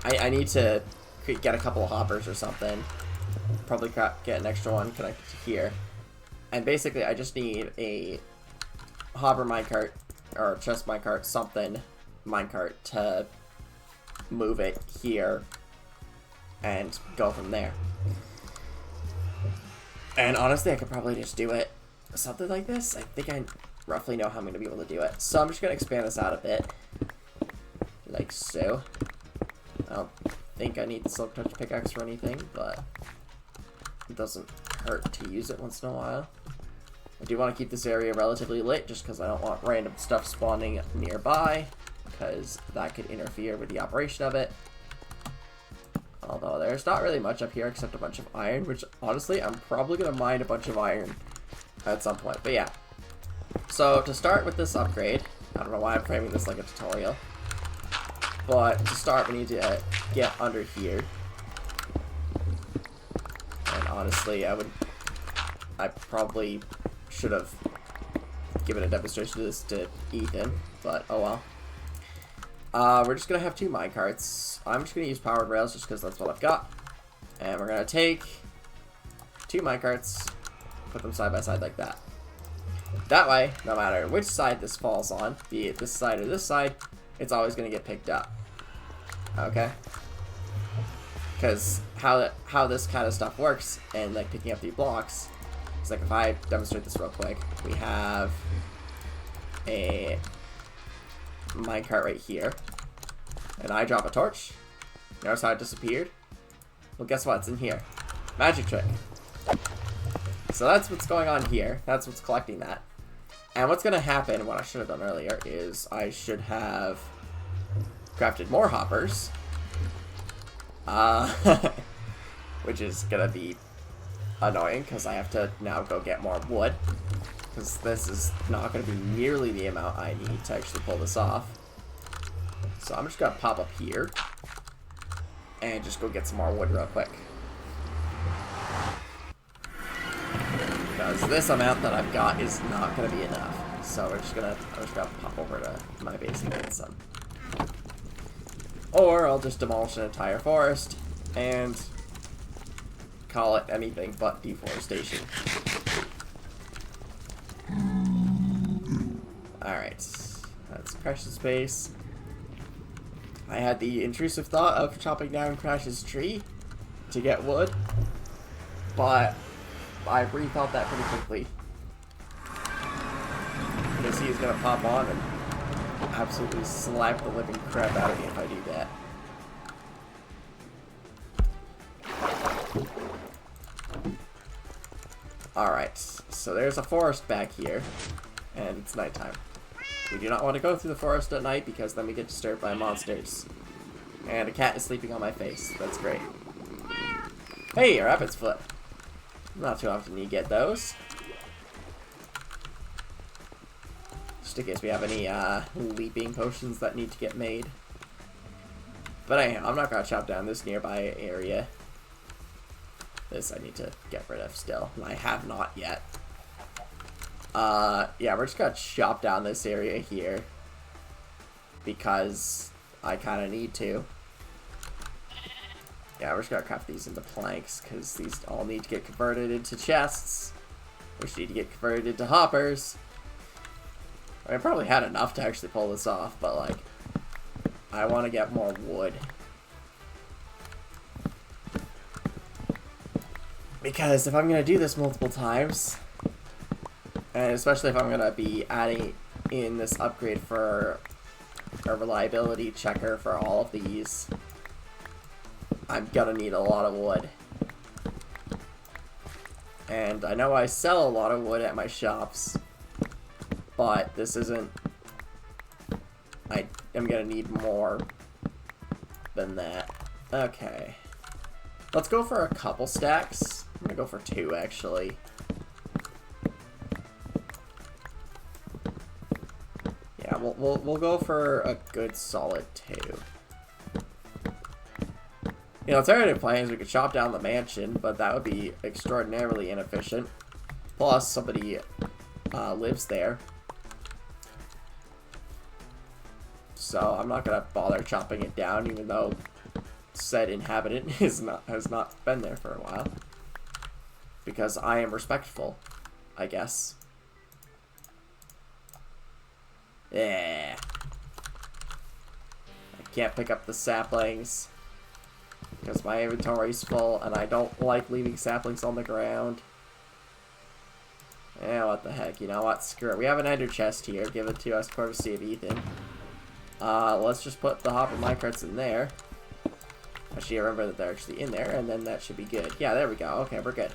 Speaker 1: I need to get a couple of hoppers or something. Probably get an extra one connected to here. And basically, I just need a hopper minecart, or chest minecart, something minecart to move it here and go from there. And honestly, I could probably just do it something like this. I think I roughly know how I'm going to be able to do it. So I'm just going to expand this out a bit. Like so. I don't think I need the silk touch pickaxe or anything, but it doesn't hurt to use it once in a while. I do want to keep this area relatively lit just because I don't want random stuff spawning nearby, because that could interfere with the operation of it. Although there's not really much up here except a bunch of iron, which honestly I'm probably going to mine a bunch of iron at some point. But yeah, so to start with this upgrade, I don't know why I'm framing this like a tutorial, but to start we need to get under here. And honestly, I probably should have given a demonstration of this to Ethan, but oh well. We're just going to have 2 minecarts. I'm just going to use powered rails just because that's what I've got. And we're going to take 2 minecarts, put them side by side like that. That way, no matter which side this falls on, be it this side or this side, it's always going to get picked up. Okay? Because how this kind of stuff works, and like picking up the blocks, is like if I demonstrate this real quick, we have a minecart right here, and I drop a torch. Notice how it disappeared? Well, guess what? It's in here. Magic trick. So that's what's going on here. That's what's collecting that. And what's going to happen, what I should have done earlier, is I should have crafted more hoppers. Which is going to be annoying, because I have to now go get more wood. Because this is not going to be nearly the amount I need to actually pull this off. So I'm just going to pop up here and just go get some more wood real quick. Because this amount that I've got is not going to be enough. So I'm just going to pop over to my base and get some. Or I'll just demolish an entire forest and call it anything but deforestation. Alright, that's Crash's base. I had the intrusive thought of chopping down Crash's tree to get wood, but I rethought that pretty quickly. Because he's gonna pop on and absolutely slap the living crap out of me if I do that. Alright, so there's a forest back here, and it's nighttime. We do not want to go through the forest at night because then we get disturbed by monsters. And a cat is sleeping on my face. That's great. Hey, a rabbit's foot. Not too often you get those. Just in case we have any leaping potions that need to get made. But anyhow, I'm not going to chop down this nearby area. This I need to get rid of still. I have not yet. Yeah, we're just going to chop down this area here. Because I kind of need to. Yeah, we're just going to craft these into planks. Because these all need to get converted into chests. Which need to get converted into hoppers. I probably had enough to actually pull this off. But like, I want to get more wood. Because if I'm going to do this multiple times, and especially if I'm going to be adding in this upgrade for a reliability checker for all of these, I'm going to need a lot of wood. And I know I sell a lot of wood at my shops, but this isn't... I am going to need more than that. Okay. Let's go for a couple stacks. I'm going to go for 2, actually. Yeah, we'll go for a good solid 2. You know, alternative plan is we could chop down the mansion, but that would be extraordinarily inefficient. Plus, somebody lives there. So I'm not gonna bother chopping it down, even though said inhabitant has not been there for a while. Because I am respectful, I guess. Yeah. I can't pick up the saplings because my inventory's full, and I don't like leaving saplings on the ground. Yeah, what the heck, you know what, screw it. We have an ender chest here, give it to us courtesy of Ethan. Let's just put the hopper minecarts in there. Actually, I remember that they're actually in there, and then that should be good. Yeah, there we go. Okay, we're good.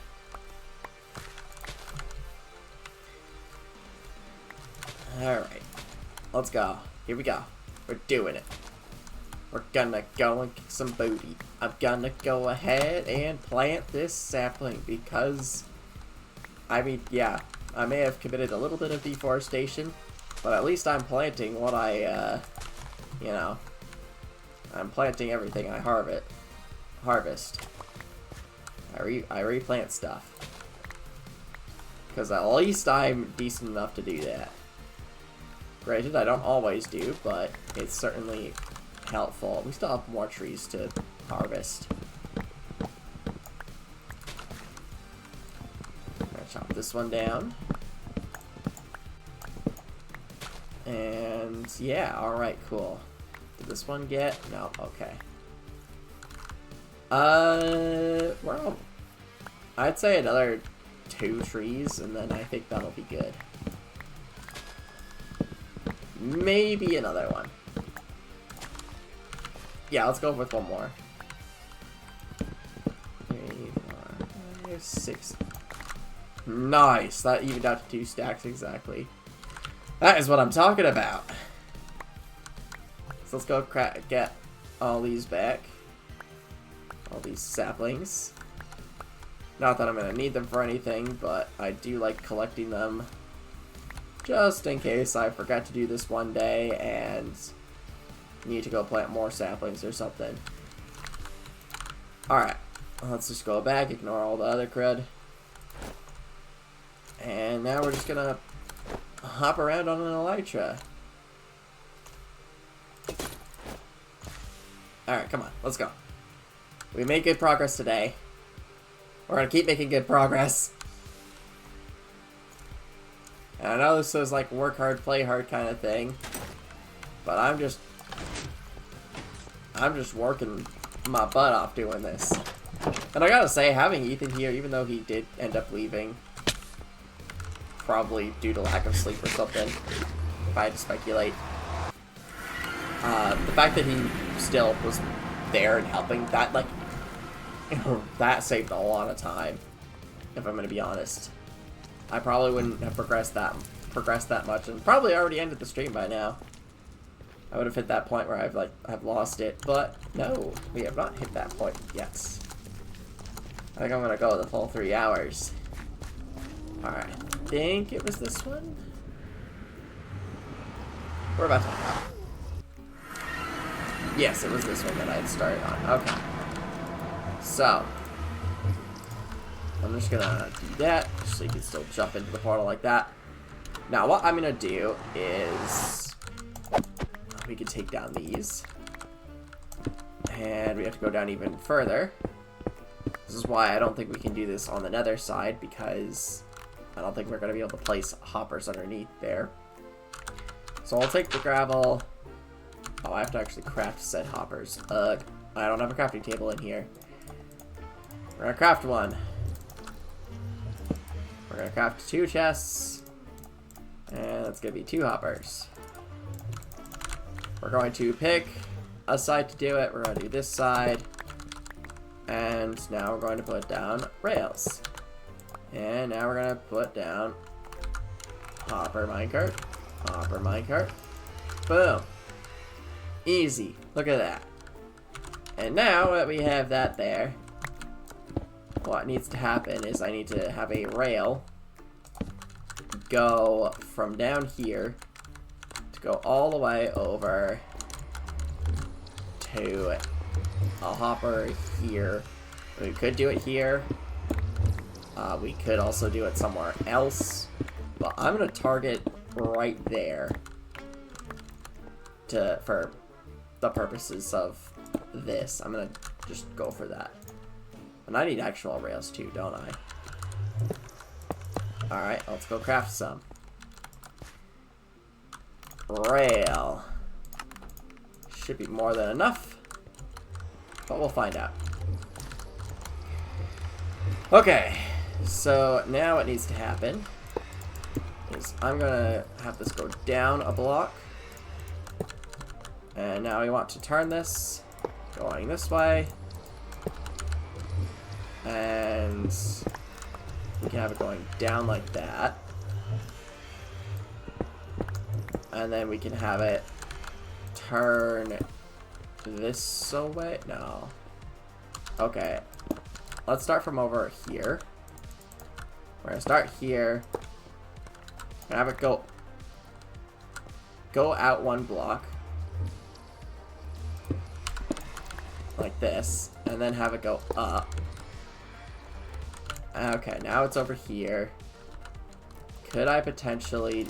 Speaker 1: Alright. Let's go. Here we go. We're doing it. We're gonna go and kick some booty. I'm gonna go ahead and plant this sapling because, I mean, yeah, I may have committed a little bit of deforestation, but at least I'm planting what I, you know, I'm planting everything I harvest. I replant stuff. Because at least I'm decent enough to do that. Granted, I don't always do, but it's certainly helpful. We still have more trees to harvest. I'm gonna chop this one down. And yeah, alright, cool. Did this one get? No, okay. Well, I'd say another 2 trees, and then I think that'll be good. Maybe another one. Yeah, let's go with one more. 3, 4, 5, 6. Nice! That evened out to 2 stacks exactly. That is what I'm talking about. So let's go get all these back. All these saplings. Not that I'm going to need them for anything, but I do like collecting them. Just in case I forget to do this one day and need to go plant more saplings or something. Alright, let's just go back, ignore all the other crud. And now we're just gonna hop around on an elytra. Alright, come on, let's go. We made good progress today. We're gonna keep making good progress. And I know this is like work hard, play hard kind of thing, but I'm just working my butt off doing this. And I gotta say, having Ethan here, even though he did end up leaving, probably due to lack of sleep or something, if I had to speculate, the fact that he still was there and helping, that, like, that saved a lot of time, if I'm gonna be honest. I probably wouldn't have progressed that much, and probably already ended the stream by now. I would have hit that point where I've lost it, but no, we have not hit that point yet. I think I'm gonna go the full 3 hours. Alright, I think it was this one. We're about to find out. Yes, it was this one that I had started on. Okay. So, I'm just gonna do that, so you can still jump into the portal like that. Now, what I'm gonna do is we can take down these, and we have to go down even further. This is why I don't think we can do this on the nether side, because I don't think we're gonna be able to place hoppers underneath there. So I'll take the gravel. Oh, I have to actually craft said hoppers. Ugh, I don't have a crafting table in here. We're gonna craft one. We're gonna craft 2 chests. And it's gonna be 2 hoppers. We're going to pick a side to do it. We're gonna do this side. And now we're going to put down rails. And now we're gonna put down hopper minecart. Hopper minecart. Boom. Easy. Look at that. And now that we have that there, what needs to happen is I need to have a rail go from down here to go all the way over to a hopper here. We could do it here. We could also do it somewhere else. But I'm going to target right there for the purposes of this. I'm going to just go for that. And I need actual rails too, don't I? Alright, let's go craft some. Rail. Should be more than enough. But we'll find out. Okay, so now what needs to happen is I'm gonna have this go down a block. And now we want to turn this going this way. And we can have it going down like that. And then we can have it turn this way. No. Okay. Let's start from over here. We're gonna start here. And have it go out 1 block. Like this. And then have it go up. Okay, now it's over here. Could I potentially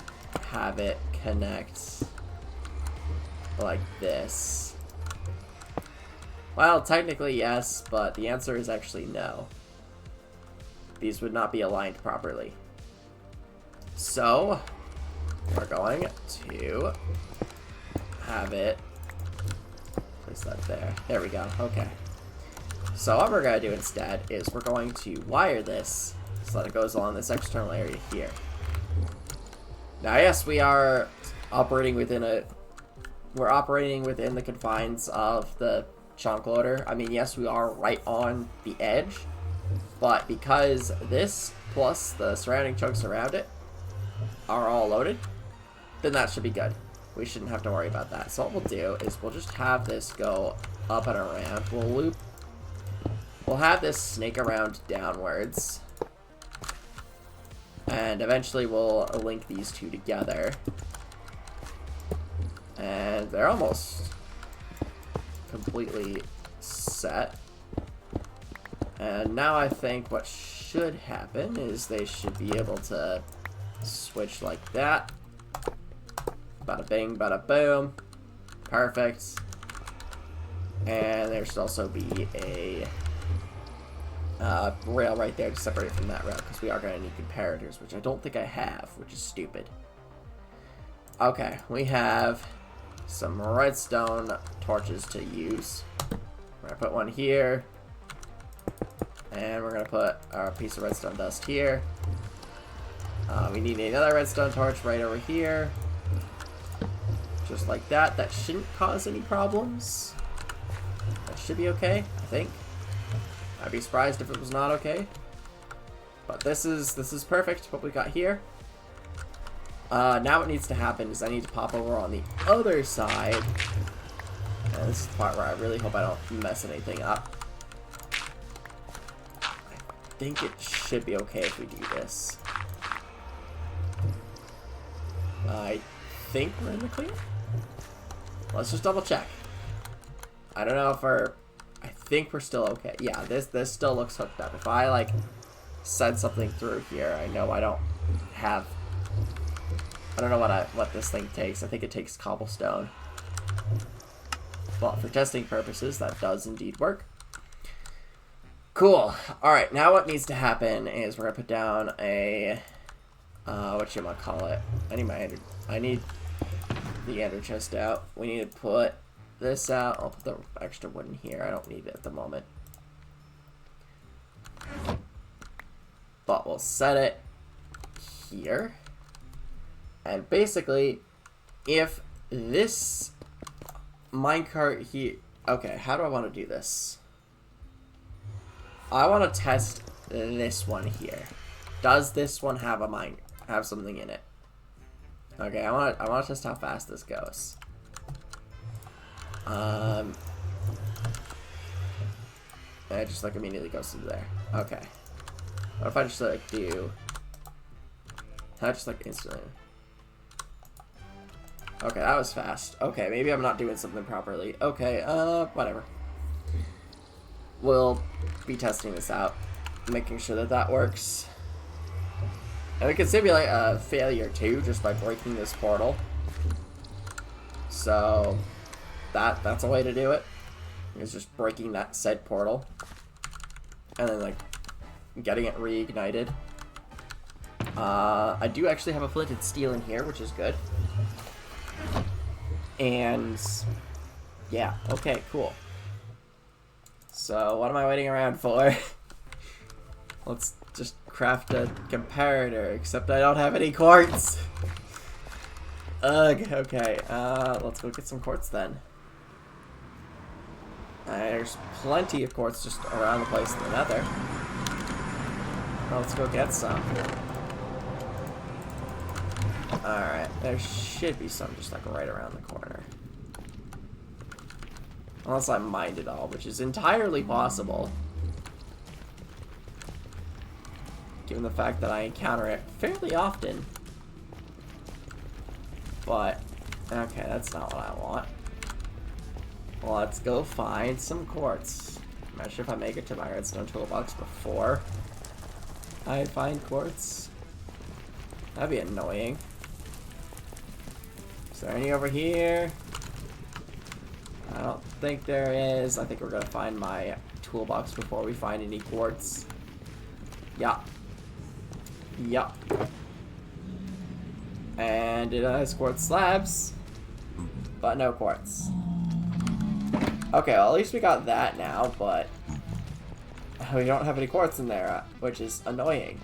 Speaker 1: have it connect like this? Well, technically yes, but the answer is actually no. These would not be aligned properly. So, we're going to have it place that there. There we go. Okay. So what we're going to do instead is we're going to wire this so that it goes along this external area here. Now, yes, we are operating within the confines of the chunk loader. I mean, yes, we are right on the edge, but because this plus the surrounding chunks around it are all loaded, then that should be good. We shouldn't have to worry about that. So what we'll do is we'll just have this go up and around. We'll have this snake around downwards. And eventually we'll link these two together. And they're almost completely set. And now I think what should happen is they should be able to switch like that. Bada bing, bada boom. Perfect. And there should also be a rail right there to separate from that rail, because we are going to need comparators, which I don't think I have, which is stupid. Okay, we have some redstone torches to use. We're going to put one here, and we're going to put our piece of redstone dust here. We need another redstone torch right over here. Just like that. That shouldn't cause any problems. That should be okay, I think. I'd be surprised if it was not okay. But this is perfect, what we got here. Now what needs to happen is I need to pop over on the other side. And this is the part where I really hope I don't mess anything up. I think it should be okay if we do this. I think we're in the clear. Let's just double check. I don't know if I think we're still okay. Yeah, this still looks hooked up. If I like send something through here, I know I don't know what this thing takes. I think it takes cobblestone. Well, for testing purposes, that does indeed work. Cool. Alright, now what needs to happen is we're gonna put down a whatchamacallit. I need the ender chest out. We need to put this out. I'll put the extra wood in here. I don't need it at the moment. But we'll set it here. And basically, if this minecart here... Okay, how do I want to do this? I want to test this one here. Does this one have have something in it? Okay, I want to test how fast this goes. It just like immediately goes into there. Okay. What if I just like do... I just like instantly... Okay, that was fast. Okay, maybe I'm not doing something properly. Okay, whatever. We'll be testing this out, making sure that that works. And we can simulate a failure too, just by breaking this portal. So, that's a way to do it. Is just breaking that said portal. And then, like, getting it reignited. I do actually have a flint and steel in here, which is good. And yeah, okay, cool. So what am I waiting around for? Let's just craft a comparator, except I don't have any quartz. Ugh, okay, let's go get some quartz then. There's plenty of quartz just around the place in the nether. Let's go get some. Alright, there should be some just like right around the corner. Unless I mined it all, which is entirely possible. Given the fact that I encounter it fairly often. But, okay, that's not what I want. Let's go find some quartz. Imagine if I make it to my redstone toolbox before I find quartz. That'd be annoying. Is there any over here? I don't think there is. I think we're gonna find my toolbox before we find any quartz. Yup. Yup. And it has quartz slabs, but no quartz. Okay, well, at least we got that now, but we don't have any quartz in there, which is annoying.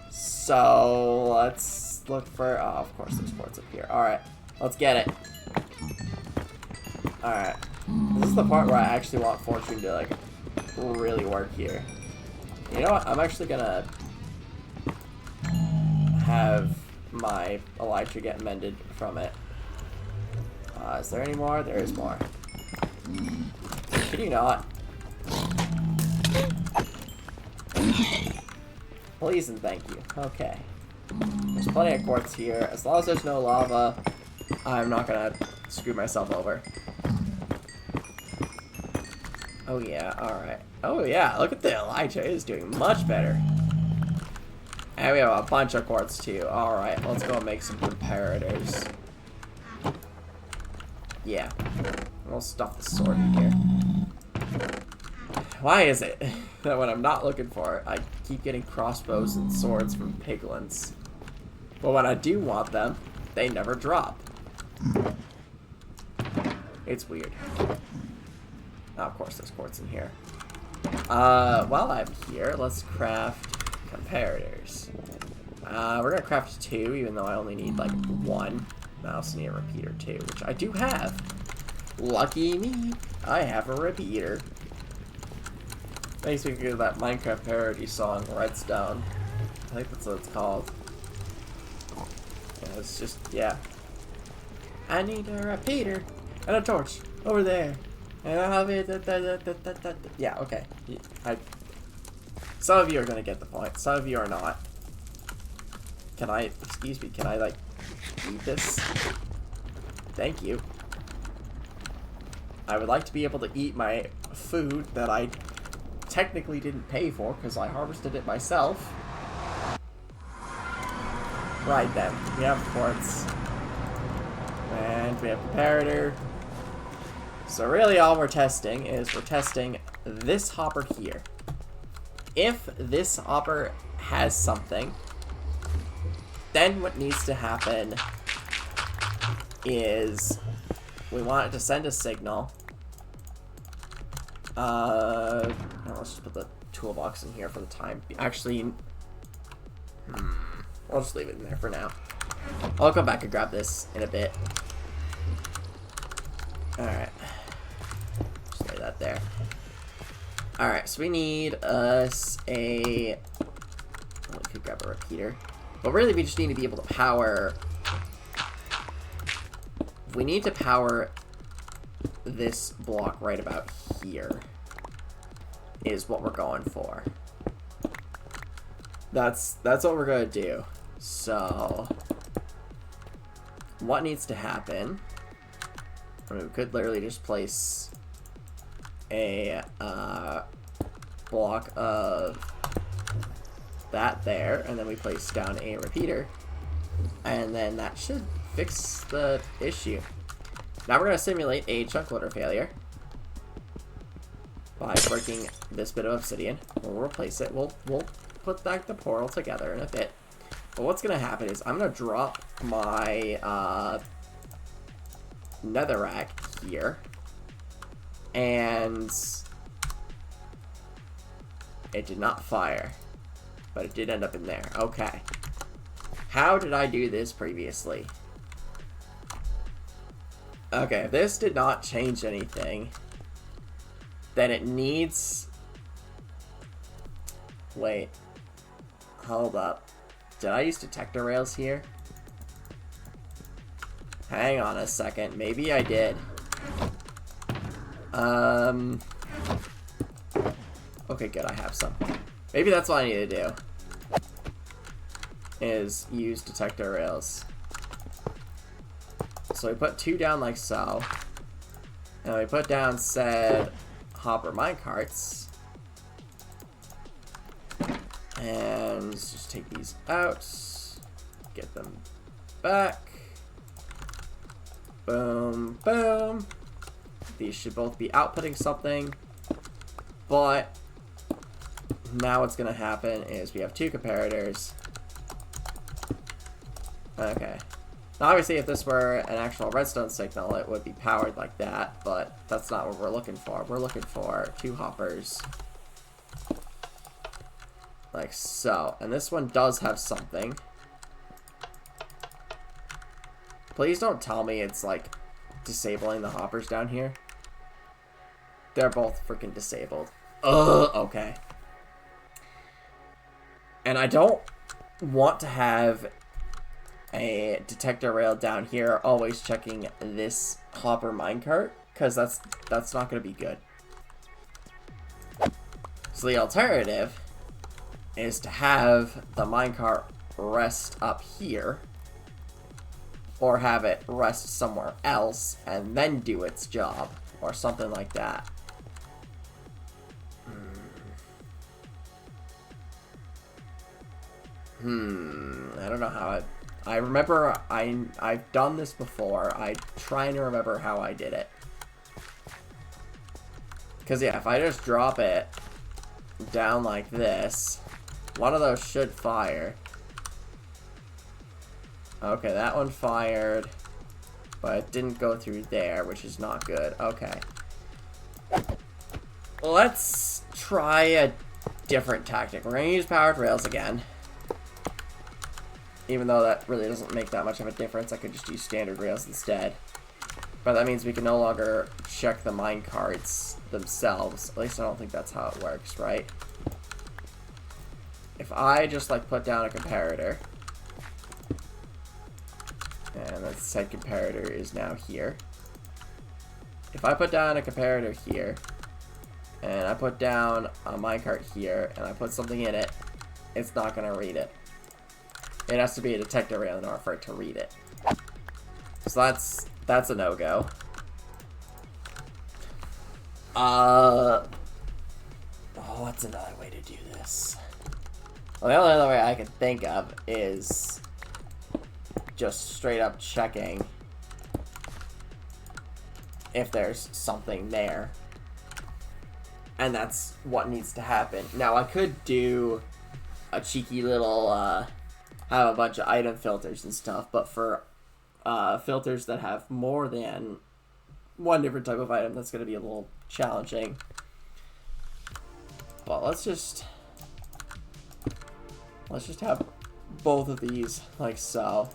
Speaker 1: So let's look for... Oh, of course there's quartz up here. Alright, let's get it. Alright. This is the part where I actually want Fortune to, like, really work here. You know what? I'm actually gonna have my elytra get mended from it. Is there any more? There is more. Can you not? Please and thank you. Okay. There's plenty of quartz here. As long as there's no lava, I'm not gonna screw myself over. Oh yeah, alright. Oh yeah, look at the elytra. It is doing much better. And we have a bunch of quartz too. Alright, let's go and make some comparators. Yeah. We'll stuff the sword in here. Why is it that when I'm not looking for it, I keep getting crossbows and swords from piglins? But when I do want them, they never drop. It's weird. Oh, of course there's quartz in here. While I'm here, let's craft comparators. We're gonna craft 2, even though I only need like 1. I also need a repeater too, which I do have. Lucky me, I have a repeater. Makes me think of that Minecraft parody song, Redstone. I think that's what it's called. Yeah, it's just, yeah. I need a repeater and a torch over there. And I'll have it. Yeah, okay. Some of you are gonna get the point. Some of you are not. Can I, excuse me, can I, like, eat this? Thank you. I would like to be able to eat my food that I technically didn't pay for because I harvested it myself. Right then, we have quartz. And we have comparator. So really all we're testing is we're testing this hopper here. If this hopper has something, then what needs to happen is we want it to send a signal. Let's just put the toolbox in here for the time. Actually, I'll just leave it in there for now. I'll come back and grab this in a bit. Alright. Just lay that there. Alright, so we need us a... Oh, we could grab a repeater. But really, we just need to be able to power... We need to power this block right about here. Is what we're going for. That's what we're gonna do. So... What needs to happen... I mean, we could literally just place a block of that there, and then we place down a repeater, and then that should fix the issue. Now we're going to simulate a chunk loader failure by breaking this bit of obsidian. We'll replace it. We'll put back the portal together in a bit. But what's going to happen is I'm going to drop my netherrack here, and it did not fire, but it did end up in there. Okay, how did I do this previously? Okay, if this did not change anything, then it needs... Wait, hold up, did I use detector rails here? Hang on a second. Maybe I did. Okay, good. I have some. Maybe that's what I need to do. Is use detector rails. So we put 2 down like so. And we put down said hopper minecarts. And let's just take these out. Get them back. Boom, boom. These should both be outputting something. But now what's going to happen is we have 2 comparators. Okay. Now obviously if this were an actual redstone signal, it would be powered like that. But that's not what we're looking for. We're looking for 2 hoppers. Like so. And this one does have something. Please don't tell me it's, like, disabling the hoppers down here. They're both freaking disabled. Ugh, okay. And I don't want to have a detector rail down here always checking this hopper minecart, because that's not going to be good. So the alternative is to have the minecart rest up here, or have it rest somewhere else and then do its job, or something like that. I don't know how I remember I've done this before. I'm trying to remember how I did it. Because yeah, if I just drop it down like this, one of those should fire. Okay, that one fired, but it didn't go through there, which is not good. Okay. Let's try a different tactic. We're going to use powered rails again. Even though that really doesn't make that much of a difference, I could just use standard rails instead. But that means we can no longer check the minecarts themselves. At least I don't think that's how it works, right? If I just, like, put down a comparator, and the said comparator is now here. If I put down a comparator here, and I put down a minecart here, and I put something in it, it's not going to read it. It has to be a detector in order for it to read it. So that's a no-go. What's another way to do this? Well, the only other way I can think of is just straight up checking if there's something there. And that's what needs to happen. Now, I could do a cheeky little, have a bunch of item filters and stuff, but for filters that have more than one different type of item, that's going to be a little challenging. But let's just have both of these like so.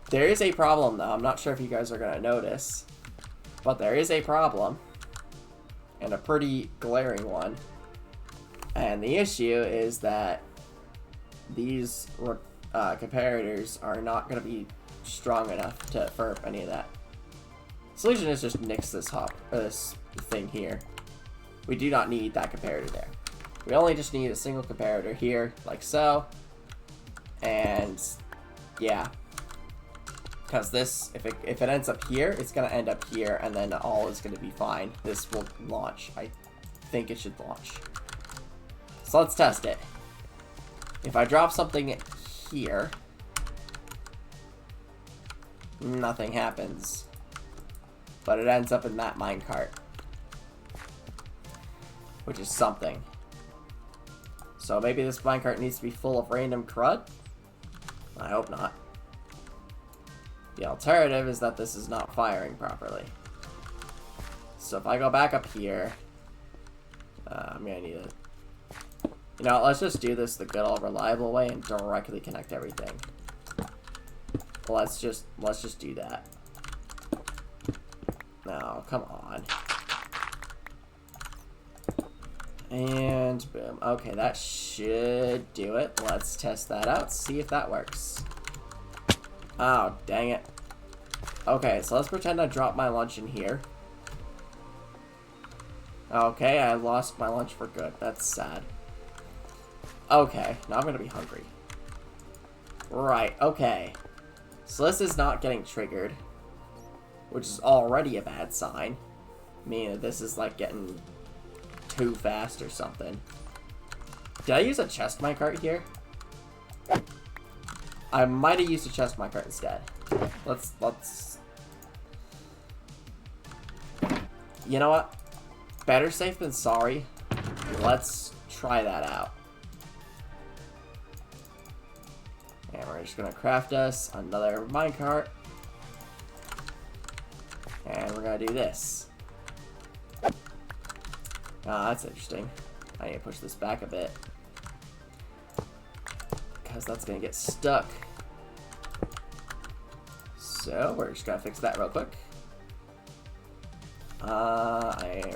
Speaker 1: There is a problem though. I'm not sure if you guys are going to notice, but there is a problem, and a pretty glaring one. And the issue is that these comparators are not going to be strong enough for any of that. Solution is just nix this this thing here. We do not need that comparator there. We only just need a single comparator here, like so. And yeah, because this, if it ends up here, it's gonna end up here, and then all is gonna be fine. This will launch. I think it should launch. So let's test it. If I drop something here, nothing happens, but it ends up in that minecart, which is something. So maybe this minecart needs to be full of random crud? I hope not. The alternative is that this is not firing properly. So if I go back up here, I'm gonna need it. You know, let's just do this the good old reliable way and directly connect everything. Let's just do that. No, come on. And boom. Okay, that should do it. Let's test that out, see if that works. Oh, dang it. Okay, so let's pretend I dropped my lunch in here. Okay, I lost my lunch for good. That's sad. Okay, now I'm gonna be hungry. Right, okay. So this is not getting triggered, which is already a bad sign. Meaning that this is like getting too fast or something. Did I use a chest minecart here? I might have used a chest minecart instead. Let's... You know what? Better safe than sorry. Let's try that out. And we're just gonna craft us another minecart. And we're gonna do this. Ah, that's interesting. I need to push this back a bit, because that's gonna get stuck. So we're just gonna fix that real quick. We're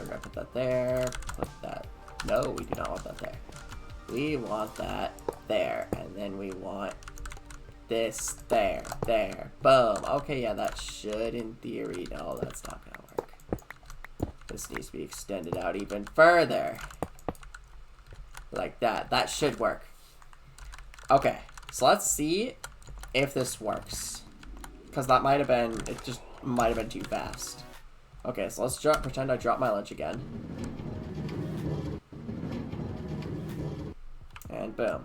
Speaker 1: gonna put that there. Put that. No, we do not want that there. We want that there, and then we want this there, there. Boom. Okay, yeah, that should, in theory. No, that's not gonna work. This needs to be extended out even further. Like that. That should work. Okay, so let's see if this works. Because that might have been, it just might have been too fast. Okay, so let's pretend I dropped my lunch again. And boom.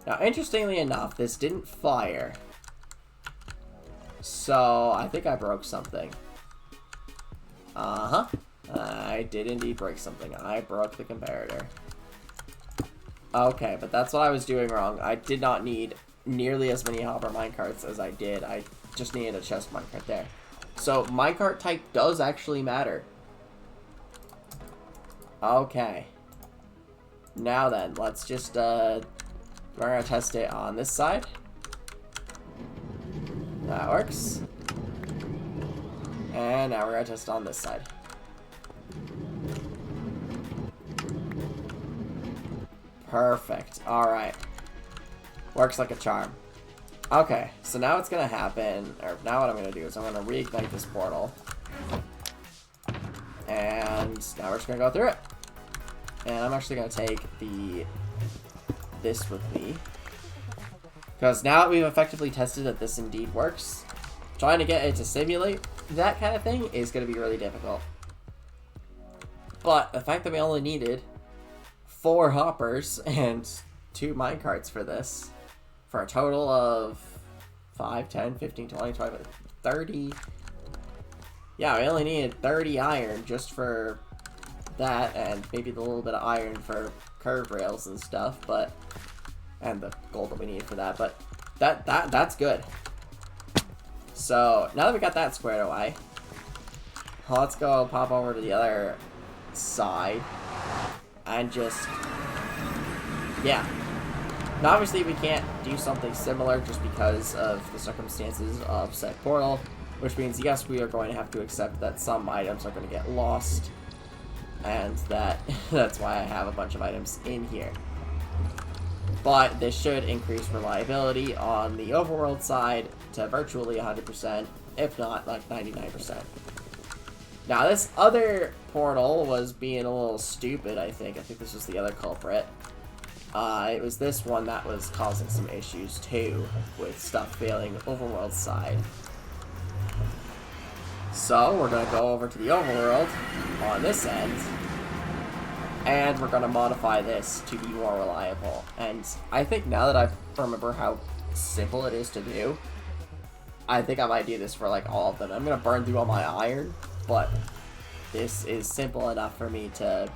Speaker 1: Now, interestingly enough, this didn't fire. So, I think I broke something. Uh-huh. I did indeed break something. I broke the comparator. Okay, but that's what I was doing wrong. I did not need nearly as many hopper minecarts as I did. I just needed a chest minecart there. So, minecart type does actually matter. Okay. Now then, let's just, we're gonna test it on this side. That works. And now we're gonna test on this side. Perfect. Alright. Works like a charm. Okay, so now what's gonna happen, or now what I'm gonna do is I'm gonna reignite this portal. And now we're just gonna go through it. And I'm actually gonna take this with me. Because now that we've effectively tested that this indeed works, trying to get it to simulate that kind of thing is gonna be really difficult. But the fact that we only needed 4 hoppers and 2 minecarts for this, for a total of 5, 10, 15, 20, 25, 30. Yeah, we only needed 30 iron just for that, and maybe the little bit of iron for curve rails and stuff, but and the gold that we need for that, but that's good. So now that we got that squared away, let's go pop over to the other side and just, yeah. Now obviously we can't do something similar just because of the circumstances of said portal, which means yes, we are going to have to accept that some items are going to get lost, and that's why I have a bunch of items in here. But this should increase reliability on the overworld side to virtually 100%, if not like 99%. Now this other portal was being a little stupid, I think. I think this was the other culprit. It was this one that was causing some issues too, with stuff failing overworld side. So we're going to go over to the overworld on this end, and we're going to modify this to be more reliable. And I think now that I remember how simple it is to do, I think I might do this for like all of them. I'm going to burn through all my iron, but this is simple enough for me to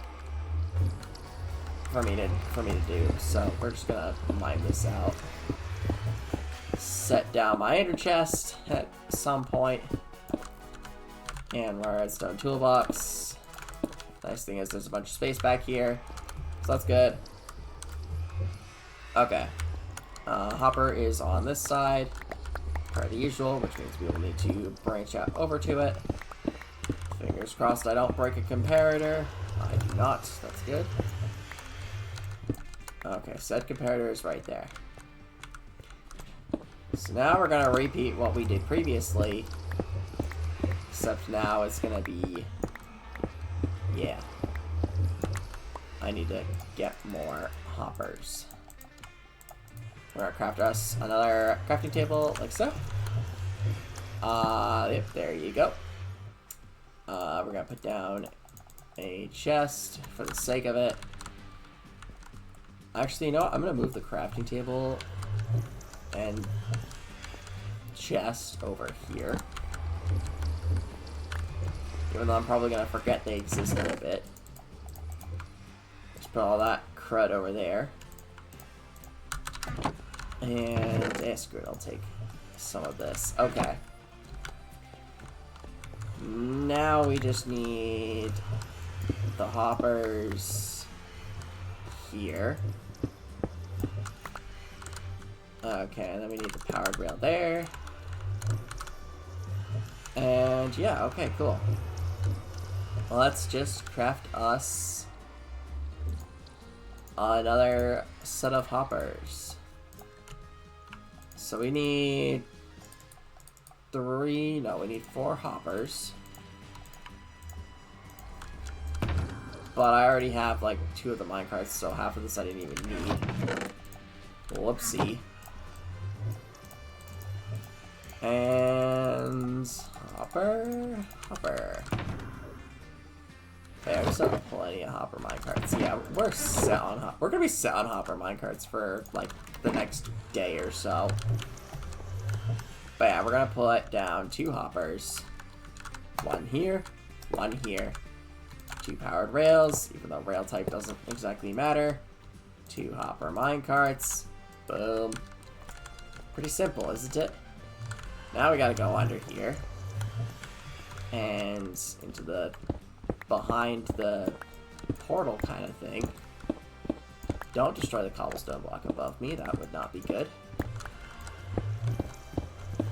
Speaker 1: do. So we're just going to mine this out. Set down my ender chest at some point. And my redstone toolbox. Nice thing is there's a bunch of space back here, so that's good. Okay. Hopper is on this side, per the usual, which means we will need to branch out over to it. Fingers crossed I don't break a comparator. I do not. That's good. Okay, said comparator is right there. So now we're going to repeat what we did previously, except now it's going to be... yeah. I need to get more hoppers. We're going to craft us another crafting table, like so. Yep, there you go. We're going to put down a chest for the sake of it. Actually, you know what? I'm going to move the crafting table and chest over here. Even though I'm probably going to forget they exist in a bit. Just put all that crud over there. And, screw it, I'll take some of this. Okay. Now we just need the hoppers here. Okay, and then we need the powered rail there. And yeah, okay, cool. Well, let's just craft us another set of hoppers. So we need we need 4 hoppers. But I already have like 2 of the minecarts, so half of this I didn't even need. Whoopsie. And hopper. Yeah, we still have plenty of hopper minecarts. Yeah, we're set on we're gonna be set on hopper minecarts for like the next day or so. But yeah, we're gonna put down 2 hoppers. 1 here, 1 here. 2 powered rails, even though rail type doesn't exactly matter. 2 hopper minecarts. Boom. Pretty simple, isn't it? Now we gotta go under here. And into the behind the portal kind of thing. Don't destroy the cobblestone block above me, that would not be good.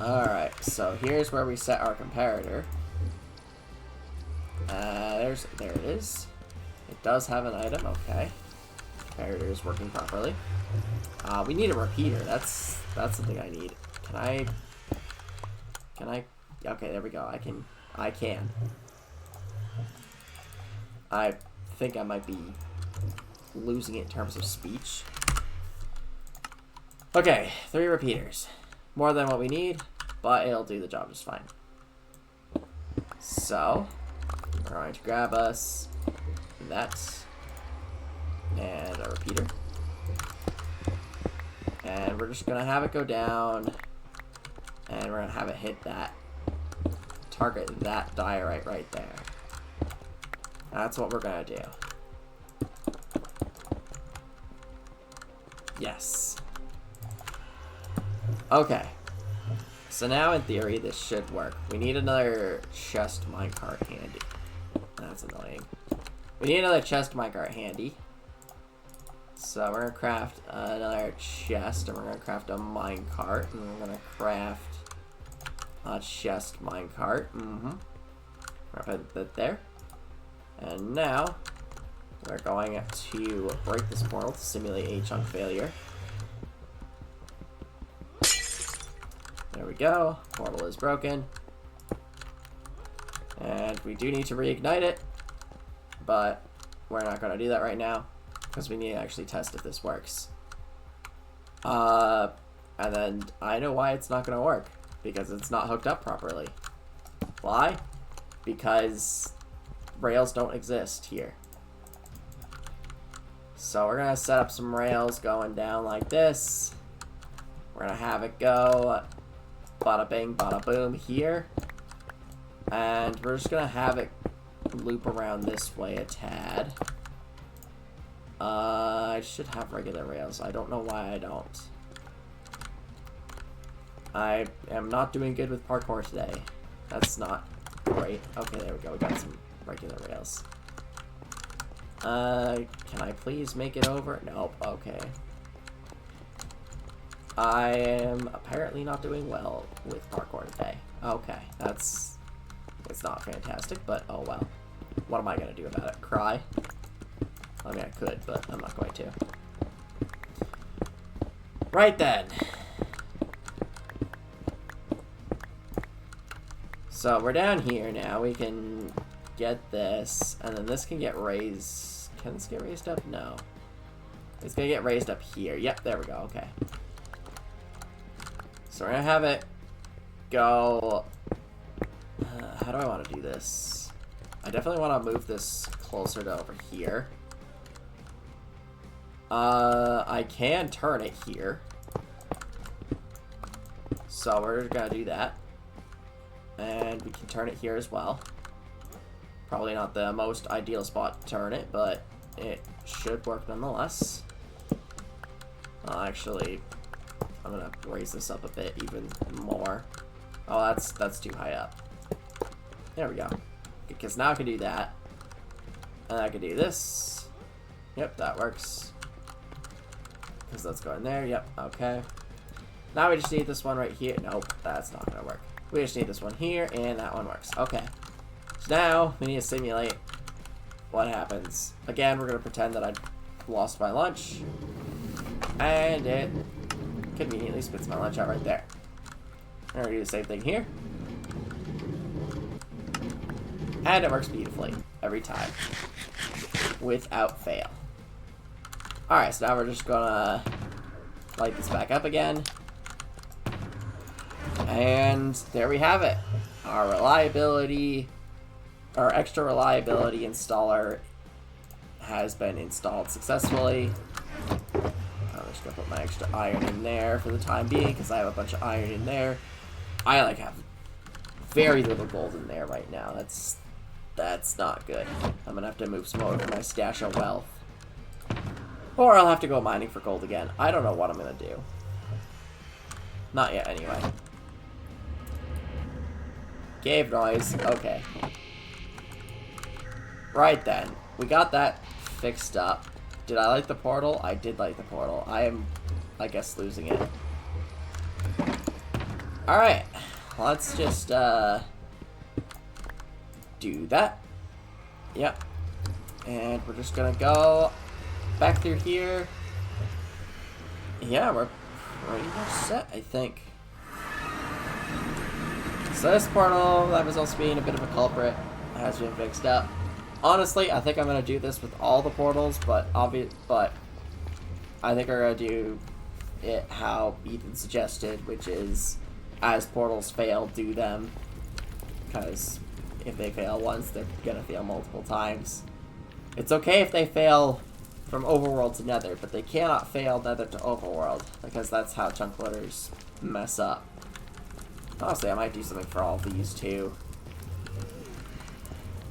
Speaker 1: Alright, so here's where we set our comparator. There it is. It does have an item, okay. Barrier is working properly. We need a repeater. That's something I need. Can I? Okay, there we go. I can. I think I might be losing it in terms of speech. Okay, 3 repeaters. More than what we need, but it'll do the job just fine. So, we're going to grab us that and a repeater. And we're just going to have it go down, and we're going to have it hit that, target that diorite right there. That's what we're going to do. Yes. Okay. So now, in theory, this should work. We need another chest minecart handy. That's annoying. We need another chest minecart handy. So we're going to craft another chest, and we're going to craft a minecart, and we're going to craft a chest minecart. Put that there. And now, we're going to break this portal to simulate a chunk failure. There we go. Portal is broken. And we do need to reignite it, but we're not going to do that right now because we need to actually test if this works. And then I know why it's not going to work, because it's not hooked up properly. Why? Because rails don't exist here. So we're going to set up some rails going down like this. We're going to have it go bada bing, bada boom here. And we're just gonna have it loop around this way a tad. I should have regular rails. I don't know why I don't. I am not doing good with parkour today. That's not great. Okay, there we go. We got some regular rails. Can I please make it over? Nope. Okay. I am apparently not doing well with parkour today. Okay, it's not fantastic, but oh well. What am I gonna do about it? Cry? I mean, I could, but I'm not going to. Right then. So we're down here now. We can get this, and then this can get raised. Can this get raised up? No. It's gonna get raised up here. Yep, there we go. Okay. So we're gonna have it go. How do I want to do this? I definitely want to move this closer to over here. I can turn it here. So we're gonna do that. And we can turn it here as well. Probably not the most ideal spot to turn it, but it should work nonetheless. Actually, I'm gonna raise this up a bit even more. Oh, that's too high up. There we go. Because now I can do that. And I can do this. Yep, that works. Because that's going there. Yep, okay. Now we just need this one right here. Nope, that's not gonna work. We just need this one here, and that one works. Okay. So now we need to simulate what happens. Again, we're gonna pretend that I lost my lunch. And it conveniently spits my lunch out right there. I'm gonna do the same thing here. And it works beautifully every time. Without fail. Alright, so now we're just gonna light this back up again. And there we have it. Our reliability, our extra reliability installer has been installed successfully. I'm just gonna put my extra iron in there for the time being because I have a bunch of iron in there. I like have very little gold in there right now. That's not good. I'm gonna have to move some more of my stash of wealth. Or I'll have to go mining for gold again. I don't know what I'm gonna do. Not yet, anyway. Cave noise. Okay. Right then. We got that fixed up. Did I light the portal? I did light the portal. I am, I guess, losing it. Alright. Let's just, do that. Yep. And we're just gonna go back through here. Yeah, we're pretty much set, I think. So this portal that was also being a bit of a culprit has been fixed up. Honestly, I think I'm gonna do this with all the portals, but I think we're gonna do it how Ethan suggested, which is as portals fail, do them. Because if they fail once, they're gonna fail multiple times. It's okay if they fail from Overworld to Nether, but they cannot fail Nether to Overworld, because that's how chunk loaders mess up. Honestly, I might do something for all these too.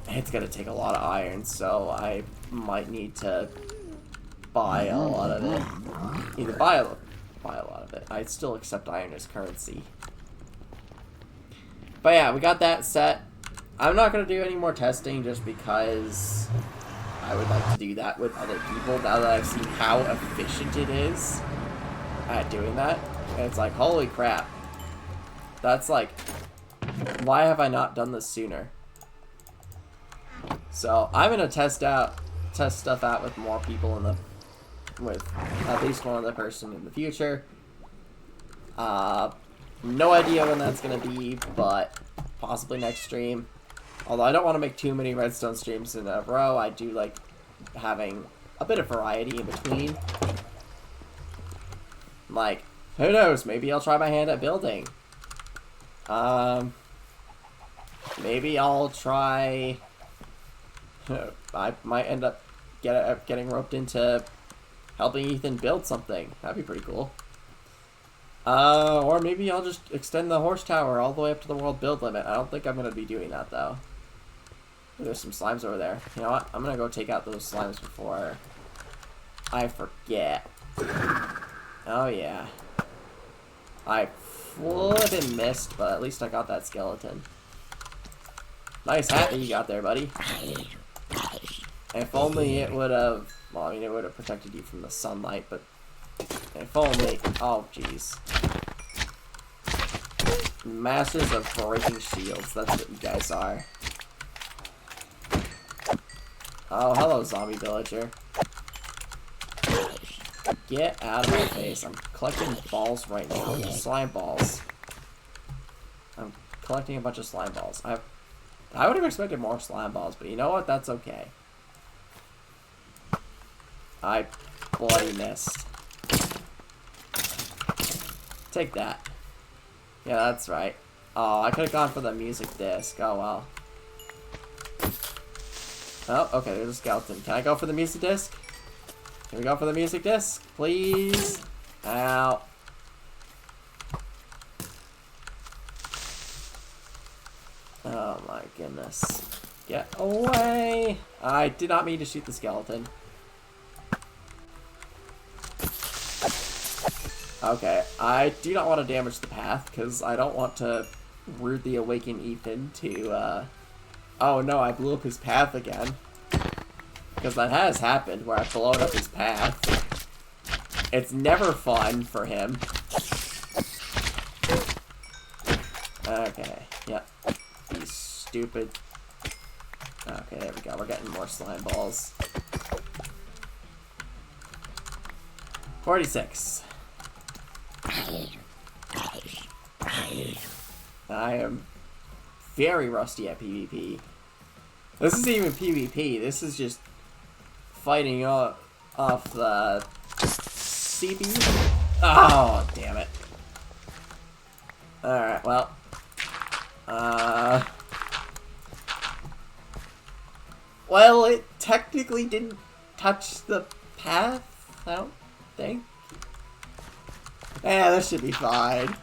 Speaker 1: It's gonna take a lot of iron, so I might need to buy a lot of it. Either buy a lot of it. I still accept iron as currency. But yeah, we got that set. I'm not gonna do any more testing just because I would like to do that with other people now that I've seen how efficient it is at doing that. And it's like, holy crap. That's like, why have I not done this sooner? So I'm gonna test stuff out with more people with at least one other person in the future. No idea when that's gonna be, but possibly next stream. Although I don't want to make too many redstone streams in a row, I do like having a bit of variety in between. Like, who knows? Maybe I'll try my hand at building. Maybe I'll try. I might end up getting roped into helping Ethan build something. That'd be pretty cool. Or maybe I'll just extend the horse tower all the way up to the world build limit. I don't think I'm going to be doing that, though. There's some slimes over there. You know what? I'm going to go take out those slimes before I forget. Oh, yeah. I flippin' missed, but at least I got that skeleton. Nice hat that you got there, buddy. If only it would have... Well, I mean, it would have protected you from the sunlight, but... If only... Oh, jeez. Masters of breaking shields. That's what you guys are. Oh, hello, zombie villager. Get out of my face. I'm collecting balls right now. Slime balls. I'm collecting a bunch of slime balls. I would have expected more slime balls, but you know what? That's okay. I bloody missed. Take that. Yeah, that's right. Oh, I could have gone for the music disc. Oh, well. Oh, okay, there's a skeleton. Can I go for the music disc? Can we go for the music disc? Please? Ow. Oh my goodness. Get away! I did not mean to shoot the skeleton. Okay, I do not want to damage the path, because I don't want to rudely awaken Ethan to, Oh no, I blew up his path again. Because that has happened, where I've blown up his path. It's never fun for him. Okay, yep. These stupid... Okay, there we go, we're getting more slime balls. 46. I am very rusty at PvP. This isn't even PvP, this is just fighting off the CB. Oh, damn it. Alright, well. Well, it technically didn't touch the path, I don't think. Yeah, this should be fine.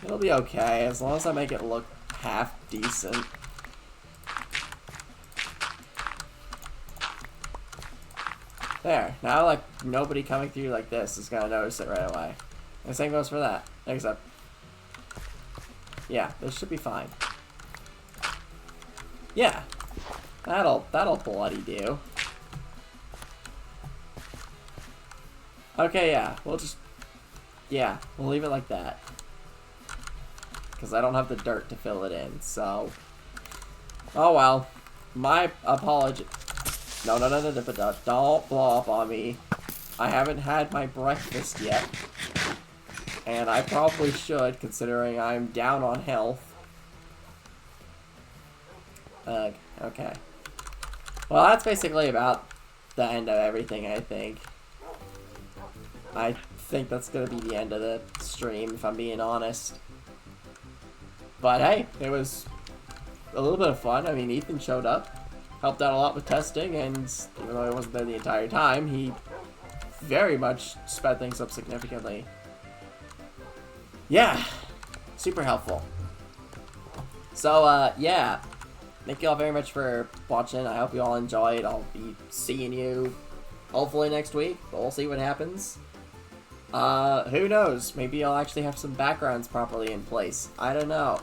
Speaker 1: It'll be okay, as long as I make it look half decent. There, now like nobody coming through like this is gonna notice it right away. And the same goes for that. Except, yeah, this should be fine. Yeah, that'll bloody do. Okay, yeah, we'll leave it like that. because I don't have the dirt to fill it in, so... Oh well. My apology. No, don't blow up on me. I haven't had my breakfast yet. And I probably should, considering I'm down on health. Ugh, okay. Well, that's basically about the end of everything, I think. I think that's gonna be the end of the stream, if I'm being honest. But hey, it was a little bit of fun. I mean, Ethan showed up, helped out a lot with testing, and even though he wasn't there the entire time, he very much sped things up significantly. Yeah, super helpful. So, yeah, thank you all very much for watching. I hope you all enjoyed. I'll be seeing you hopefully next week, but we'll see what happens. Who knows? Maybe I'll actually have some backgrounds properly in place. I don't know.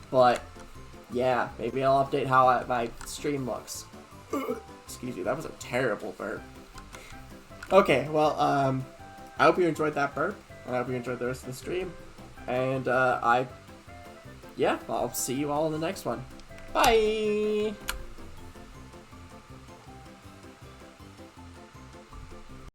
Speaker 1: But, yeah, maybe I'll update how my stream looks. Excuse me, that was a terrible burp. Okay, well, I hope you enjoyed that burp. I hope you enjoyed the rest of the stream. And, yeah, I'll see you all in the next one. Bye!